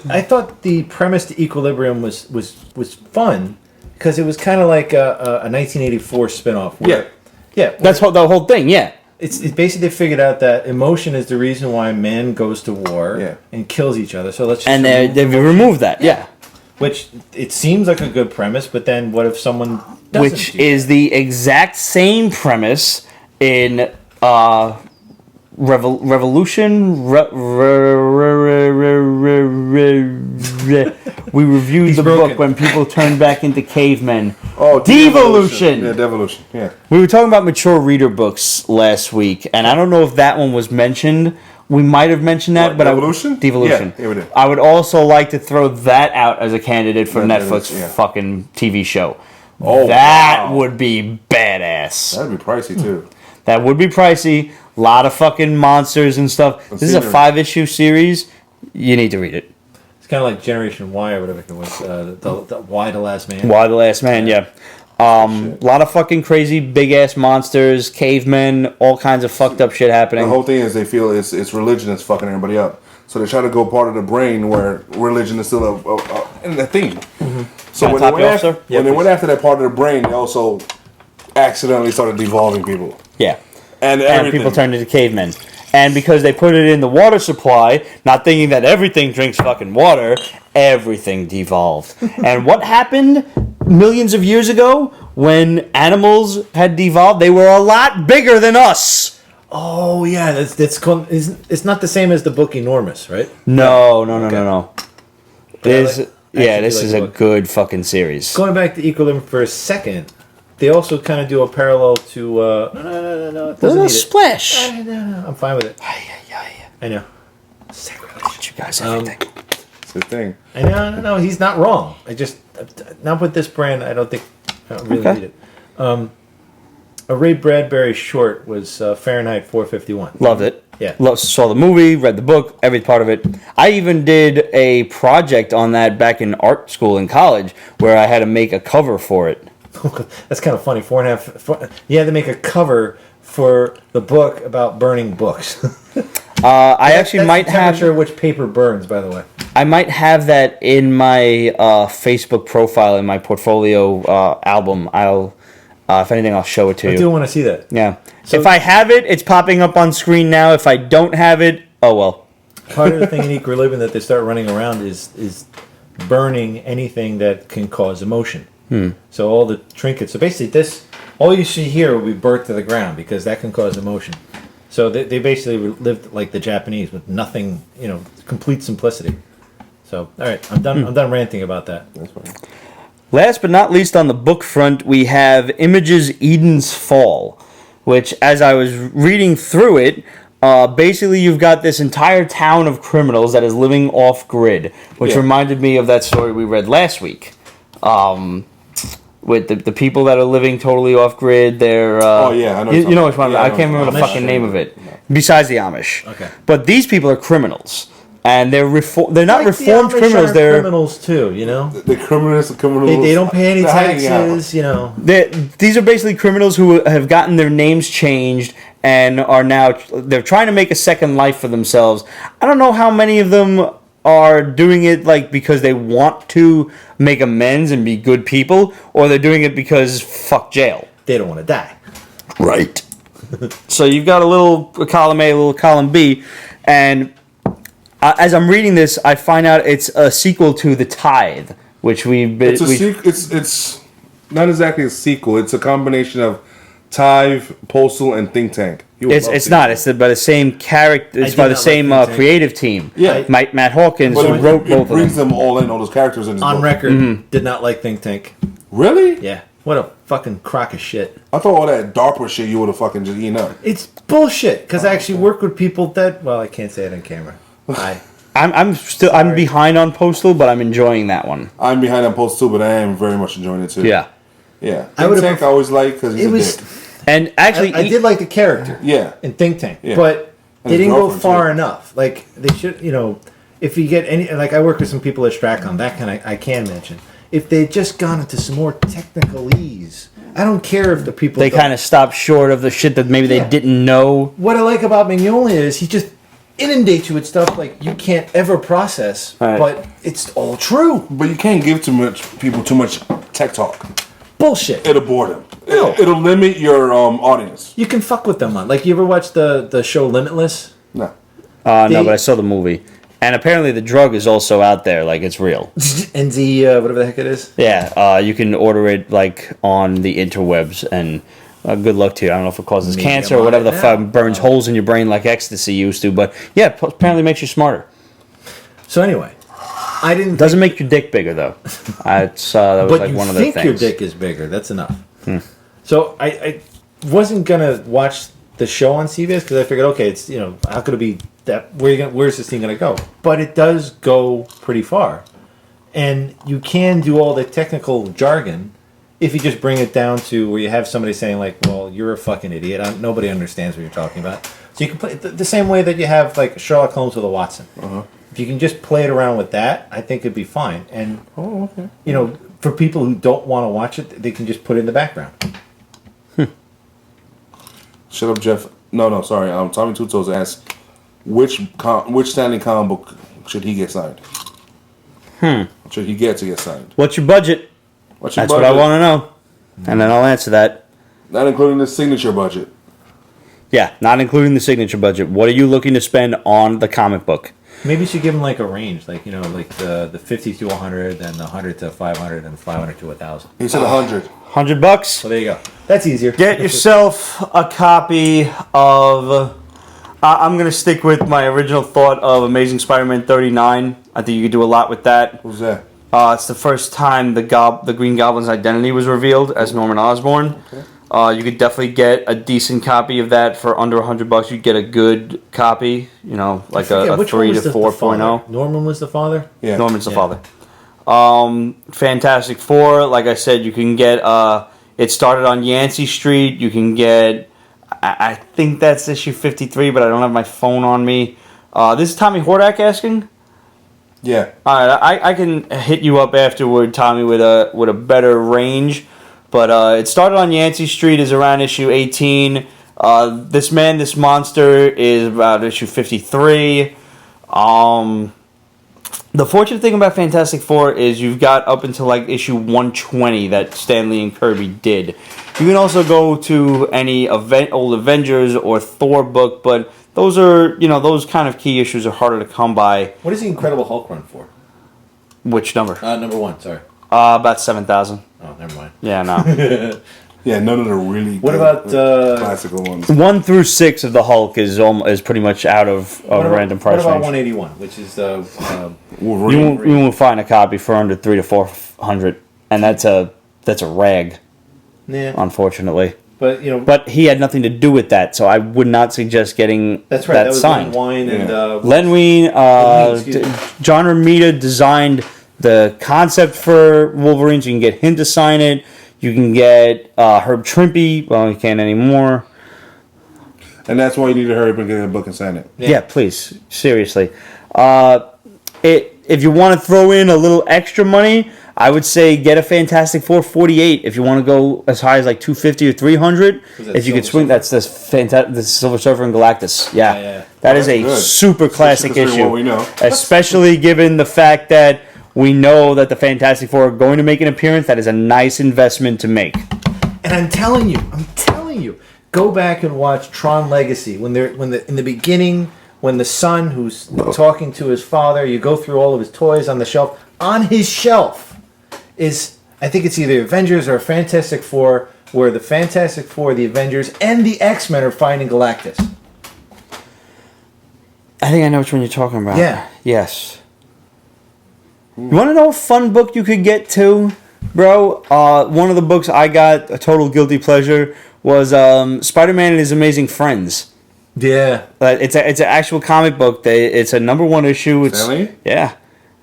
I thought the premise to Equilibrium was fun. because it was kind of like a 1984 spinoff. Where, yeah. That's the whole thing. Yeah. It's basically they figured out that emotion is the reason why man goes to war and kills each other. So let's just they've removed that. Yeah. Which it seems like a good premise, but then what if someone doesn't Which is the exact same premise in Revolution. We reviewed the book when people turned back into cavemen. Oh, Devolution. Yeah, Devolution. Yeah. We were talking about mature reader books last week, and I don't know if that one was mentioned. We might have mentioned that, but Devolution? Devolution. Yeah, we did. I would also like to throw that out as a candidate for Netflix yeah. fucking TV show. Oh, that wow. would be badass. That'd be pricey too. That would be pricey. A lot of fucking monsters and stuff. This is a 5-issue series. You need to read it. It's kind of like Generation Y or whatever it was. The Y the Last Man. Y the Last Man, yeah. A lot of fucking crazy big ass monsters, cavemen, all kinds of fucked up shit happening. The whole thing is they feel it's religion that's fucking everybody up. So they try to go part of the brain where religion is still a thing. Mm-hmm. So when they went after that part of the brain, they also accidentally started devolving people. Yeah. And people turned into cavemen. And because they put it in the water supply, not thinking that everything drinks fucking water, everything devolved. And what happened millions of years ago when animals had devolved? They were a lot bigger than us. Oh yeah, that's called. It's not the same as the book Enormous, right? No. This is a good fucking series. Going back to Equilibrium for a second, they also kind of do a parallel to. No. It doesn't need splash. No, I'm fine with it. I know. Sacrilege. You guys, everything. It's a thing. I know. No, he's not wrong. I just not with this brand. I don't really need it. A Ray Bradbury short was Fahrenheit 451. Loved it. Yeah. Saw the movie, read the book, every part of it. I even did a project on that back in art school in college where I had to make a cover for it. That's kind of funny. 4.5. You had to make a cover for the book about burning books. I actually might have. I'm not sure which paper burns, by the way. I might have that in my Facebook profile in my portfolio album. If anything, I'll show it to you. I do want to see that. Yeah. So if I have it, it's popping up on screen now. If I don't have it, oh well. Part of the thing in Equilibrium that they start running around is burning anything that can cause emotion. So all the trinkets. So basically, all you see here will be burnt to the ground because that can cause emotion. So they basically lived like the Japanese with nothing, complete simplicity. So all right, I'm done. I'm done ranting about that. That's fine. Last but not least on the book front, we have Image's Eden's Fall, which, as I was reading through it, basically you've got this entire town of criminals that is living off-grid, which reminded me of that story we read last week. With the people that are living totally off-grid, they're... I know. You know which one. I can't remember the fucking name of it. Besides the Amish. Okay. But these people are criminals. And they're not Like reformed the Amish criminals. are They're criminals too, The criminals. They don't pay any taxes, These are basically criminals who have gotten their names changed and are now they're trying to make a second life for themselves. I don't know how many of them are doing it like because they want to make amends and be good people, or they're doing it because fuck jail. They don't want to die. Right. So you've got a column A, a little column B, and as I'm reading this, I find out it's a sequel to The Tithe, which It's not exactly a sequel. It's a combination of Tithe, Postal, and Think Tank. It's not. It's by the same character. It's by the same creative team. Yeah. Matt Hawkins, But who wrote both it of brings them. them all in, all those characters in his On book. record, did not like Think Tank. Really? Yeah. What a fucking crock of shit. I thought all that DARPA shit you would have fucking just eaten up. It's bullshit, because I actually work with people that, well, I can't say it on camera. I'm behind on Postal, but I'm enjoying that one. I'm behind on Postal too, but I am very much enjoying it too. Yeah. Yeah. I Think Tank I always like because he's a dick. And actually, I did like the character. Yeah. In Think Tank. Yeah. But And they his didn't go girlfriend, far too. enough. Like, they should, if you get any, like I work with some people at Stracon, that kind of, I can mention. If they'd just gone into some more technicalese, I don't care if the people they kind of stopped short of the shit that maybe they didn't know. What I like about Mignola is he just inundate you with stuff like you can't ever process, Right. but it's all true. But you can't give people too much tech talk. Bullshit. It'll bore them. No. It'll limit your audience. You can fuck with them on. Like, you ever watch the show Limitless? No. No, They- but I saw the movie. And apparently the drug is also out there, like it's real. NZ, whatever the heck it is. Yeah, you can order it like on the interwebs, and good luck to you. I don't know if it causes Maybe cancer I'm or on whatever it the now. fuck burns holes in your brain like ecstasy used to. But yeah, apparently makes you smarter. So anyway, I didn't. Doesn't make your dick bigger though. That was But like you one of the think things. your dick is bigger. That's enough. So I wasn't gonna watch the show on CBS because I figured, okay, it's how could it be that where's this thing gonna go? But it does go pretty far, and you can do all the technical jargon if you just bring it down to where you have somebody saying like, well, you're a fucking idiot. Nobody understands what you're talking about. So you can play it the same way that you have like Sherlock Holmes with a Watson. If you can just play it around with that, I think it'd be fine. And for people who don't want to watch it, they can just put it in the background. Shut up, Jeff. No, sorry. Tommy Two Toes asked, which Stanley comic book should he get signed? Should he get to get signed? What's your budget? What's your That's what I budget? want to know, and then I'll answer that. Not including the signature budget. Yeah, not including the signature budget. What are you looking to spend on the comic book? Maybe you should give them like a range, like like the 50 to 100, then the 100 to 500, and 500 to 1,000. He said 100. $100. So there you go. That's easier. Get yourself a copy of. I'm gonna stick with my original thought of Amazing Spider-Man 39. I think you could do a lot with that. Who's that? It's the first time the Green Goblin's identity was revealed as Norman Osborn. Okay. You could definitely get a decent copy of that for under $100. You'd get a good copy, like a Which 3 one was to the 4.0. father? Norman was the father? Yeah. Norman's the Yeah. father. Fantastic Four, like I said, you can get. It started on Yancey Street. You can get. I think that's issue 53, but I don't have my phone on me. This is Tommy Hordak asking. Yeah. All right, I can hit you up afterward, Tommy, with a better range. But it started on Yancey Street, is around issue 18. This Monster is about issue 53. The fortunate thing about Fantastic Four is you've got up until like issue 120 that Stan Lee and Kirby did. You can also go to any old Avengers or Thor book, but those are, those kind of key issues are harder to come by. What does the Incredible Hulk run for? Which number? Number 1, sorry. About 7,000. Oh, never mind. Yeah, no. Yeah, none of the really What good, about, classical ones. 1 through 6 of the Hulk is pretty much out of random price What about range. 181, which is Wolverine. You won't find a copy for under 300 to 400, and that's a rag, yeah. unfortunately. But But he had nothing to do with that, so I would not suggest getting that's right. that That was signed. Len Wein and Len Wein, excuse me. John Romita designed the concept for Wolverine, so you can get him to sign it. You can get Herb Trimpe. Well, you can't anymore. And that's why you need to hurry up and get a book and sign it. Yeah, please. Seriously. If you want to throw in a little extra money, I would say get a Fantastic Four 48. If you want to go as high as like 250 or 300, if you could swing, that's this the Silver Surfer and Galactus. Yeah. That is a Good. super classic Considering issue. what we know. Especially given the fact that we know that the Fantastic Four are going to make an appearance. That is a nice investment to make. And I'm telling you, go back and watch Tron Legacy in the beginning when the son who's talking to his father, you go through all of his toys on the shelf. On his shelf is, I think it's either Avengers or Fantastic Four, where the Fantastic Four, the Avengers, and the X-Men are finding Galactus. I think I know which one you're talking about. Yeah. Yes. You want to know a fun book you could get too, bro? One of the books I got, a total guilty pleasure, was Spider-Man and His Amazing Friends. Yeah. It's an actual comic book. It's a number 1 issue. It's Really? Yeah.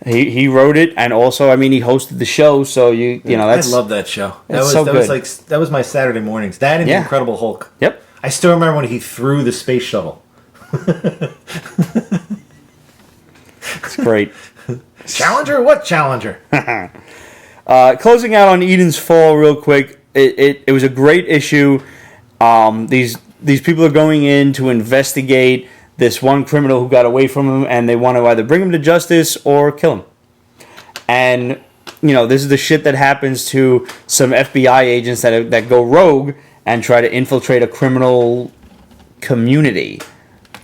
He wrote it, and also, he hosted the show, so that's I love that show. It's so good. That was my Saturday mornings. That and the Yeah. Incredible Hulk. Yep. I still remember when he threw the space shuttle. It's great. Challenger? What Challenger? Closing out on Eden's Fall real quick. It was a great issue. These people are going in to investigate this one criminal who got away from him, and they want to either bring him to justice or kill him. And this is the shit that happens to some FBI agents that go rogue and try to infiltrate a criminal community.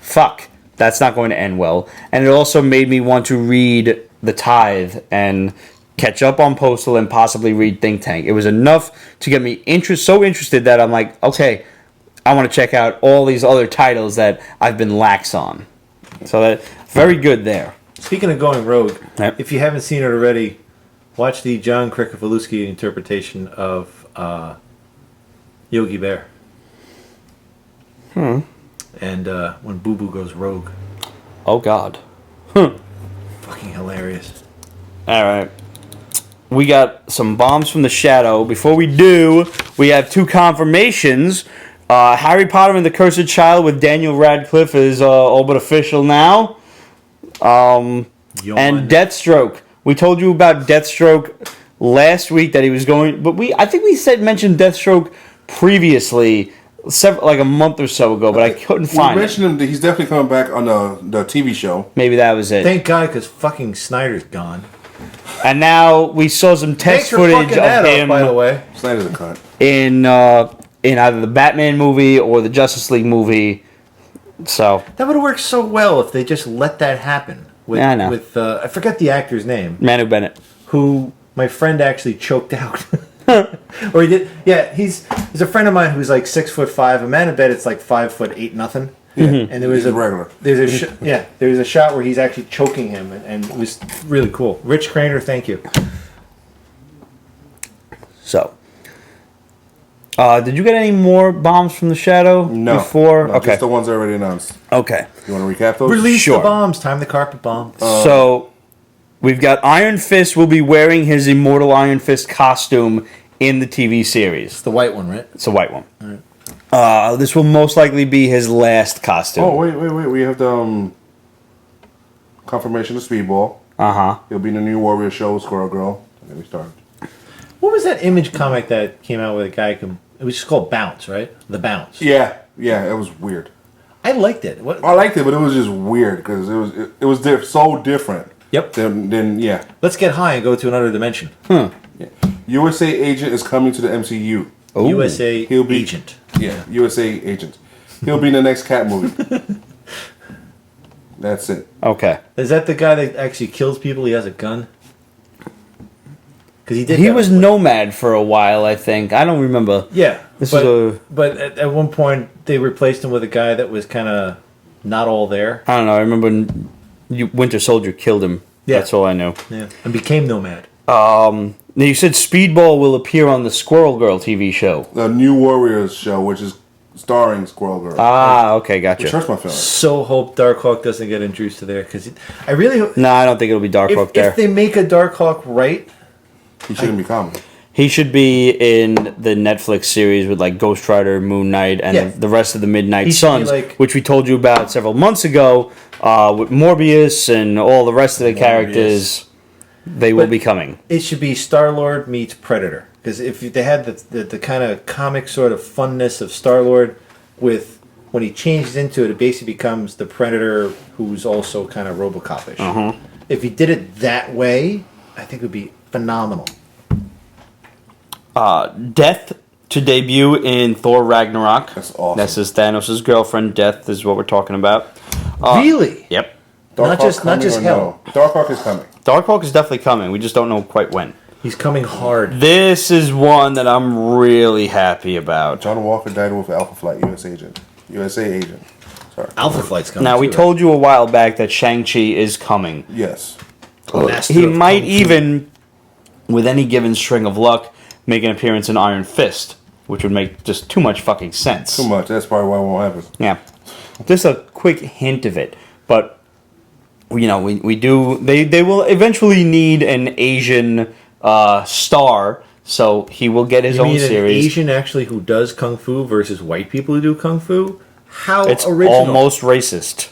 Fuck, that's not going to end well. And it also made me want to read The Tithe and catch up on Postal and possibly read Think Tank. It was enough to get me so interested that I'm like, okay, I want to check out all these other titles that I've been lax on. So that very good there. Speaking of going rogue, Yep. if you haven't seen it already, watch the John Kricofalewski interpretation of Yogi Bear. And when Boo Boo goes rogue. Oh, God. Fucking hilarious. All right. We got some bombs from the shadow. Before we do, we have 2 confirmations. Harry Potter and the Cursed Child with Daniel Radcliffe is all but official now. And Deathstroke. We told you about Deathstroke last week that he was going, but I think we mentioned Deathstroke previously, like a month or so ago, but I couldn't find it. We mentioned him. He's definitely coming back on the TV show. Maybe that was it. Thank God, because fucking Snyder's gone. And now we saw some test footage of him. By the way, Snyder's a cunt. In either the Batman movie or the Justice League movie. So that would have worked so well if they just let that happen. I know. With I forget the actor's name. Manu Bennett, who my friend actually choked out. Or he did. Yeah, he's a friend of mine who's like 6'5". A man in bed, it's like 5'8" nothing. Yeah. And there was He's regular. There's a shot where he's actually choking him, and it was really cool. Rich Craner, thank you. So, did you get any more bombs from the shadow? No. Before? No, Okay. just the ones already announced. Okay. You want to recap those? Release Sure. the bombs. Time the carpet bomb. So, we've got Iron Fist will be wearing his Immortal Iron Fist costume in the TV series. It's the white one, right? It's a white one. All right. This will most likely be his last costume. Oh, wait. We have the confirmation of Speedball. Uh-huh. He'll be in the new Warrior show with Squirrel Girl. And then we start. What was that Image comic that came out with a guy? It was just called Bounce, right? The Bounce. Yeah, it was weird. I liked it. What? I liked it, but it was just weird because it was so different. Yep. Then yeah. Let's get high and go to another dimension. Yeah. USA Agent is coming to the MCU. Ooh. USA He'll be- Agent. Yeah, USA Agent. He'll be in the next Cat movie. That's it. Okay. Is that the guy that actually kills people? He has a gun. Because he did. He was Nomad for a while, I think. I don't remember. Yeah. This but, is a. But at one point, they replaced him with a guy that was kind of not all there. I don't know. I remember when Winter Soldier killed him. Yeah. That's all I know. Yeah. And became Nomad. Now you said Speedball will appear on the Squirrel Girl TV show. The New Warriors show, which is starring Squirrel Girl. Ah, okay, gotcha. Which hurts my feelings. So hope Darkhawk doesn't get introduced to there. Because I really hope. No, I don't think it'll be Darkhawk there. If they make a Darkhawk right. He shouldn't be common. He should be in the Netflix series with like Ghost Rider, Moon Knight, and Yeah. the rest of the Midnight He should be Suns, like- which we told you about several months ago, with Morbius and all the rest of the characters. They will be coming. It should be Star-Lord meets Predator. Because if they had the kind of comic sort of funness of Star-Lord with when he changes into it, it basically becomes the Predator who's also kind of Robocop-ish. If he did it that way, I think it would be phenomenal. Death to debut in Thor Ragnarok. That's awesome. This is Thanos' girlfriend. Death is what we're talking about. Really? Yep. Not just coming or Hell. no? Darkhawk is coming. Darkhawk is definitely coming. We just don't know quite when. He's coming hard. This is one that I'm really happy about. John Walker died with Alpha Flight, USA Agent. Sorry. Alpha Flight's coming. Now, we too, told you a while back that Shang-Chi is coming. Yes. right? Master He of might Kung Fu. even, with any given string of luck, make an appearance in Iron Fist, which would make just too much fucking sense. Too much. That's probably why it won't happen. Yeah. Just a quick hint of it. But, you know, we do... They will eventually need an Asian star, so he will get his You own mean series. an Asian actually who does Kung Fu versus white people who do Kung Fu? How It's original. almost racist.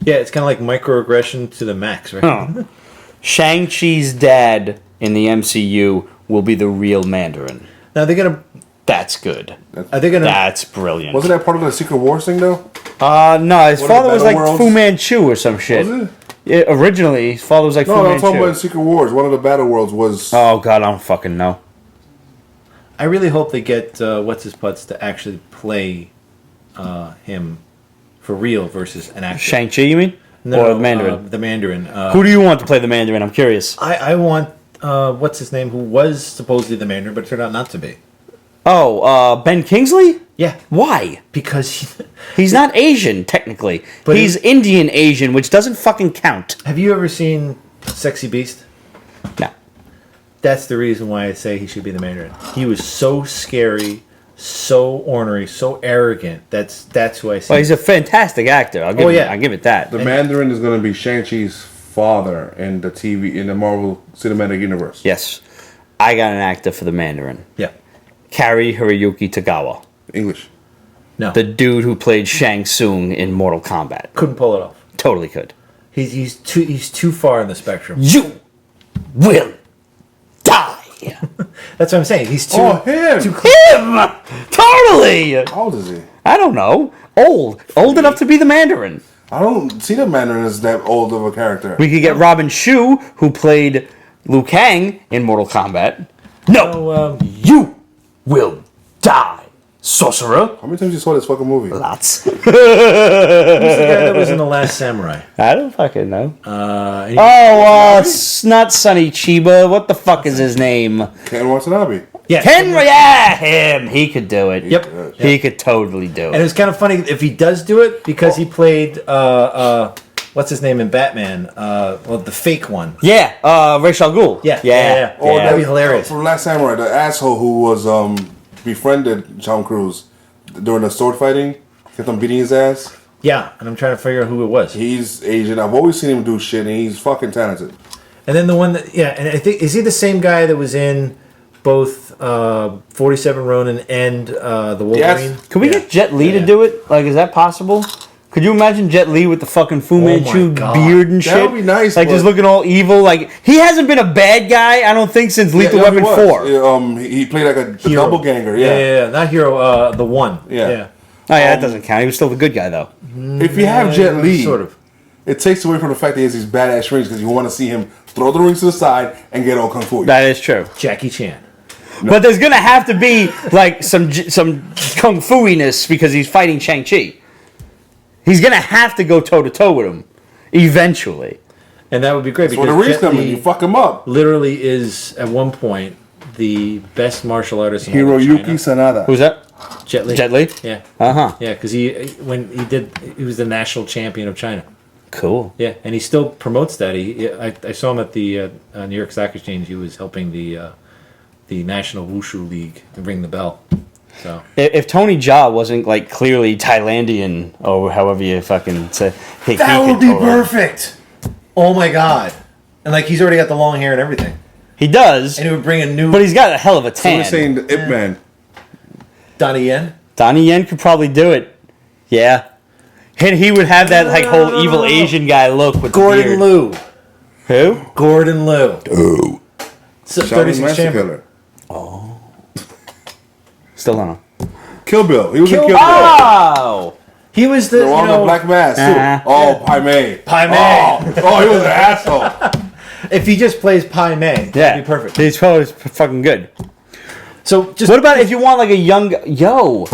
Yeah, it's kind of like microaggression to the max, right? Huh. Shang-Chi's dad in the MCU will be the real Mandarin. Now they're gonna That's good. Are they gonna? That's brilliant. Wasn't that part of the Secret Wars thing though? No, his What, father the was like Battle Worlds? Fu Manchu or some shit. Was it? Yeah, originally, his father was like No, Fu I'm Manchu. talking about Secret Wars. One of the Battle Worlds was. Oh god, I don't fucking know. I really hope they get what's his putz to actually play him for real versus an actor. Shang-Chi, you mean? Or the Mandarin? The Mandarin. Who do you want to play the Mandarin? I'm curious. I want what's his name, who was supposedly the Mandarin, but it turned out not to be. Oh, Ben Kingsley? Yeah, Why? because He's not Asian, technically. But he's Indian Asian, which doesn't fucking count. have you ever seen Sexy Beast? No. That's the reason why I say he should be the Mandarin. He was so scary, so ornery, so arrogant. That's who I see. Well, he's a fantastic actor. I'll give it that. The Mandarin is going to be Shang-Chi's father in the Marvel Cinematic Universe. Yes. I got an actor for the Mandarin. Yeah. Kari Hiroyuki Tagawa. English. No. The dude who played Shang Tsung in Mortal Kombat. Couldn't pull it off. Totally could. He's too far in the spectrum. You will die. That's what I'm saying. He's too Oh, him! too Him! Totally! How old is he? I don't know. Old. Old enough to be the Mandarin. I don't see the Mandarin as that old of a character. We could get Robin Shu, who played Liu Kang in Mortal Kombat. No! So, You will die, sorcerer. How many times you saw this fucking movie? Lots. who's the guy that was in The Last Samurai? I don't fucking know. He- Not Sonny Chiba. What the fuck is his name? Ken Watanabe. yeah. Him. He could do it. Yep. He could totally do And it. it was kind of funny if he does do it because he played what's his name in Batman? The fake one. Yeah, Ra's al Ghul. Yeah. Oh, That'd be hilarious. From Last Samurai, the asshole who was befriended Tom Cruise during the sword fighting, kept on beating his ass. Yeah, and I'm trying to figure out who it was. He's Asian. I've always seen him do shit, and he's fucking talented. And then the one that and I think is he the same guy that was in both 47 Ronin and the Wolverine? Yes. Could we get Jet Li to do it? Like, is that possible? Could you imagine Jet Li with the fucking Fu Manchu my God. beard and shit? That would be nice, Like, just but- looking all evil. Like, he hasn't been a bad guy, I don't think, since Lethal Weapon 4. He played like a Hero. doppelganger. Yeah, not hero. The one. Yeah. yeah. Oh, yeah, that doesn't count. He was still the good guy, though. If you have Jet Li, Sort of. it takes away from the fact that he has these badass rings because you want to see him throw the rings to the side and get all kung fu. That is true. Jackie Chan. But there's gonna have to be, like, some kung fu-iness because he's fighting Shang-Chi. He's gonna have to go toe-to-toe with him. Eventually. And that would be great That's where the because rings Jet come in. Li You fuck him up. literally is at one point the best martial artist in all of Hiroyuki China. Sanada. Who's that? Jet Li. Jet Li? Yeah. Uh-huh. Yeah, because he was the national champion of China. Cool. Yeah, and he still promotes that. I saw him at the New York Stock Exchange. He was helping the National Wushu League to ring the bell. So If Tony Jaa wasn't, like, clearly Thailandian, or however you fucking say, he that could would be totally- perfect. Oh my god! And like he's already got the long hair and everything, He does, and it would bring a new but he's got a hell of a So tan. we're saying the Ip Man. Donnie Yen. Donnie Yen could probably do it. Yeah. And he would have that, like, whole evil Asian guy look with the Gordon beard. Liu. Who? Gordon Liu. Oh. So, Shaolin 36 Master champion. Killer. Still don't know. Kill Bill. He was in Kill Kill Bill. Oh! He was the The one with the black mask, too. Uh-huh. Oh, Pai Mei. Pai Mei. Oh, he was an asshole. If he just plays Pai Mei, Yeah. that'd be perfect. He's probably fucking good. So just What about if you want, like, a young... Yo!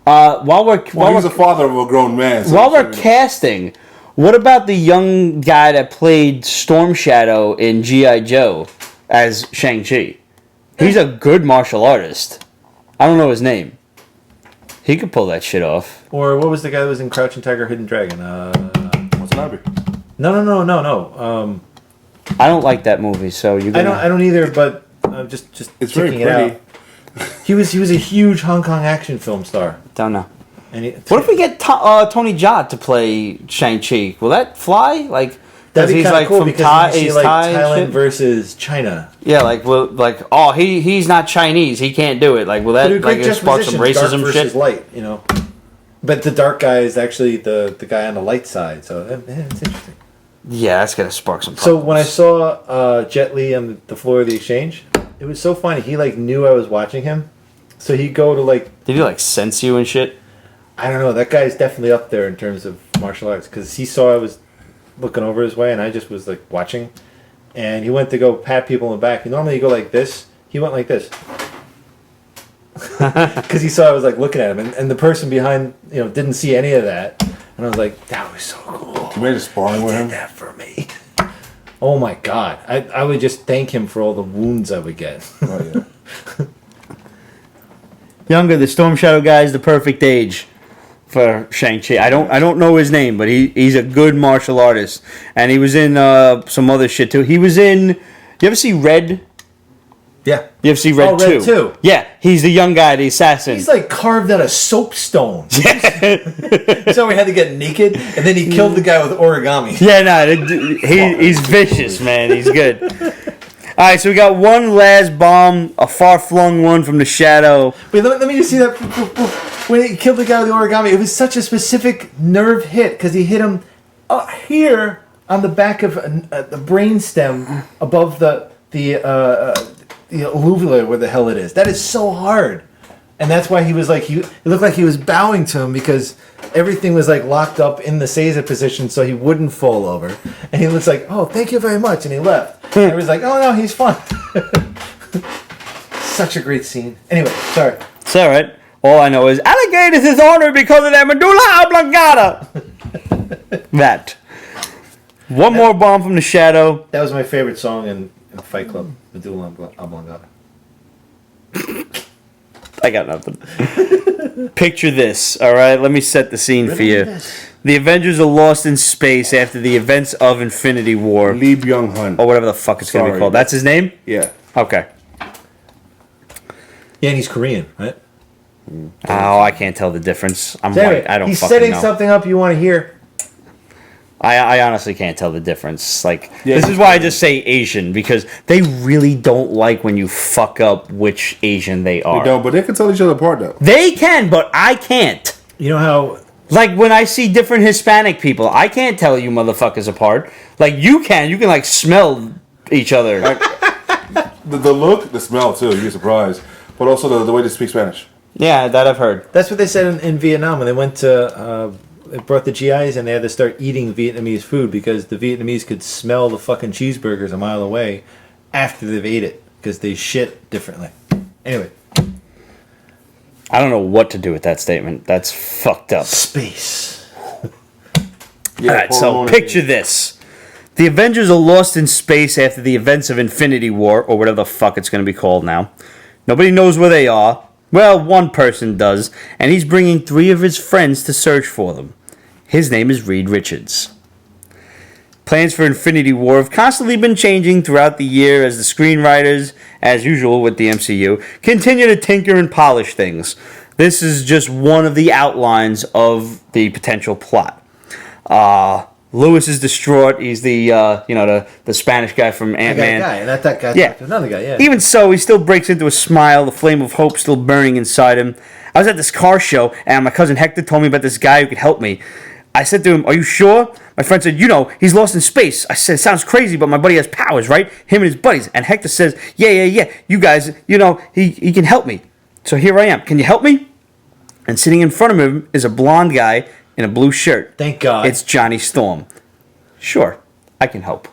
While we're... Well, he's the father of a grown man. So While we're casting, what about the young guy that played Storm Shadow in G.I. Joe as Shang-Chi? He's a good martial artist. I don't know his name. He could pull that shit off. or what was the guy that was in Crouching Tiger, Hidden Dragon? Watanabe. No. I don't like that movie, so you're I gonna... don't either. But just It's very checking it pretty. out. He was a huge Hong Kong action film star. Don't know. And What if we get Tony Jaa to play Shang-Chi? Will that fly? Like, that'd be he's kind of like cool from because Thai, you see he's like Thai and Thailand shit? versus China. Yeah, he's not Chinese. He can't do it. Like, will that But it would like great spark some juxtaposition, dark racism versus shit? light, you know. But the dark guy is actually the guy on the light side, so it's interesting. Yeah, that's gonna spark some. So Problems. when I saw Jet Li on the floor of the exchange, it was so funny. He like knew I was watching him, So he'd go to like, Did he like sense you and shit? I don't know. That guy's definitely up there in terms of martial arts because he saw I was looking over his way and I just was like watching. And he went to go pat people in the back. Normally you go like this. He went like this. Because he saw I was like looking at him. And the person behind, didn't see any of that. And I was like, that was so cool. Can you imagine sparring with him? Did that for me. Oh my God. I would just thank him for all the wounds I would get. Oh, yeah. Younger, the Storm Shadow guy is the perfect age for Shang-Chi. I don't know his name, but he's a good martial artist. And he was in some other shit too. He was in... You ever see Red? Yeah. You ever see Red 2? Red 2. Yeah, he's the young guy, the assassin. He's like carved out of soapstone. So he had to get naked, and then he killed the guy with origami. Yeah, no, he's vicious, man. He's good. All right, so we got one last bomb, a far-flung one from the shadow. Wait, let me just see that. When he killed the guy with the origami, it was such a specific nerve hit, because he hit him here on the back of the brainstem above the uvula, where the hell it is. That is so hard. And that's why he was like, it looked like he was bowing to him because everything was like locked up in the Seiza position so he wouldn't fall over. And he looks like, oh, thank you very much. And he left. And he was like, oh no, he's fine. Such a great scene. Anyway, sorry. It's all right. All I know is alligators is honored because of their medulla oblongata. That. One more bomb from the shadow. That was my favorite song in Fight Club, Medulla Oblongata. I got nothing. Picture this, all right? Let me set the scene for you. The Avengers are lost in space after the events of Infinity War. Lee Byung-hun. Or whatever the fuck it's going to be called. That's his name? Yeah. Okay. Yeah, and he's Korean, right? Oh, I can't tell the difference. I'm Anyway, white. I don't he's fucking setting know. something up you want to hear. I honestly can't tell the difference. This is why I just say Asian, because they really don't like when you fuck up which Asian they are. They don't, but they can tell each other apart, though. They can, but I can't. You know how... Like, when I see different Hispanic people, I can't tell you motherfuckers apart. Like, you can. You can, like, smell each other. The look, the smell, too. You'd be surprised. But also the way they speak Spanish. Yeah, that I've heard. That's what they said in Vietnam when they went to... They brought the GIs and they had to start eating Vietnamese food because the Vietnamese could smell the fucking cheeseburgers a mile away after they've ate it because they shit differently. Anyway. I don't know what to do with that statement. That's fucked up. Space. Yeah, Alright, so picture this. The Avengers are lost in space after the events of Infinity War, or whatever the fuck it's going to be called now. Nobody knows where they are. Well, one person does, and he's bringing 3 of his friends to search for them. His name is Reed Richards. Plans for Infinity War have constantly been changing throughout the year as the screenwriters, as usual with the MCU, continue to tinker and polish things. This is just one of the outlines of the potential plot. Lewis is distraught. He's the Spanish guy from Ant-Man. That guy. Yeah. Another guy, yeah. Even so, he still breaks into a smile, the flame of hope still burning inside him. I was at this car show, and my cousin Hector told me about this guy who could help me. I said to him, "Are you sure?" My friend said, "He's lost in space." I said, "Sounds crazy, but my buddy has powers, right? Him and his buddies." And Hector says, Yeah. You guys, he can help me. So here I am. Can you help me? And sitting in front of him is a blonde guy in a blue shirt. Thank God. It's Johnny Storm. Sure, I can help.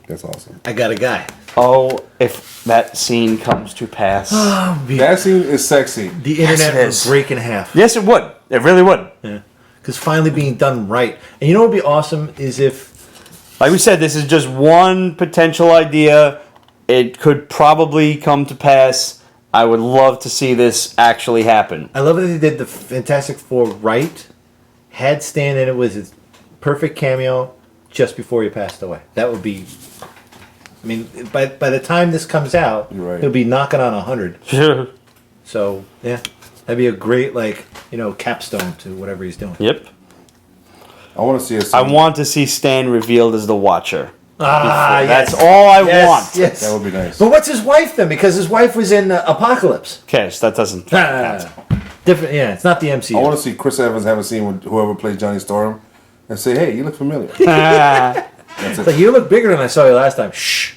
That's awesome. I got a guy. Oh, if that scene comes to pass. That scene is sexy. The Yes, internet it would is. break in half. Yes, it would. It really would. Yeah. Because finally being done right. And you know what would be awesome is if... Like we said, this is just one potential idea. It could probably come to pass. I would love to see this actually happen. I love that they did the Fantastic Four right. Had Stan in it was his perfect cameo just before he passed away. That would be... I mean, by the time this comes out, You're right. he'll be knocking on 100. So, yeah. That'd be a great, capstone to whatever he's doing. Yep. I want to see a scene. I want to see Stan revealed as the Watcher. Yes. That's all I Yes, want. yes. That would be nice. But what's his wife then? Because his wife was in Apocalypse. Okay, so that doesn't count. Different, yeah. It's not the MCU. I want to see Chris Evans have a scene with whoever plays Johnny Storm and say, "Hey, you look familiar." That's It's it. like, you look bigger than I saw you last time. Shh.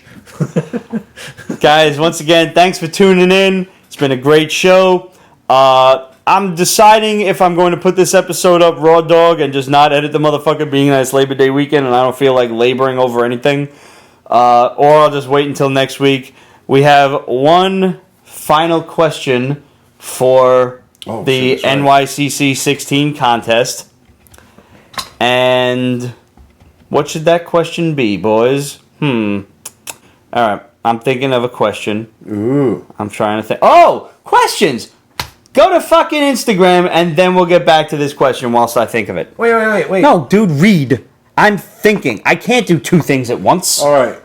Guys, once again, thanks for tuning in. It's been a great show. I'm deciding if I'm going to put this episode up raw dog and just not edit the motherfucker, being that it's Labor Day weekend and I don't feel like laboring over anything. Or I'll just wait until next week. We have one final question for the NYCC 16 contest. And what should that question be, boys? Alright, I'm thinking of a question. Ooh. I'm trying to think. Oh! Questions! Go to fucking Instagram and then we'll get back to this question whilst I think of it. Wait. No, dude, read. I'm thinking. I can't do two things at once. All right.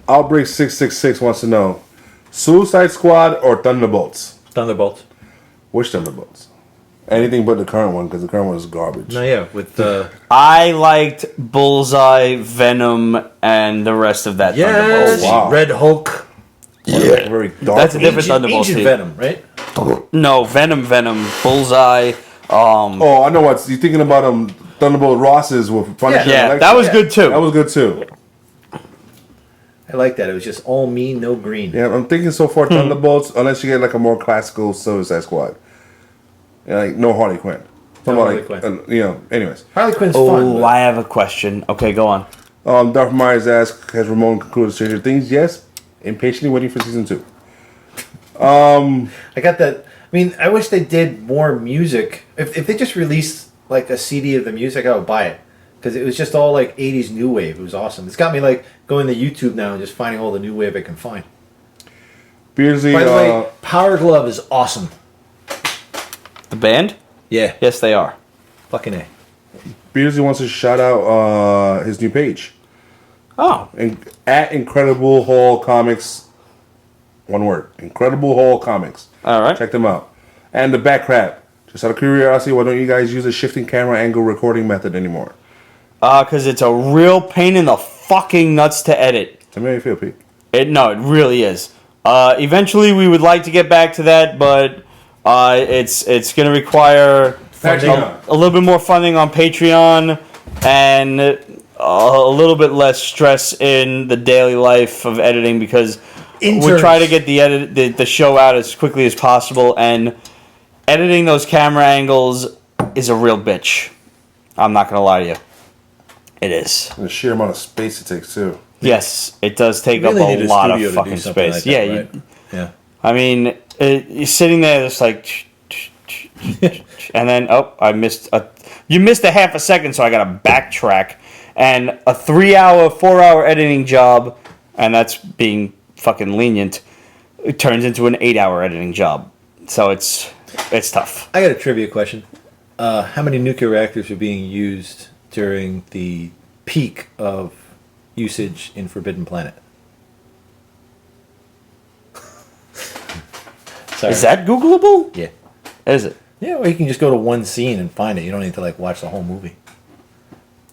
Outbreak 666 wants to know: Suicide Squad or Thunderbolts? Thunderbolts. Which Thunderbolts? Anything but the current one, because the current one is garbage. No, yeah, with I liked Bullseye, Venom, and the rest of that Thunderbolts. Oh, wow. Red Hulk. Yeah. Very dark. That's a different Thunderbolts Ancient team. Venom, right? No, Venom, Bullseye. Oh, I know what you're thinking about. Thunderbolt Rosses with Punisher. Yeah, and that was Electro. good too. That was good too. I like that. It was just all me, no green. Yeah, I'm thinking so far Thunderbolts, unless you get like a more classical Suicide Squad. Yeah, like no Harley Quinn. No Harley like, Quinn. Anyways. Harley Quinn's Oh, fun. I have a question. Okay, go on. Darth Myers asks, has Ramon concluded Stranger Things? Yes. Impatiently waiting for season 2. I got that. I mean, I wish they did more music. If they just released like a CD of the music, I would buy it. Because it was just all like 80s new wave. It was awesome. It's got me like going to YouTube now and just finding all the new wave I can find. Beardsley, By the way, Power Glove is awesome. The band? Yeah. Yes, they are. Fucking A. Beardsley wants to shout out his new page. Oh. At Incredible Hall Comics. One word. Incredible Hall Comics. All right. Check them out. And the back crap. Just out of curiosity, why don't you guys use a shifting camera angle recording method anymore? Because it's a real pain in the fucking nuts to edit. Tell me how you feel, Pete. It really is. Eventually, we would like to get back to that, but it's going to require a little bit more funding on Patreon and a little bit less stress in the daily life of editing because we try to get the show out as quickly as possible, and editing those camera angles is a real bitch. I'm not going to lie to you. It is. And the sheer amount of space it takes, too. Yes, it does take Really up a need lot studio of to do fucking something space. like that, right? Yeah. I mean, you're sitting there just like, and then you missed a half a second, so I got to backtrack, and a 3-hour, 4-hour editing job, and that's being fucking lenient. It turns into an 8-hour editing job, so it's tough. I got a trivia question. How many nuclear reactors were being used during the peak of usage in Forbidden Planet? Sorry. Is that Googleable? Yeah. Is it? Yeah, or you can just go to one scene and find it. You don't need to like watch the whole movie.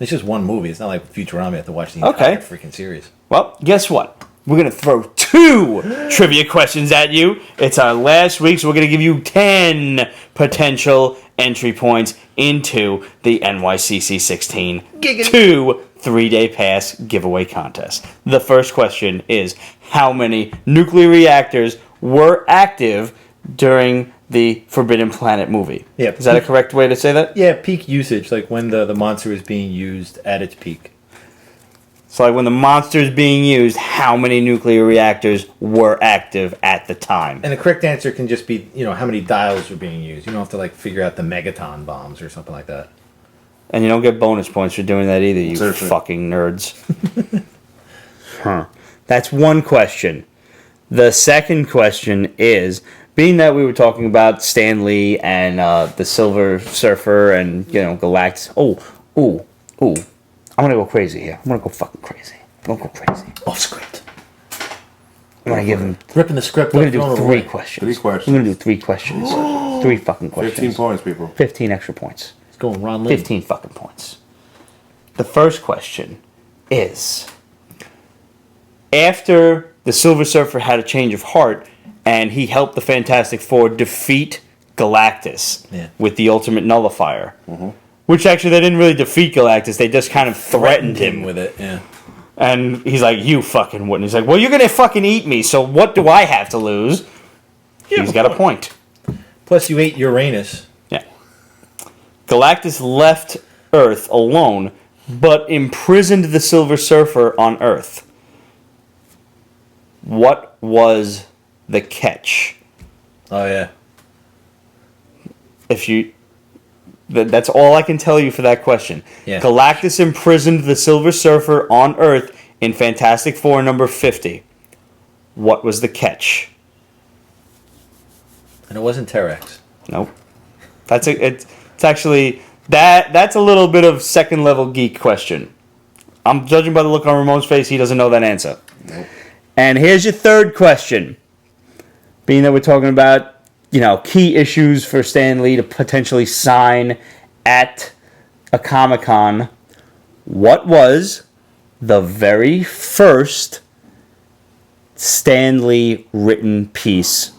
It's just one movie. It's not like Futurama. You have to watch the entire freaking series. Well, guess what? We're going to throw 2 trivia questions at you. It's our last week, so we're going to give you 10 potential entry points into the NYCC 16 2 3-day pass giveaway contest. The first question is, how many nuclear reactors were active during the Forbidden Planet movie? Yeah. Is that a correct way to say that? Yeah, peak usage, like when the monster is being used at its peak. So like when the monster is being used, how many nuclear reactors were active at the time? And the correct answer can just be, how many dials are being used. You don't have to like figure out the megaton bombs or something like that. And you don't get bonus points for doing that either, you Seriously. fucking nerds. That's one question. The second question is, being that we were talking about Stan Lee and the Silver Surfer and, Galactus. I'm going to go crazy here. I'm going to go fucking crazy. I'm going to go crazy. Off script. I'm going to give him... Ripping the script We're up, going to do throwing it 3 away. questions. 3 questions. We're going to do 3 questions. 3 fucking questions. 15 points, people. 15 extra points. It's going Ron Lee. 15 fucking points. The first question is, after the Silver Surfer had a change of heart and he helped the Fantastic Four defeat Galactus with the Ultimate Nullifier, which actually they didn't really defeat Galactus, they just kind of threatened him with it, yeah. And he's like, you fucking wouldn't. He's like, well, you're going to fucking eat me, so what do I have to lose? He's got a point. Plus, you ate Uranus. Yeah. Galactus left Earth alone, but imprisoned the Silver Surfer on Earth. What was the catch? Oh, yeah. That's all I can tell you for that question. Yeah. Galactus imprisoned the Silver Surfer on Earth in Fantastic Four number 50. What was the catch? And it wasn't Terex. Nope. It's actually that's a little bit of second level geek question. I'm judging by the look on Ramon's face, he doesn't know that answer. Nope. And here's your third question. Being that we're talking about, key issues for Stan Lee to potentially sign at a Comic-Con, what was the very first Stan Lee written piece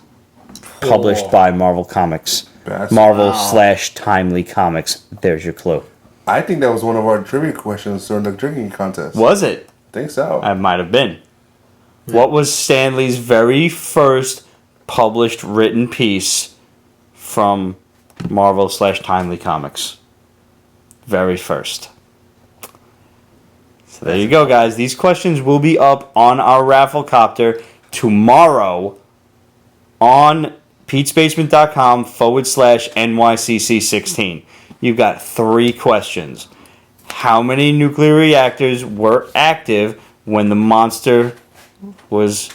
published by Marvel Comics? Marvel/Timely Comics. There's your clue. I think that was one of our trivia questions during the drinking contest. Was it? I think so. I might have been. Yeah. What was Stan Lee's very first published written piece from Marvel/Timely Comics? Very first. So there you go, guys. These questions will be up on our Rafflecopter tomorrow on Pete'sBasement.com/NYCC16. You've got 3 questions. How many nuclear reactors were active when the monster was...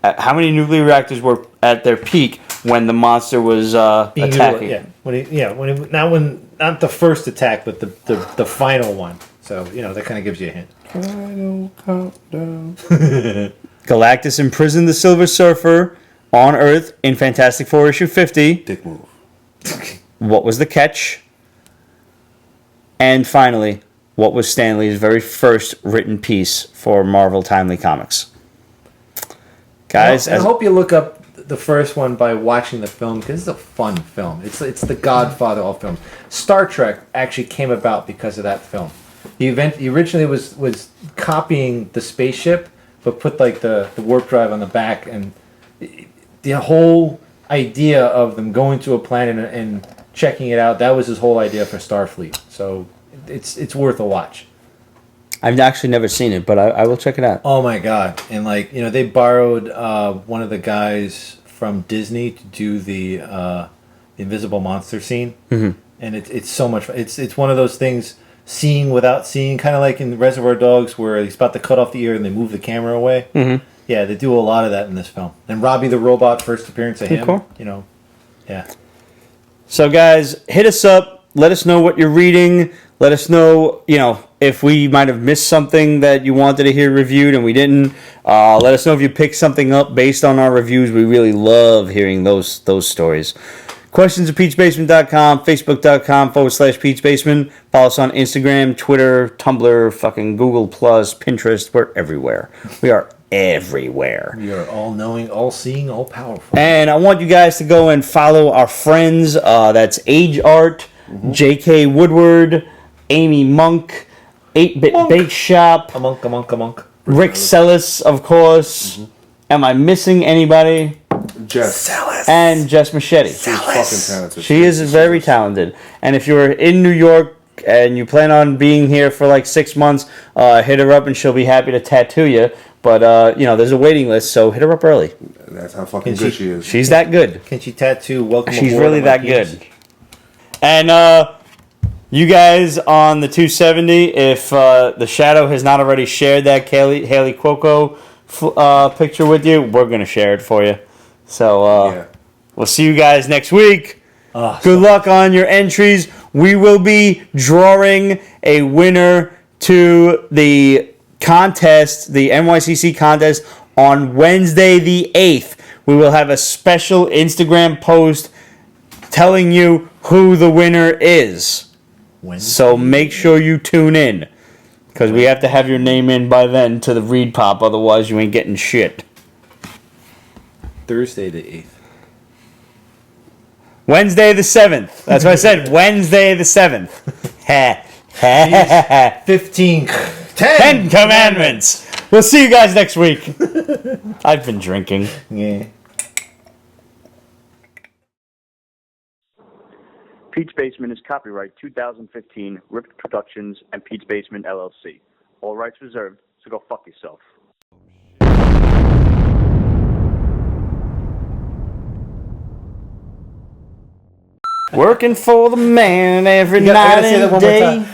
How many nuclear reactors were at their peak when the monster was attacking? Not the first attack, but the final one. So, that kind of gives you a hint. Final countdown. Galactus imprisoned the Silver Surfer on Earth in Fantastic Four issue 50. Dick move. What was the catch? And finally, what was Stan Lee's very first written piece for Marvel Timely Comics? Guys, I hope you look up the first one by watching the film, because it's a fun film. It's the godfather of all films. Star Trek actually came about because of that film. He originally was copying the spaceship, but put like the warp drive on the back, and the whole idea of them going to a planet and checking it out, that was his whole idea for Starfleet. So it's worth a watch. I've actually never seen it, but I will check it out. Oh my god. And they borrowed one of the guys from Disney to do the Invisible Monster scene. Mm-hmm. And it's so much fun. It's one of those things, seeing without seeing, kind of like in Reservoir Dogs where he's about to cut off the ear and they move the camera away. Mm-hmm. Yeah, they do a lot of that in this film. And Robbie the Robot, first appearance of him. Cool. Yeah. So guys, hit us up. Let us know what you're reading. Let us know, if we might have missed something that you wanted to hear reviewed and we didn't. Let us know if you picked something up based on our reviews. We really love hearing those stories. Questions at Pete'sBasement.com, Facebook.com/Pete'sBasement. Follow us on Instagram, Twitter, Tumblr, fucking Google+, Pinterest. We're everywhere. We are everywhere. We are all-knowing, all-seeing, all-powerful. And I want you guys to go and follow our friends. That's Age Art, J.K. Woodward, Amy Monk, 8-Bit Bake Shop, A monk. Rick Sellis, of course. Mm-hmm. Am I missing anybody? Jess. And Jess Machete. She's fucking talented. She is very talented. And if you're in New York and you plan on being here for like 6 months, hit her up and she'll be happy to tattoo you. But, there's a waiting list, so hit her up early. That's how fucking good she is. She's that good. Can she tattoo Welcome She's Aboard really that good. And, you guys on the 270, if the Shadow has not already shared that Haley Cuoco picture with you, we're going to share it for you. So we'll see you guys next week. Good luck on your entries. We will be drawing a winner to the contest, the NYCC contest, on Wednesday the 8th. We will have a special Instagram post telling you who the winner is. So make sure you tune in, because we have to have your name in by then to the Read Pop, otherwise you ain't getting shit. Thursday the 8th. Wednesday the 7th. That's what I said. Wednesday the 7th. 10 commandments. We'll see you guys next week. I've been drinking. Yeah. Pete's Basement is copyright 2015, Ripped Productions and Pete's Basement LLC. All rights reserved, so go fuck yourself. Working for the man every I night gotta say that and one more day. time.